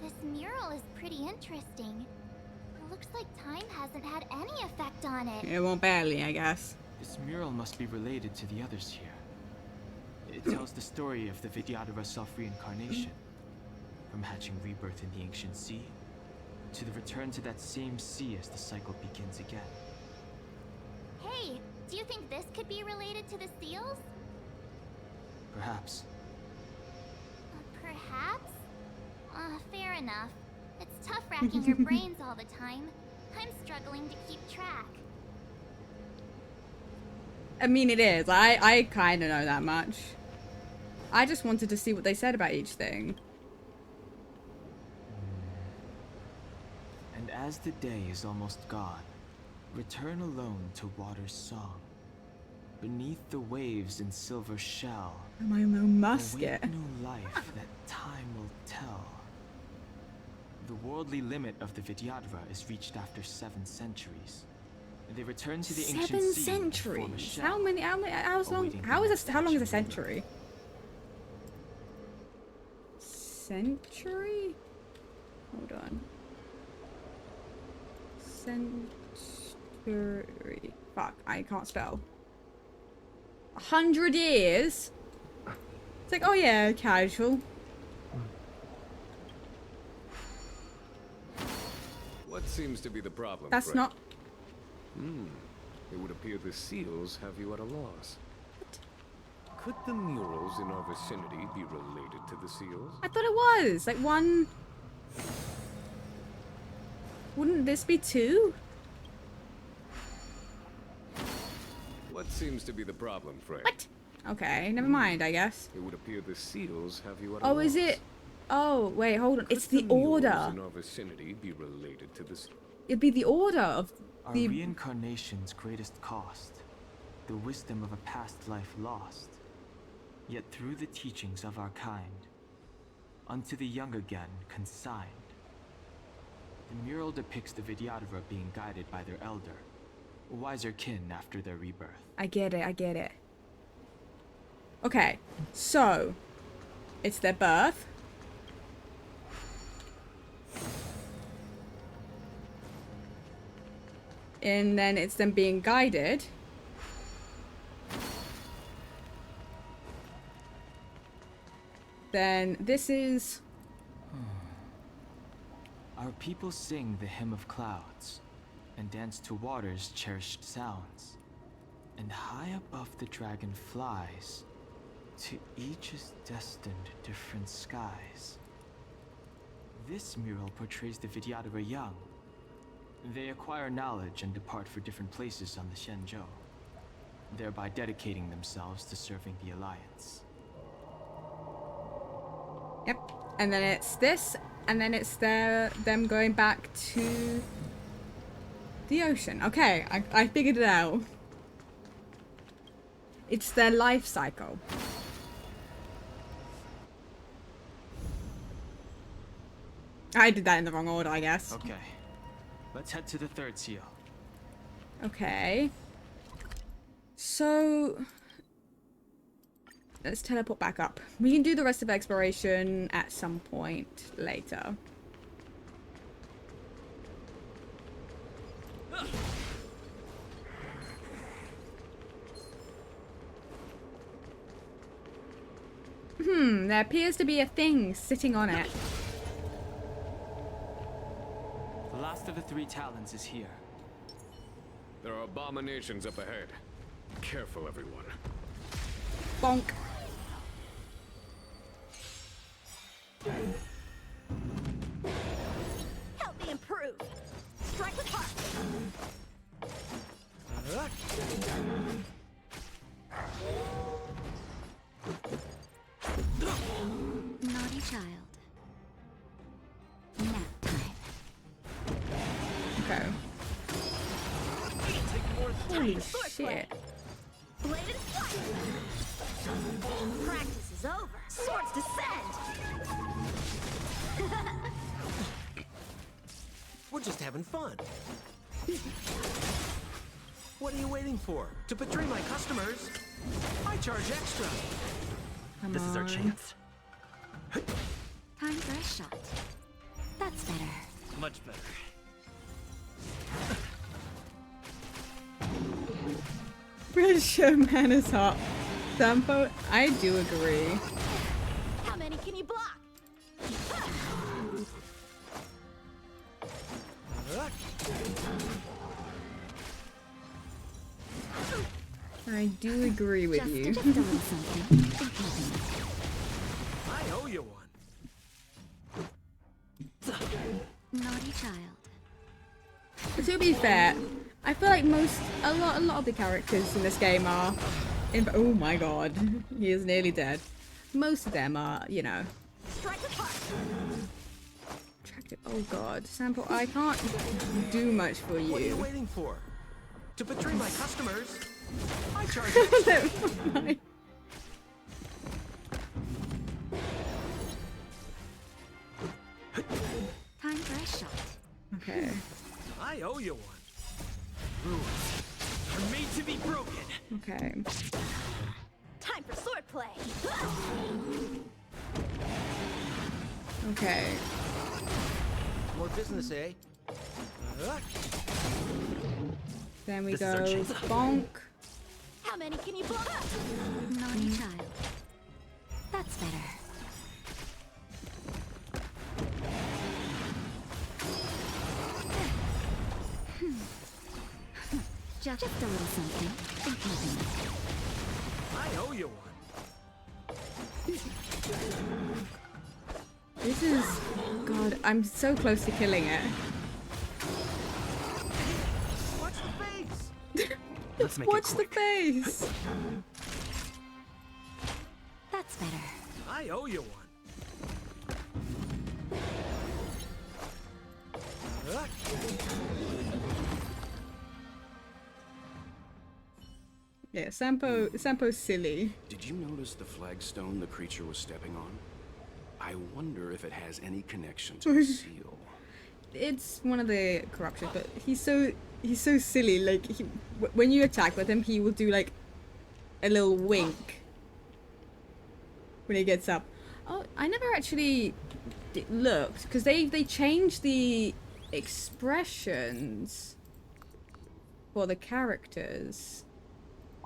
This mural is pretty interesting. It looks like time hasn't had any effect on it. Yeah, well, barely, I guess. This mural must be related to the others here. It tells the story of the Vidyadhara self-reincarnation, from hatching rebirth in the ancient sea, to the return to that same sea as the cycle begins again. Hey, do you think this could be related to the seals? Perhaps. Perhaps? Fair enough. It's tough racking your brains all the time. I'm struggling to keep track. I mean, it is. I kind of know that much. I just wanted to see what they said about each thing. And as the day is almost gone, return alone to water's song. Beneath the waves in silver shell, My musket. await new life that time will tell. The worldly limit of the Vidyadhara is reached after 7 centuries. They return to the ancient 7 sea and form a centuries? shell, How long is a century? Century? Hold on. Century. Fuck, I can't spell. 100 years? It's like, oh yeah, casual. What seems to be the problem, That's Frey? not... It would appear the seals have you at a loss. Could the murals in our vicinity be related to the seals? I thought it was. Like one... Wouldn't this be 2? What seems to be the problem, Frey? What? Okay, never mind, I guess. It would appear the seals have you at a loss. Oh, is it? Oh, wait, hold on. Could It's the murals order. in our vicinity be related to the It'd be the order of Our the... reincarnation's greatest cost, the wisdom of a past life lost, yet through the teachings of our kind, unto the young again consigned. The mural depicts the Vidyadhara being guided by their elder, wiser kin after their rebirth. I get it, I get it. Okay, so it's their birth. And then it's them being guided. Then this is... Our people sing the hymn of clouds and dance to water's cherished sounds. And high above the dragon flies, to each is destined different skies. This mural portrays the Vidyadhara young. They acquire knowledge and depart for different places on the Xianzhou, thereby dedicating themselves to serving the Alliance. Yep. And then it's this, and then it's them going back to the ocean. Okay, I figured it out. It's their life cycle. I did that in the wrong order, I guess. Okay. Let's head to the third seal. Okay. So... let's teleport back up. We can do the rest of exploration at some point later. There appears to be a thing sitting on it. The last of the 3 talons is here. There are abominations up ahead. Careful, everyone. Bonk. Help me improve. Strike with heart. Naughty child. Nap time. Okay. Holy shit. Blade and flight. Practice is over. Swords descend. We're just having fun. What are you waiting for? To betray my customers? I charge extra. This is our chance. Time for a shot. That's better. Much better. Red Showman is hot. Sampo, I do agree. How many can you block? I do agree with you. Just a little something. I owe you one. Naughty child. To be fair, I feel like a lot of the characters in this game are, oh my god, he is nearly dead. Most of them are, you know, attractive. Oh god, Sample, I can't do much for you. What are you waiting for? To betray my customers? I charge extra. Time for a shot. Okay. I owe you one. Rules are made to be broken. Okay. Time for swordplay. Okay. More business, eh? Then we This go is our chance. bonk. How many can you block? Naughty child. That's better. Just a little something. Think nothing. I owe you one. This is, god, I'm so close to killing it. Watch the face. Let's make Watch it the quick. face. That's better. I owe you one. Yeah, Sampo's silly. Did you notice the flagstone the creature was stepping on? I wonder if it has any connection to the seal. it's one of the corruptions, but he's so silly. Like when you attack with him, he will do like a little wink when he gets up. Oh, I never actually looked because they changed the expressions for the characters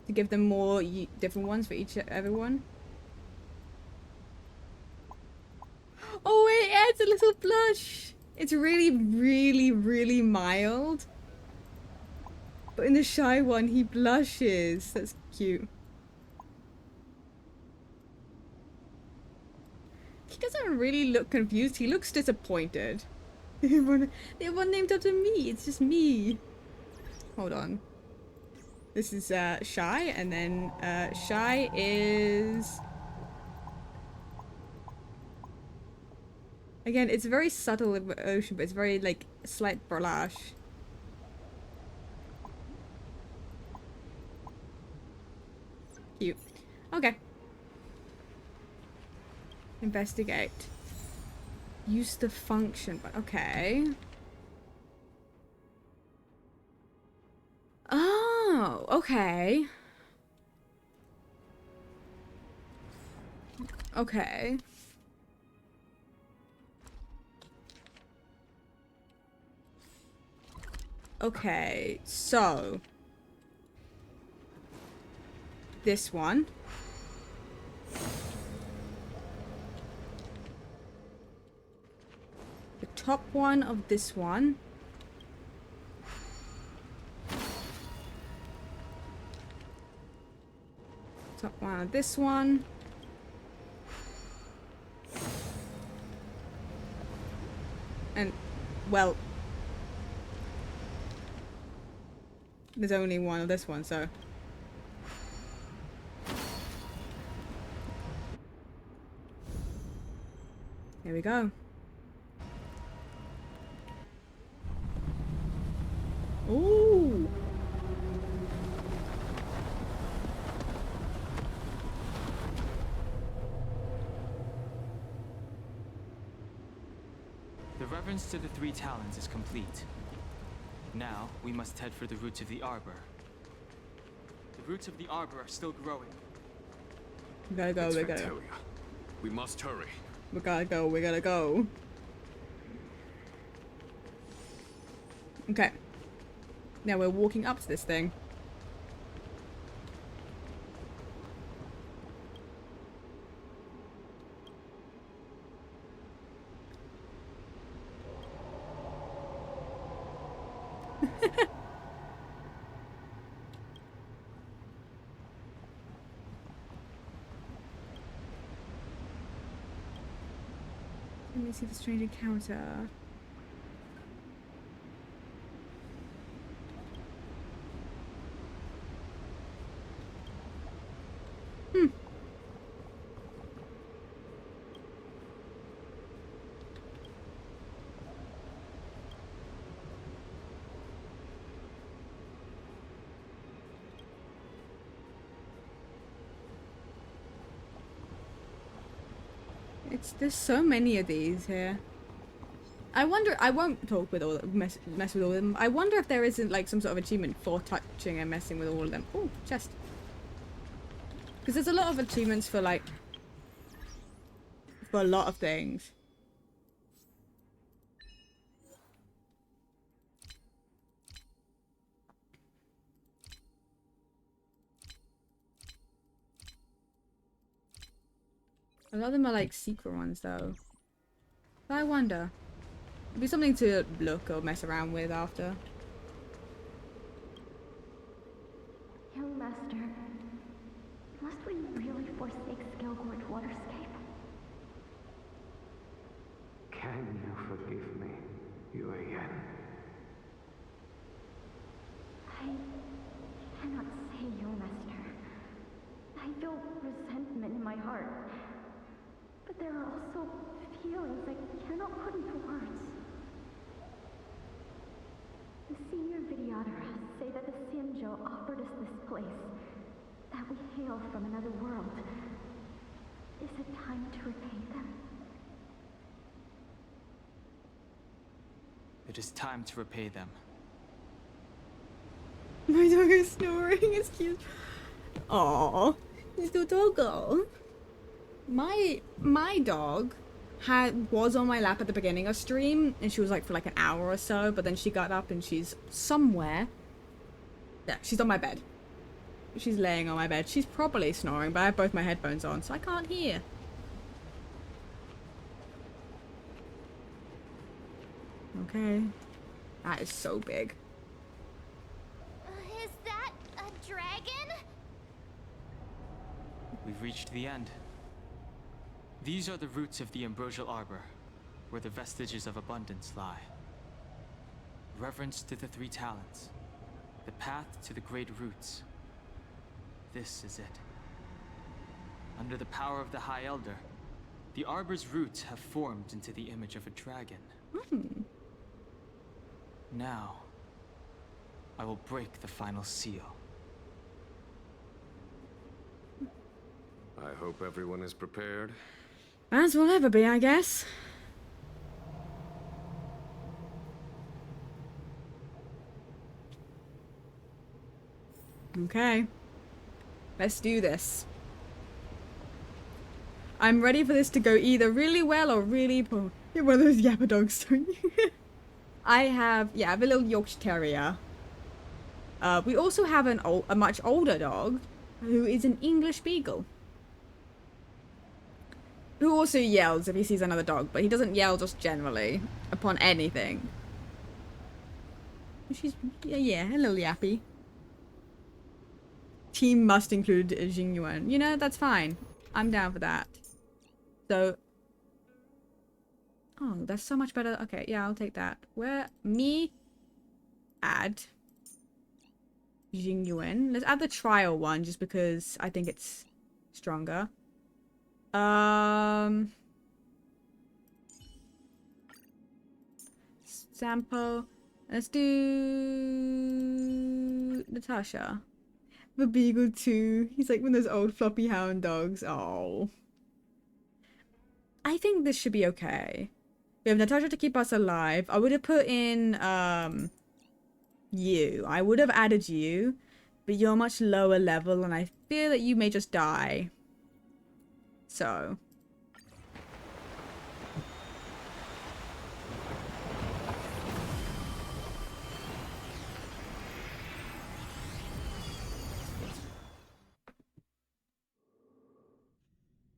to give them more different ones for everyone. Oh, it adds a little blush. It's really, really, really mild. But in the shy one, he blushes. That's cute. He doesn't really look confused. He looks disappointed. Everyone named after me. It's just me. Hold on. This is Shy, and then Shy is... Again, it's very subtle emotion, but it's very, like, slight blush. Cute. Okay. Investigate. Use the function, but okay. Oh, okay. Okay. Okay, so this one. The top one of this one. Top one of this one. And, well, there's only one of this one, so. Here we go. Ooh. The reverence to the three talons is complete. Now, we must head for the roots of the arbor. The roots of the arbor are still growing. We gotta go, we gotta. We must hurry. We gotta go, we gotta go. Okay. Now we're walking up to this thing. Let me see the strange encounter. There's so many of these here. I wonder, I won't talk with all mess with all of them. I wonder if there isn't like some sort of achievement for touching and messing with all of them. Oh, chest. Because there's a lot of achievements for like for a lot of things. A lot of them are like secret ones though. But I wonder. It'd be something to look or mess around with after. Young Master, must we really forsake Skelgord's waterscape? Can you forgive me, Yuan? I cannot say, Young Master. I feel resentment in my heart. But there are also feelings I cannot put into words. The senior Videoteras say that the Xianzhou offered us this place, that we hail from another world. Is it time to repay them? It is time to repay them. My dog is snoring. It's cute. Aww, little doggo. My dog was on my lap at the beginning of stream, and she was like for like an hour or so. But then she got up and she's somewhere. Yeah, she's on my bed. She's laying on my bed. She's probably snoring, but I have both my headphones on, so I can't hear. Okay, that is so big. Is that a dragon? We've reached the end. These are the roots of the Ambrosial Arbor, where the vestiges of abundance lie. Reverence to the three talents, the path to the great roots. This is it. Under the power of the High Elder, the Arbor's roots have formed into the image of a dragon. Now, I will break the final seal. I hope everyone is prepared. As we'll ever be, I guess. Okay. Let's do this. I'm ready for this to go either really well or really poor. You're one of those yapper dogs, don't you? I have a little Yorkshire Terrier. We also have a much older dog who is an English Beagle. Who also yells if he sees another dog, but he doesn't yell just generally upon anything. She's, yeah, a little yappy. Team must include Jingyuan. You know, that's fine. I'm down for that. So, oh, that's so much better. Okay, yeah, I'll take that. Add Jingyuan. Let's add the trial one just because I think it's stronger. Sampo. Let's do Natasha. The Beagle too. He's like one of those old floppy hound dogs. Oh. I think this should be okay. We have Natasha to keep us alive. I would have put in you. I would have added you, but you're much lower level and I fear that you may just die. So.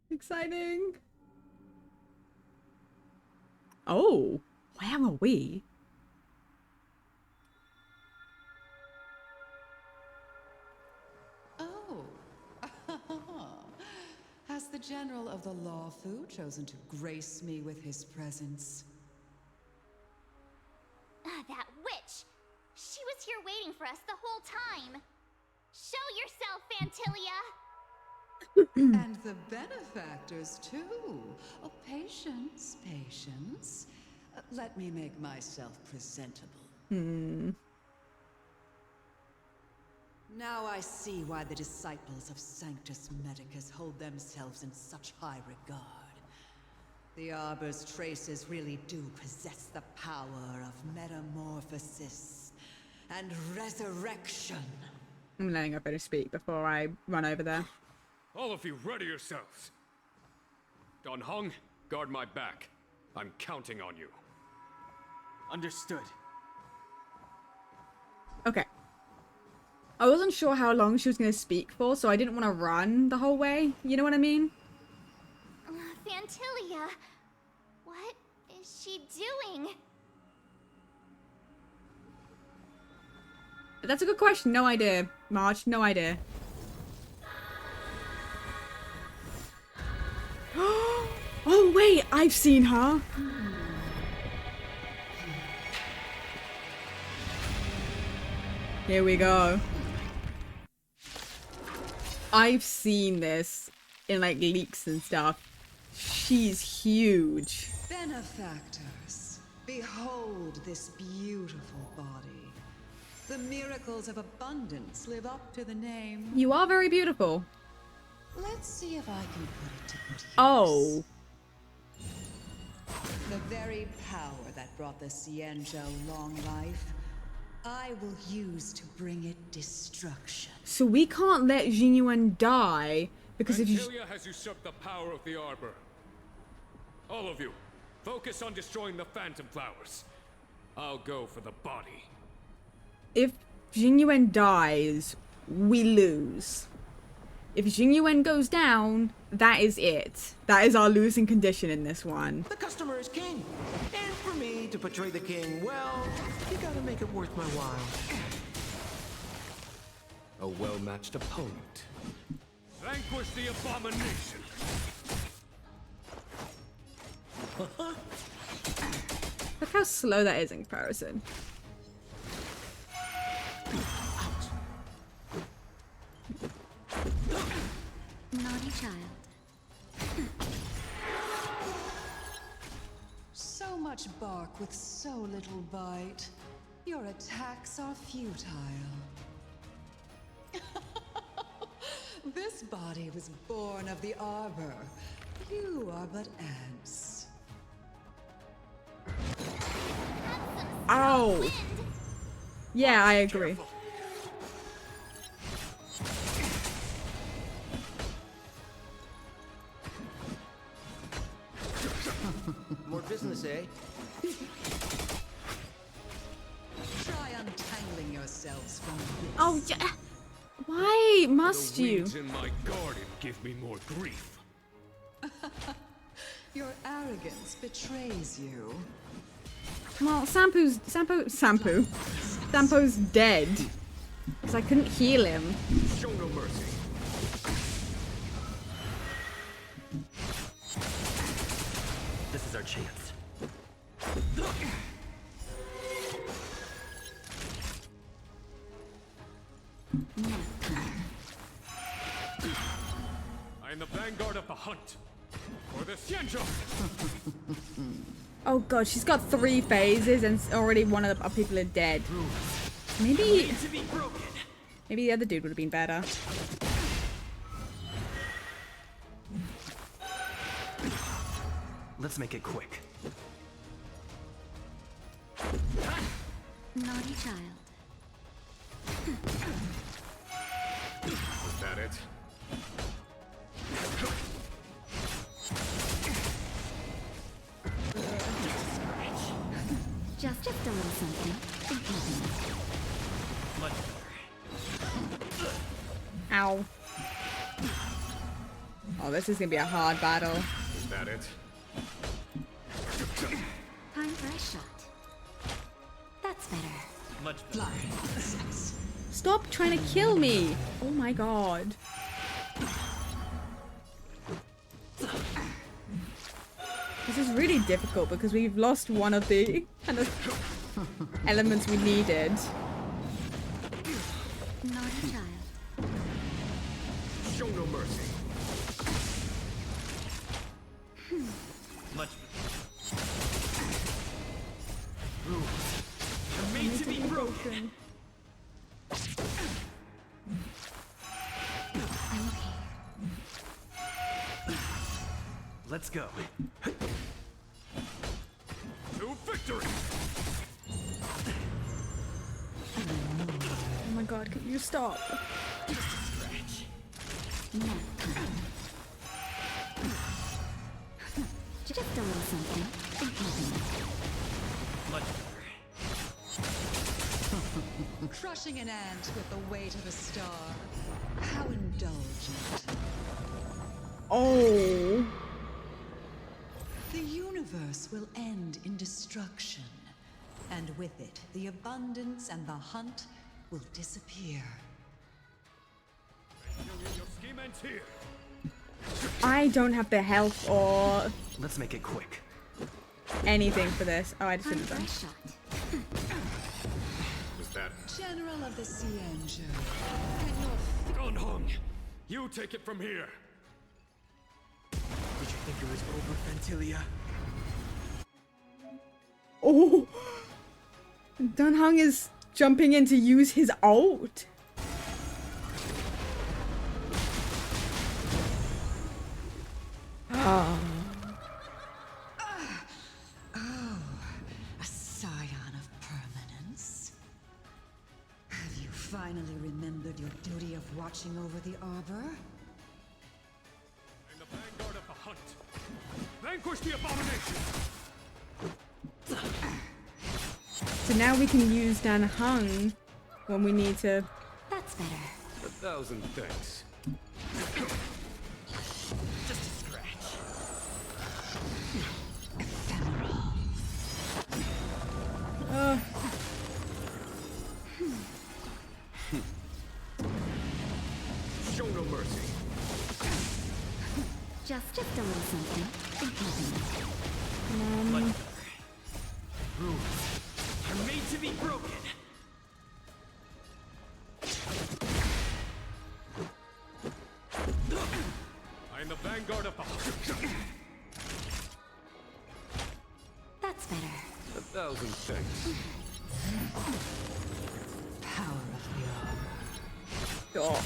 Exciting. Oh, where are we? Oh. Has the General of the Lawfu chosen to grace me with his presence? That witch! She was here waiting for us the whole time! Show yourself, Fantilia! And the benefactors, too. Oh, patience, patience. Let me make myself presentable. Now I see why the disciples of Sanctus Medicus hold themselves in such high regard. The Arbor's traces really do possess the power of metamorphosis and resurrection. I'm letting her finish speak before I run over there. All of you, ready yourselves. Don Hong, guard my back. I'm counting on you. Understood. Okay. I wasn't sure how long she was going to speak for, so I didn't want to run the whole way. You know what I mean? Fantilia, what is she doing? That's a good question. No idea, Marge. No idea. Oh, wait. I've seen her. Here we go. I've seen this in like leaks and stuff. She's huge. Benefactors, behold this beautiful body. The miracles of abundance live up to the name. You are very beautiful. Let's see if I can put it to good use. Oh. The very power that brought the Xianzhou long life, I will use to bring it destruction. So we can't let Jinyuan die because if Antilia has usurped the power of the Arbor. All of you, focus on destroying the Phantom Flowers. I'll go for the body. if Jinyuan dies, we lose. If Jinyuan goes down, that is it. That is our losing condition in this one. The customer is king. And for me to portray the king, well, you gotta make it worth my while. A well-matched opponent. Vanquish the abomination. Look how slow that is in comparison. Naughty child. So much bark with so little bite. Your attacks are futile. This body was born of the Arbor. You are but ants. Ow! Yeah, I agree. More business, eh? Try untangling yourselves from this. Oh, yeah. Why must The you? weeds in my garden give me more grief. Your arrogance betrays you. Well, Sampo's dead. Because I couldn't heal him. Show no mercy. This is our chance. I am the vanguard of the hunt. For the Xianzhou. Oh god, she's got 3 phases and already one of the people are dead. Maybe the other dude would have been better. Let's make it quick. Naughty child. Is that it? Just a little something. Much better. Ow. Oh, this is gonna be a hard battle. Is that it? Time for a shot. That's better. Much better. Stop trying to kill me! Oh my god. This is really difficult because we've lost one of the kind of elements we needed. Naughty child. Show no mercy. Much better. Rules are made to be broken. I'm okay. Let's go. To victory! Oh my god, can you stop? Just a scratch. Just a little something. Much better. Crushing an ant with the weight of a star. How indulgent. Oh. The universe will end in destruction. And with it, the abundance and the hunt will disappear. Your scheme ends here. I don't have the health or Let's make it quick. anything for this. Oh, I just Time didn't for a know. shot. Is that General of the Xianzhou, can your Gonhong? You take it from here. Did you think it was over, Fantilia? Oh! Dunhung is jumping in to use his ult. Oh. watching over the arbor? I'm the vanguard of the hunt. Vanquish the abomination! So now we can use Dan Hung when we need to. That's better. 1,000 thanks. Just a scratch. Show no mercy. Just a little something. Rules are made to be broken. I am the vanguard of the hunt. That's better. 1,000 thanks. Power of the arbor. Oh.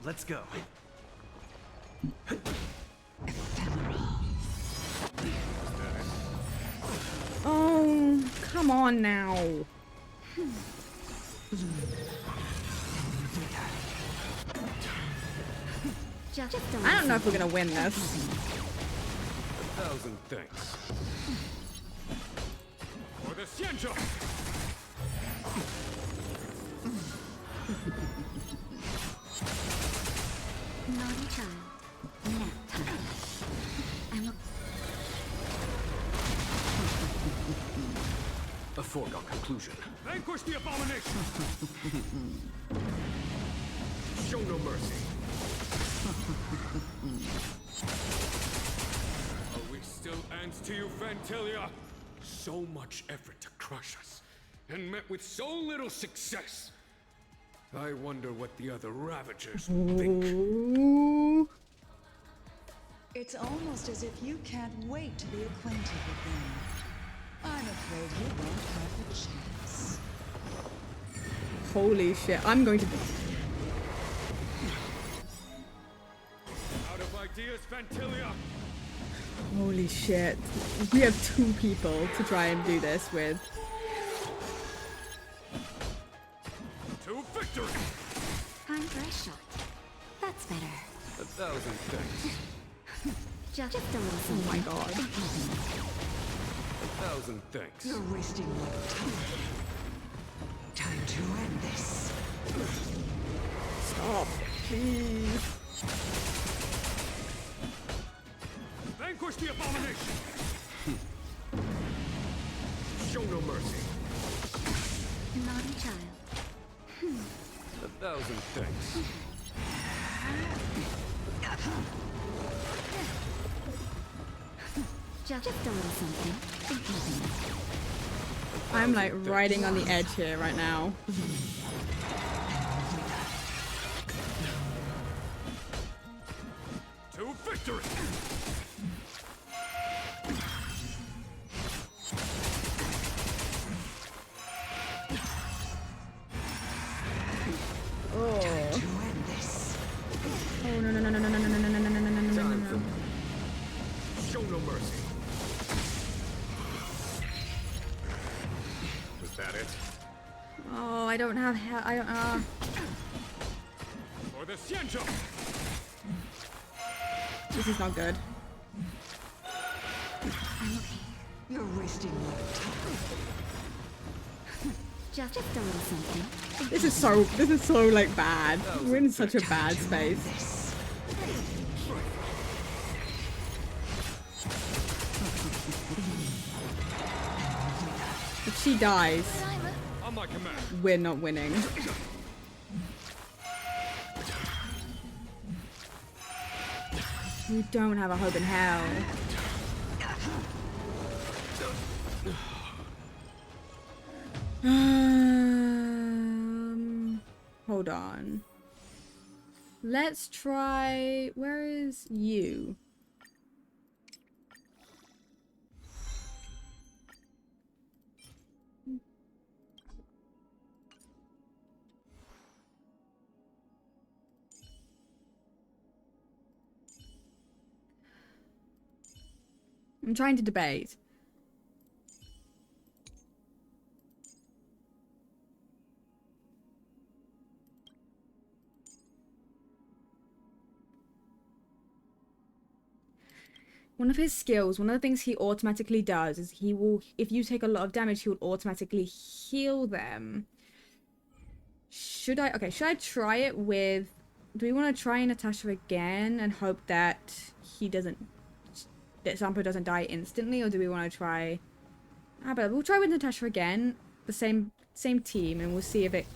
Let's go. Oh, come on now. I don't know if we're gonna win this. 1,000 thanks. For the Xianzhou! Naughty child. Nap time. I'm A foregone conclusion. Vanquish the abomination! Show no mercy. Are we still ants to you, Fantilia? So much effort to crush us, and met with so little success. I wonder what the other Ravagers will think. Ooh. It's almost as if you can't wait to be acquainted with them. I'm afraid you won't have the chance. Holy shit! I'm going to. Out of ideas, Fantilia! Holy shit! We have 2 people to try and do this with. To victory! time for a shot. That's better. 1,000 thanks. Just a little something. Oh my god. 1,000 thanks. You're wasting my time. Time to end this. Stop, please. Vanquish the abomination! Show no mercy. Naughty child. 1,000 thanks. Just a little something. I'm like riding on the edge here right now. To victory! Oh. Oh no no no no no no no no no no no no no no no. Show no mercy. Was that it? Oh, I don't have I don't For the Xianzhou! This is not good. You're wasting my time. Just a little something. This is so like bad. We're in such a bad space. If she dies, On my command. we're not winning. We don't have a hope in hell. Hold on. Let's try. Where is you? I'm trying to debate. one of his skills, one of the things he automatically does is he will, if you take a lot of damage, he will automatically heal them. Should I try it with, do we want to try Natasha again and hope that that Sampo doesn't die instantly, or do we want to try, but we'll try with Natasha again, the same team, and we'll see if it...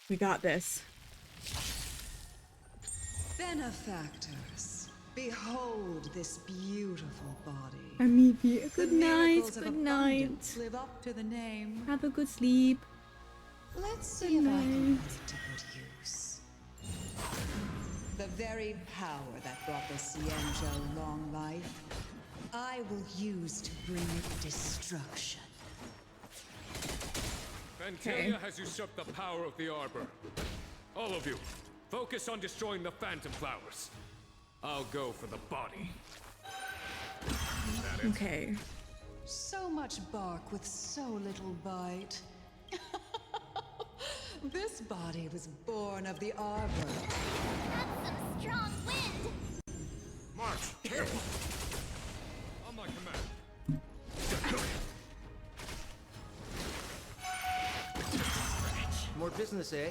We got this. Benefactors, behold this beautiful body. Amivia, good The night, miracles of good night. abundance live up to the name. Have a good sleep. Let's see if I can put it to good use. The very power that brought the Xianzhou long life, I will use to bring it destruction. Phantalia has usurped the power of the Arbor. All of you, focus on destroying the Phantom Flowers. I'll go for the body. Okay. So much bark with so little bite. This body was born of the Arbor. That's some strong wind! March, careful! On my command. More business, eh?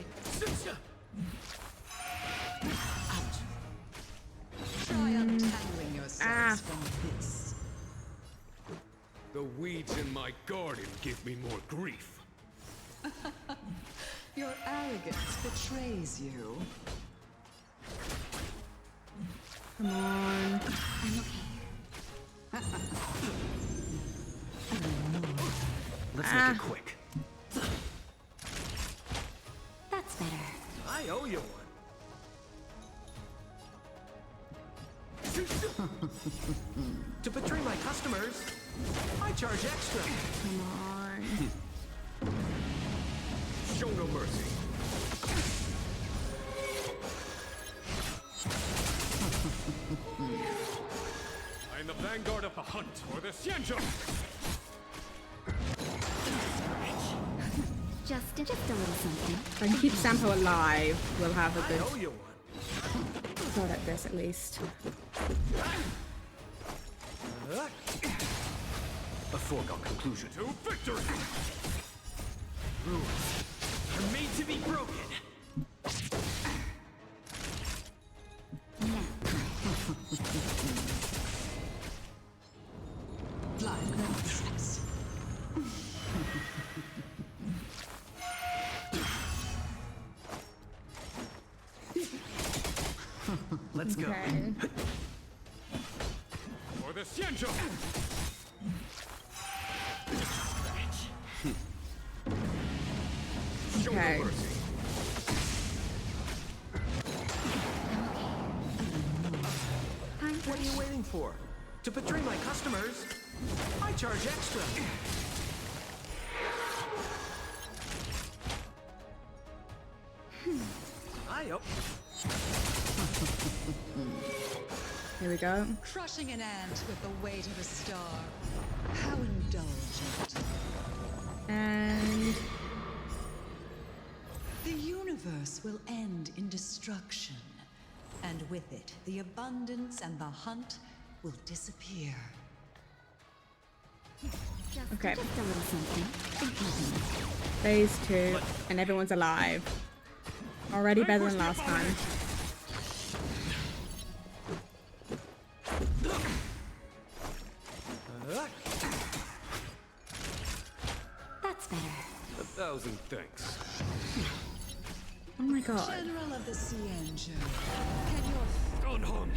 Try untangling yourselves from this. The weeds in my garden give me more grief. Your arrogance betrays you. Come on. I'm okay. Let's make it quick. That's better. I owe you one. To betray my customers, I charge extra. Come on. Show no mercy. I am the vanguard of the hunt, or the Xianzhou. Just a little something. If I can keep Sampo alive, we'll have a good I owe you one. shot at this at least. A foregone conclusion. To victory! Rules are made to be broken. Let's go. Okay. For the Xianzhou! Show Okay. no mercy. What are you waiting for? To betray my customers, I charge extra. I owe... Here we go. Crushing an ant with the weight of a star. How indulgent. And The universe will end in destruction. And with it, the abundance and the hunt will disappear. okay. Just a little something. Phase 2, and everyone's alive. Already better than last time. That's better. 1,000 thanks. Oh my god. General of the Xianzhou, can your... Gunhong,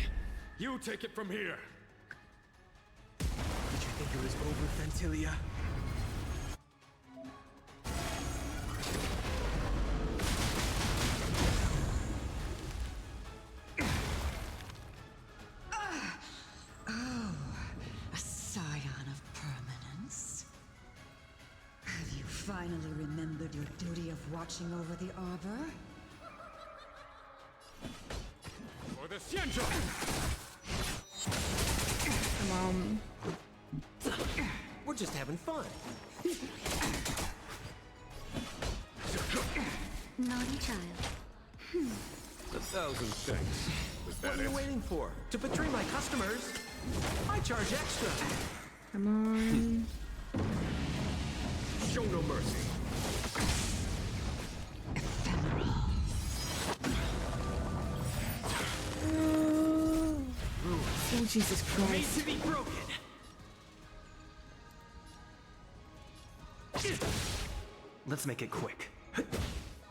you take it from here. Did you think it was over, Phantalia? Oh, a scion of permanence. Have you finally remembered your duty of watching over the Arbor? For the Xianzhou! Come on. We're just having fun. Naughty child. 1,000 thanks. Was that What are you waiting for? To betray my customers, I charge extra. Come on. Show no mercy. Oh, Jesus Made Christ. to be broken. Let's make it quick.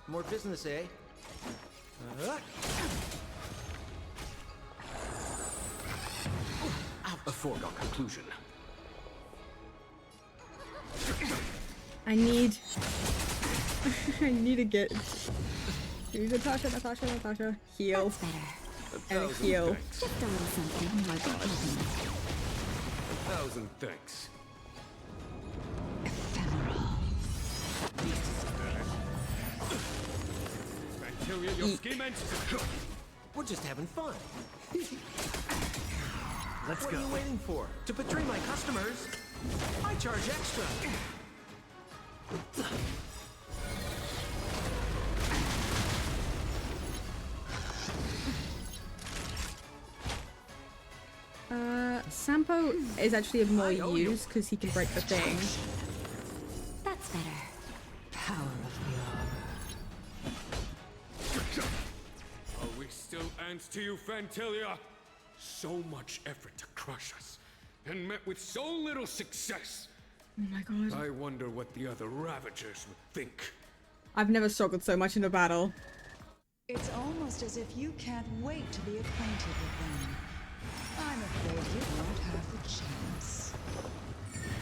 More business, eh? A foregone conclusion. I need... I need to get... Here's Natasha, heal. That's better. And heal. Just a little something. Oh my god. 1,000 thanks. Fantilia, your scheme ends. We're just having fun. Let's go. What are you waiting for? To betray my customers, I charge extra. Sampo is actually of more use because he can break the thing. That's better. Power of the arbor. Are we still ants to you, Fantilia? So much effort to crush us, and met with so little success. Oh my god. I wonder what the other Ravagers would think. I've never struggled so much in a battle. It's almost as if you can't wait to be acquainted with them. I'm afraid you won't have the chance.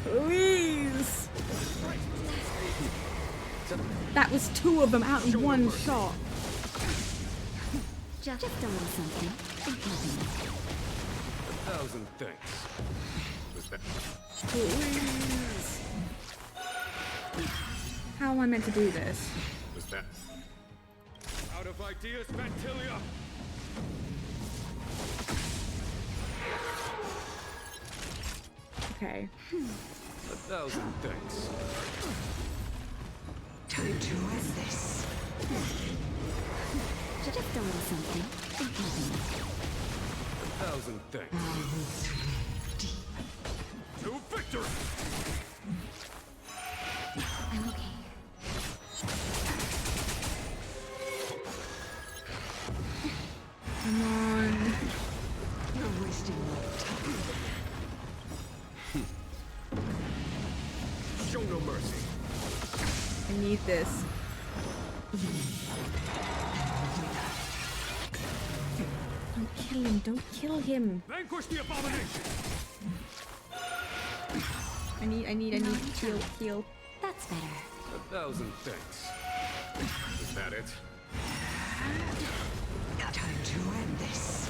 Please! That was two of them out in one shot. Just a little something. Think nothing. 1,000 thanks. Was that... Please. How am I meant to do this? Was that... Out of ideas, Fantilia! Okay. 1,000 thanks. Time to end this. Just a little something. Think nothing. 1,000 thanks. To victory! I'm okay. Come on. You're wasting my time. Show no mercy. I need this. Don't kill him. Don't kill him. Vanquish the abomination! I need heal. That's better. 1,000 thanks. Is that it? Time to end this.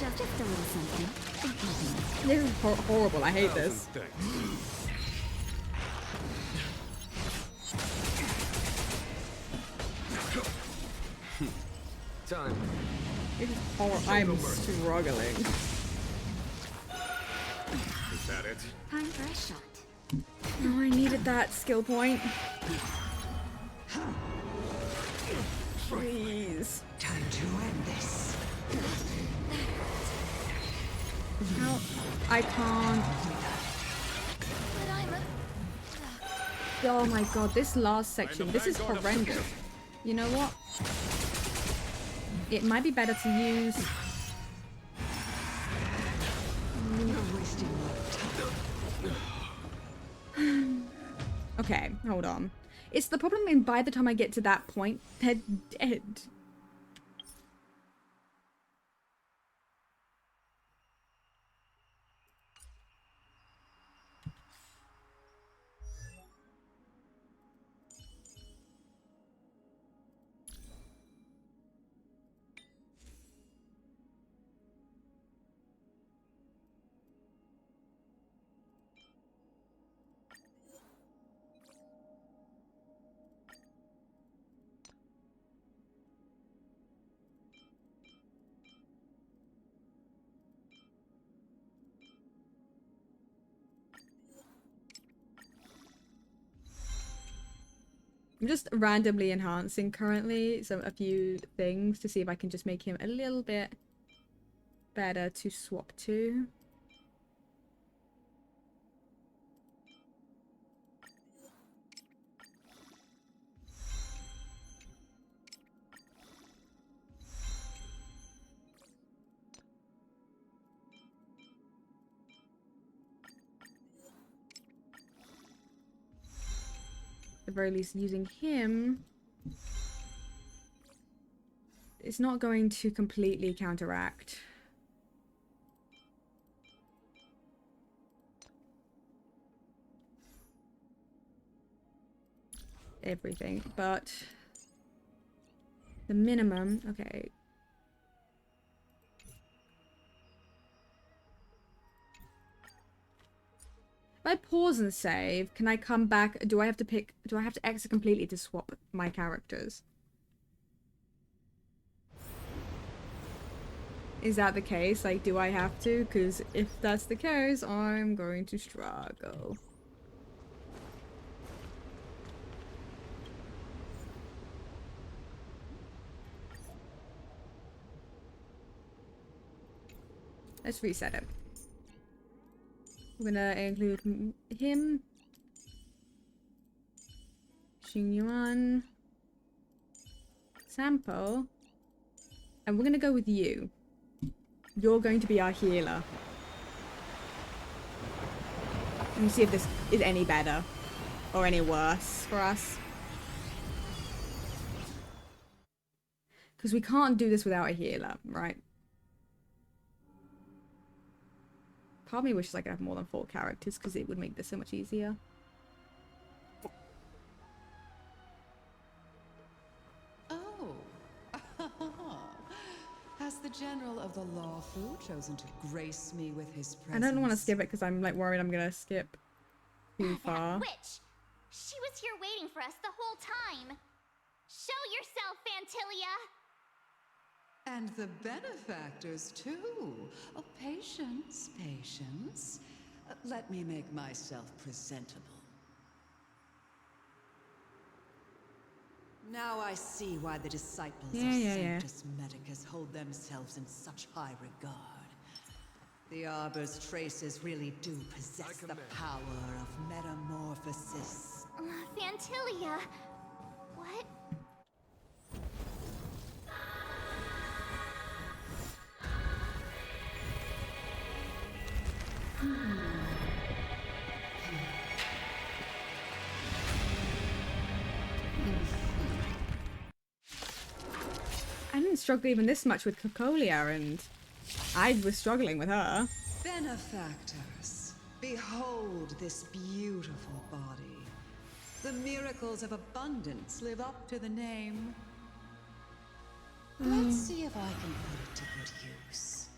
Just a little something. Think nothing. This is horrible. I hate 1,000 this. thanks. Time. It is horrible. I'm struggling. Is that it? Time for a shot. No, I needed that skill point. Please. Time to end this. How? I can't. Oh my god, this last section, this is horrendous. You know what? It might be better to use... Okay, hold on. It's the problem in by the time I get to that point, they're dead. I'm just randomly enhancing currently a few things to see if I can just make him a little bit better to swap to. At the very least, using him is not going to completely counteract everything, but the minimum, okay. If I pause and save, can I come back? Do I have to exit completely to swap my characters? Is that the case? Like, do I have to? Because if that's the case, I'm going to struggle. Let's reset it. We're gonna include him, Xingyuan, Sampo, and we're gonna go with you. You're going to be our healer. Let me see if this is any better or any worse for us. Because we can't do this without a healer, right? Part of me wishes I could have more than 4 characters because it would make this so much easier. Oh. Has the General of the Law Fu chosen to grace me with his presence? I don't want to skip it because I'm like worried I'm gonna skip too far. Witch! She was here waiting for us the whole time! Show yourself, Fantilia! And the benefactors, too. Oh, patience, patience. Let me make myself presentable. Now I see why the disciples of Sanctus Medicus hold themselves in such high regard. The Arbor's traces really do possess the power of metamorphosis. Fantilia, what? I didn't struggle even this much with Cocolia, and I was struggling with her. Benefactors, behold this beautiful body. The miracles of abundance live up to the name. Let's see if I can put it to good use.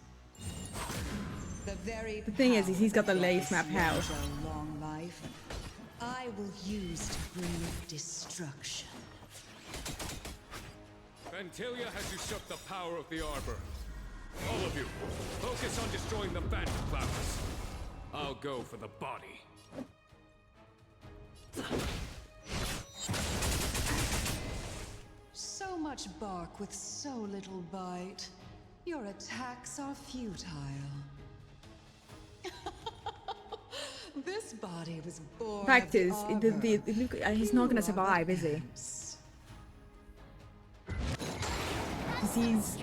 The thing is he's got the lace map health. Long life, I will use to bring destruction. Fantilia has usurped the power of the Arbor. All of you, focus on destroying the Phantom Flowers. I'll go for the body. So much bark with so little bite. Your attacks are futile. This body was born. Fact is, he's not gonna survive, is he? He's...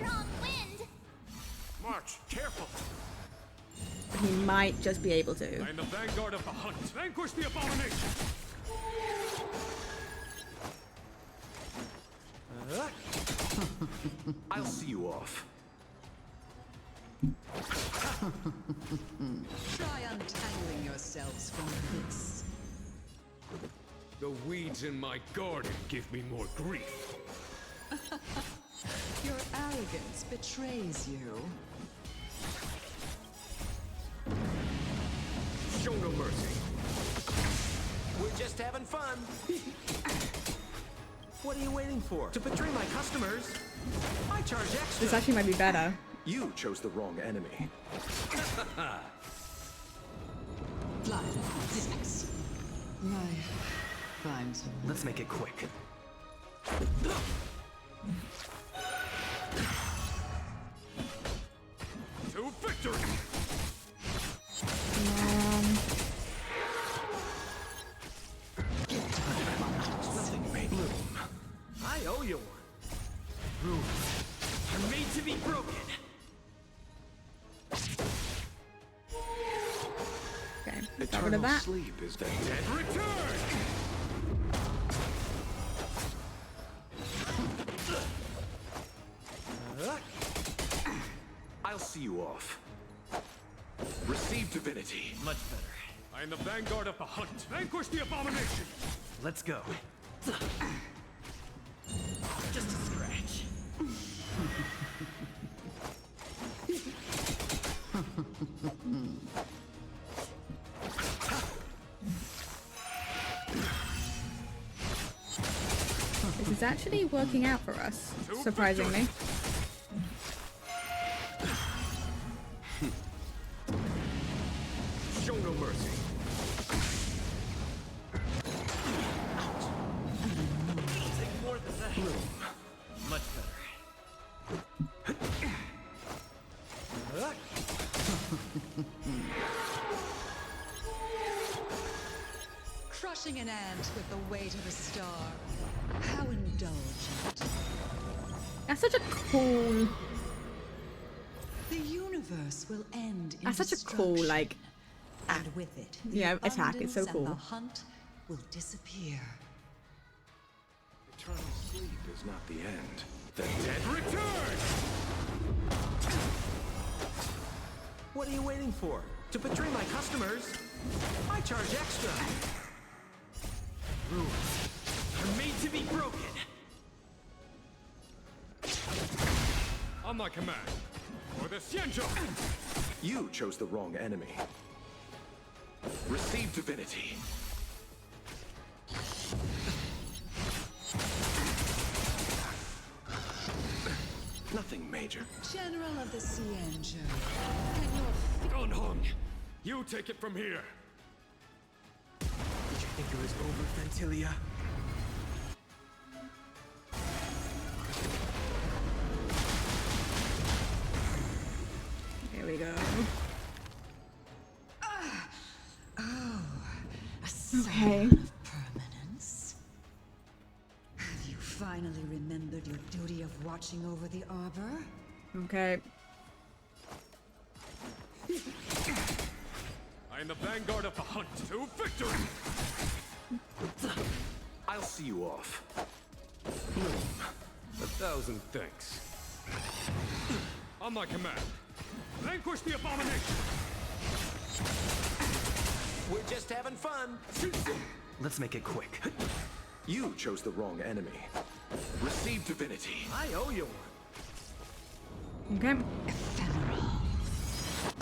March, careful! He might just be able to. I am the vanguard of the hunt. Vanquish the abomination! I'll see you off. Try untangling yourselves from this. The weeds in my garden give me more grief. Your arrogance betrays you. Show no mercy. We're just having fun. What are you waiting for? To betray my customers? I charge extra. This actually might be better. You chose the wrong enemy. Blood, sex. My crimes. Let's make it quick. To victory! Nothing made Bloom. I owe you one. Rules are made to be broken. Okay, got rid of Eternal that. sleep is the dead Return! I'll see you off. Receive divinity. Much better. I am the vanguard of the hunt. Vanquish the abomination! Let's go. Just a scratch. This is actually working out for us, surprisingly. Show no mercy. Take more than that. Much better. Crushing an ant with the weight of a star. How indulgent. That's such a cool. The universe will end in That's such a cool, destruction, like. and with it, the Yeah, attack. It's so abundance and cool. the hunt will disappear. Eternal sleep is not the end. The Dead return! What are you waiting for? To betray my customers? I charge extra. Rules are made to be broken. On my command. For the Xianzhou! You chose the wrong enemy. Receive divinity. Nothing major. General of the Xianzhou, Gunhung! You take it from here! Did you think it was over, Ventilia? Here we go. a sign Okay. of permanence. Have you finally remembered your duty of watching over the arbor? Okay. I am the vanguard of the hunt. To victory! I'll see you off. 1,000 thanks. On my command. Vanquish the abomination! We're just having fun. Let's make it quick. You chose the wrong enemy. Receive divinity. I owe you one. Okay.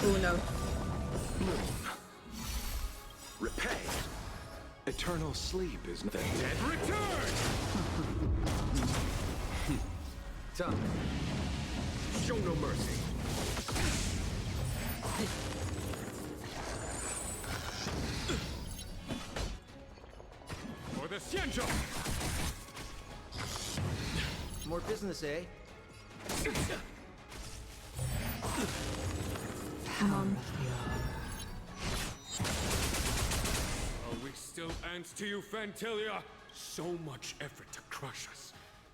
Oh no. Repay. Eternal sleep is the Dead return! Done. Show no mercy. For the Xianzhou! More business, eh? Come on. Are we still ants to you, Fantilia? So much effort to crush us,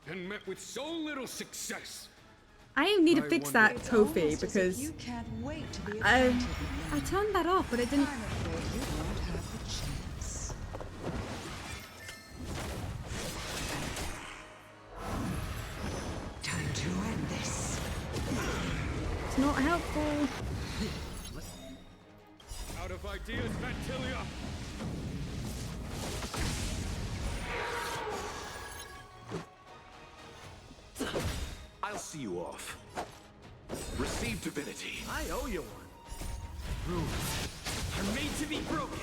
and met with so little success. I need to fix that It's kofi almost as if because you can't wait to be I acquainted with them. turned that off, but it didn't. I'm afraid you won't have the chance. Time to end this. It's not helpful. Out of ideas, Fantilia! I'll see you off. Receive divinity. I owe you one. Rules are made to be broken.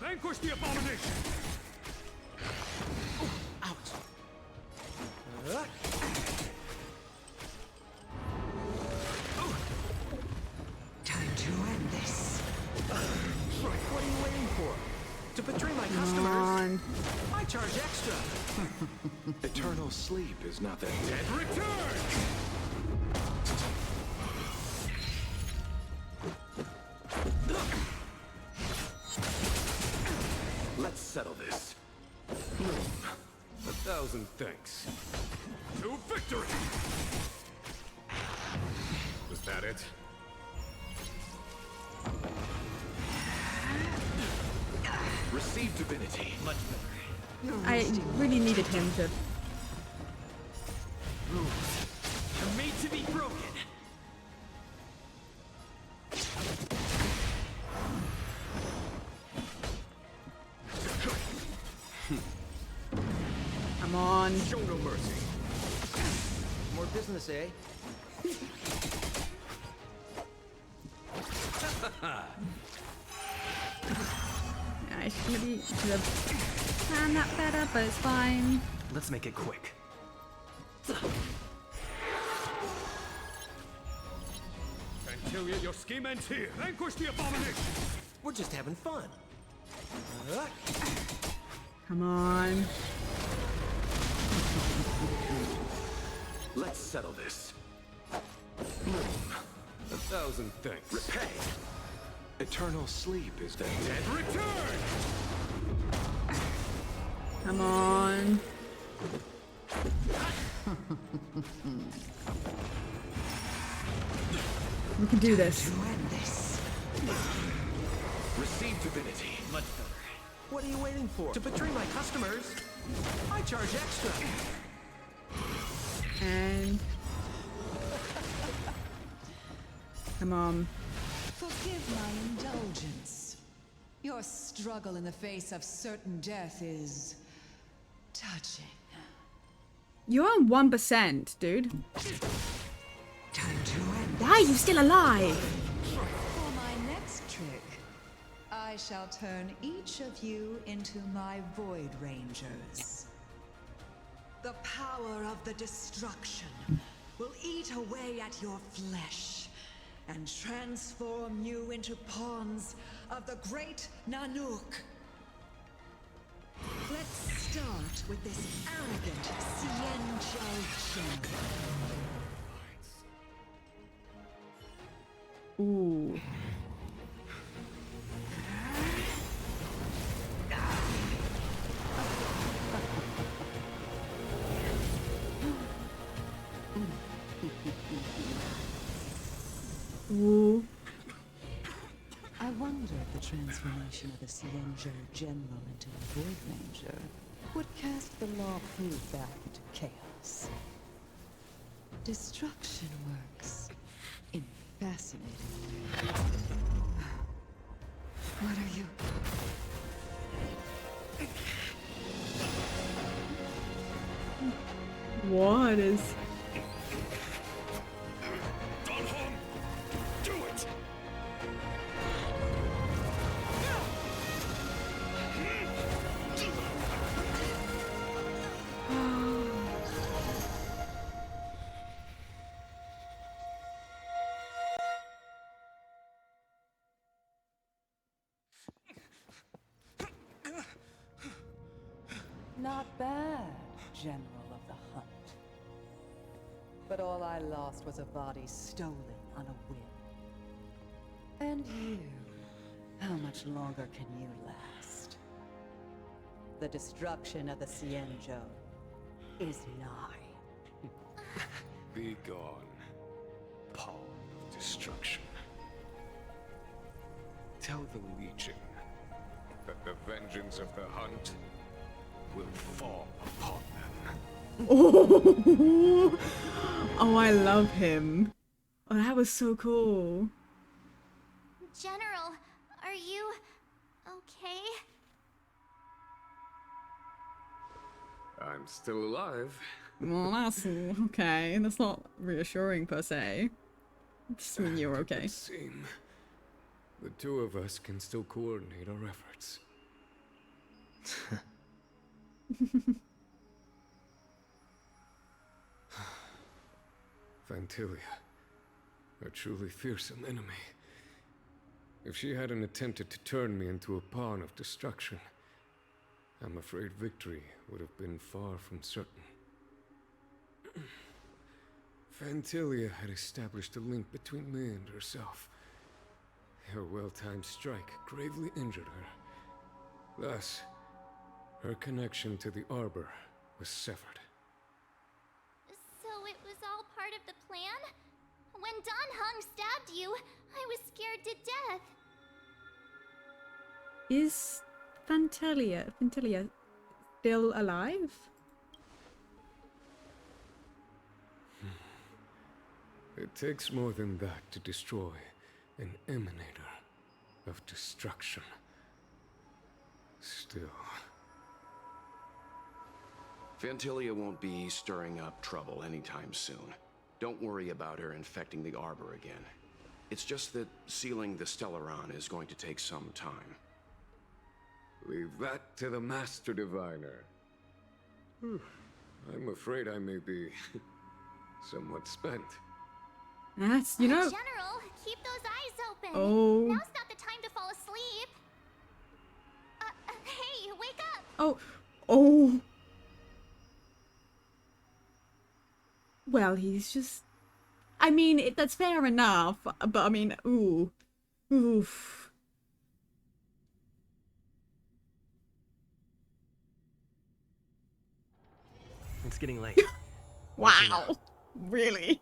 Vanquish the abomination! Out. charge extra. Eternal sleep is not that dead. Return! Let's settle this. 1,000 thanks. To victory! Was that it? Receive divinity. Much better. I really needed him to. Rules are made to be broken. Come on. Show no mercy. More business, eh? I should have planned that better, but it's fine. Let's make it quick. Fantilia, your scheme ends here. Vanquish the abomination. We're just having fun. Come on. Let's settle this. 1,000 thanks. Repay. Eternal sleep is that dead. Return! Come on. We can do this. Receive divinity. Much better. What are you waiting for? To betray my customers, I charge extra. And come on. Forgive my indulgence. Your struggle in the face of certain death is touching. You're on 1%, dude. Time to end. Why are you still alive? For my next trick, I shall turn each of you into my Void Rangers. The power of the destruction will eat away at your flesh and transform you into pawns of the great Nanook. Let's start with this arrogant Xianzhou general. Ooh. Ooh. I wonder if the transformation of the Xianzhou general into a Void Ranger would cast the Law Fu back into chaos. Destruction works in fascinating ways. What are you? What is? Do it! Not bad, General of the Hunt. But all I lost was a body stolen on a whim. And you, how much longer can you last? The destruction of the Xianzhou is nigh. Be gone, pawn of destruction. Tell the Legion that the vengeance of the Hunt will fall upon them. Oh, oh, I love him. Oh, that was so cool. General, are you okay? I'm still alive. Well, that's okay. That's not reassuring per se. Just mean you're okay. It would seem the two of us can still coordinate our efforts. Vantilia, a truly fearsome enemy. If she hadn't attempted to turn me into a pawn of destruction, I'm afraid victory would have been far from certain. Fantilia had established a link between me and herself. Her well-timed strike gravely injured her. Thus, her connection to the Arbor was severed. So it was all part of the plan? When Don Hung stabbed you, I was scared to death. Is Fantilia still alive? It takes more than that to destroy an emanator of destruction. Still. Fantilia won't be stirring up trouble anytime soon. Don't worry about her infecting the Arbor again. It's just that sealing the Stellaron is going to take some time. Leave that to the Master Diviner. I'm afraid I may be somewhat spent. That's, you know... General, keep those eyes open. Oh. Now's not the time to fall asleep. Hey, wake up. Oh. Well, he's just... I mean, that's fair enough, but I mean, ooh. Oof. It's getting late. Wow. Really?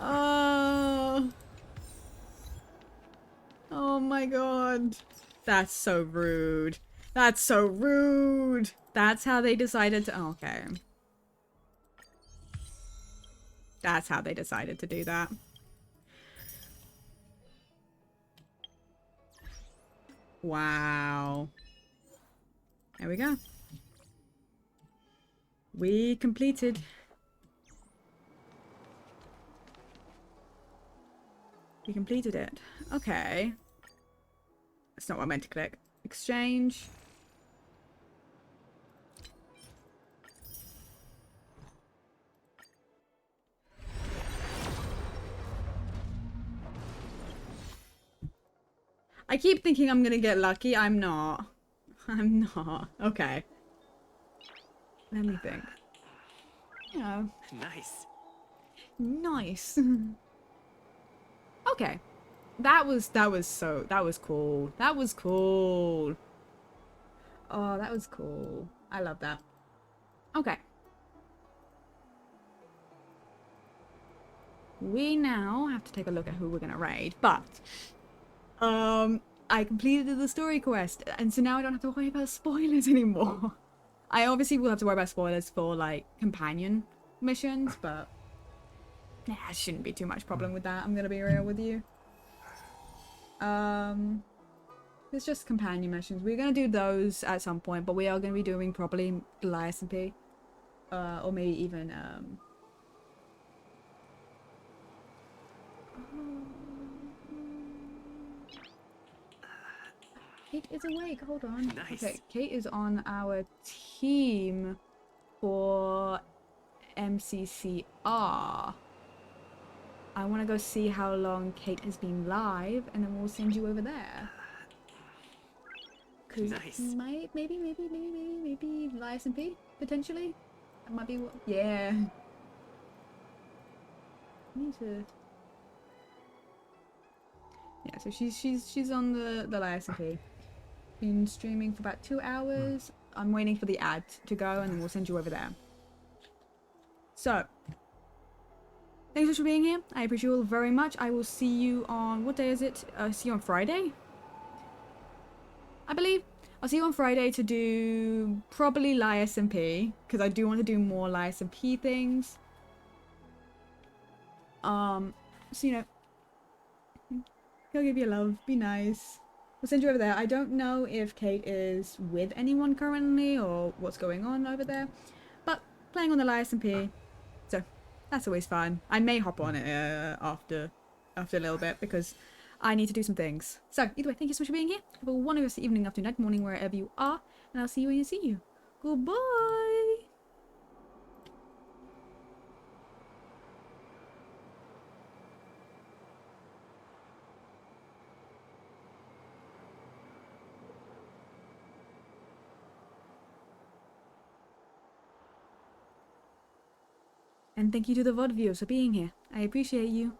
Oh my god. That's so rude. That's so rude. That's how they decided to... Oh, okay. That's how they decided to do that. Wow. There we go. We completed. We completed it. Okay. That's not what I meant to click. Exchange. I keep thinking I'm gonna get lucky. I'm not. I'm not. Okay. Let me think. Yeah. Nice. Nice. Okay. That was cool. That was cool. Oh, that was cool. I love that. Okay. We now have to take a look at who we're gonna raid, but I completed the story quest, and so now I don't have to worry about spoilers anymore. I obviously will have to worry about spoilers for like companion missions, but yeah, it shouldn't be too much problem with that. I'm gonna be real with you. It's just companion missions. We're gonna do those at some point, but we are gonna be doing probably Elias and P, or maybe even Kate is awake. Hold on. Nice. Okay, Kate is on our team for MCCR. I want to go see how long Kate has been live, and then we'll send you over there. Cause nice. Maybe Elias and P potentially. That might be what. Yeah. I need to. Yeah, so she's on the Elias and P. Been streaming for about 2 hours. I'm waiting for the ad to go, and then we'll send you over there. So, thanks for being here. I appreciate you all very much. I will see you on... What day is it? See you on Friday? I believe. I'll see you on Friday to do probably Elias and P, because I do want to do more Elias and P things. So, you know, he'll give you love. Be nice. We'll send you over there. I don't know if Kate is with anyone currently or what's going on over there, but playing on the Elias and P, so that's always fun. I may hop on it after a little bit because I need to do some things. So either way, thank you so much for being here. Have a wonderful evening, afternoon, night, morning, wherever you are, and I'll see you when I see you. Goodbye. And thank you to the VOD viewers for being here. I appreciate you.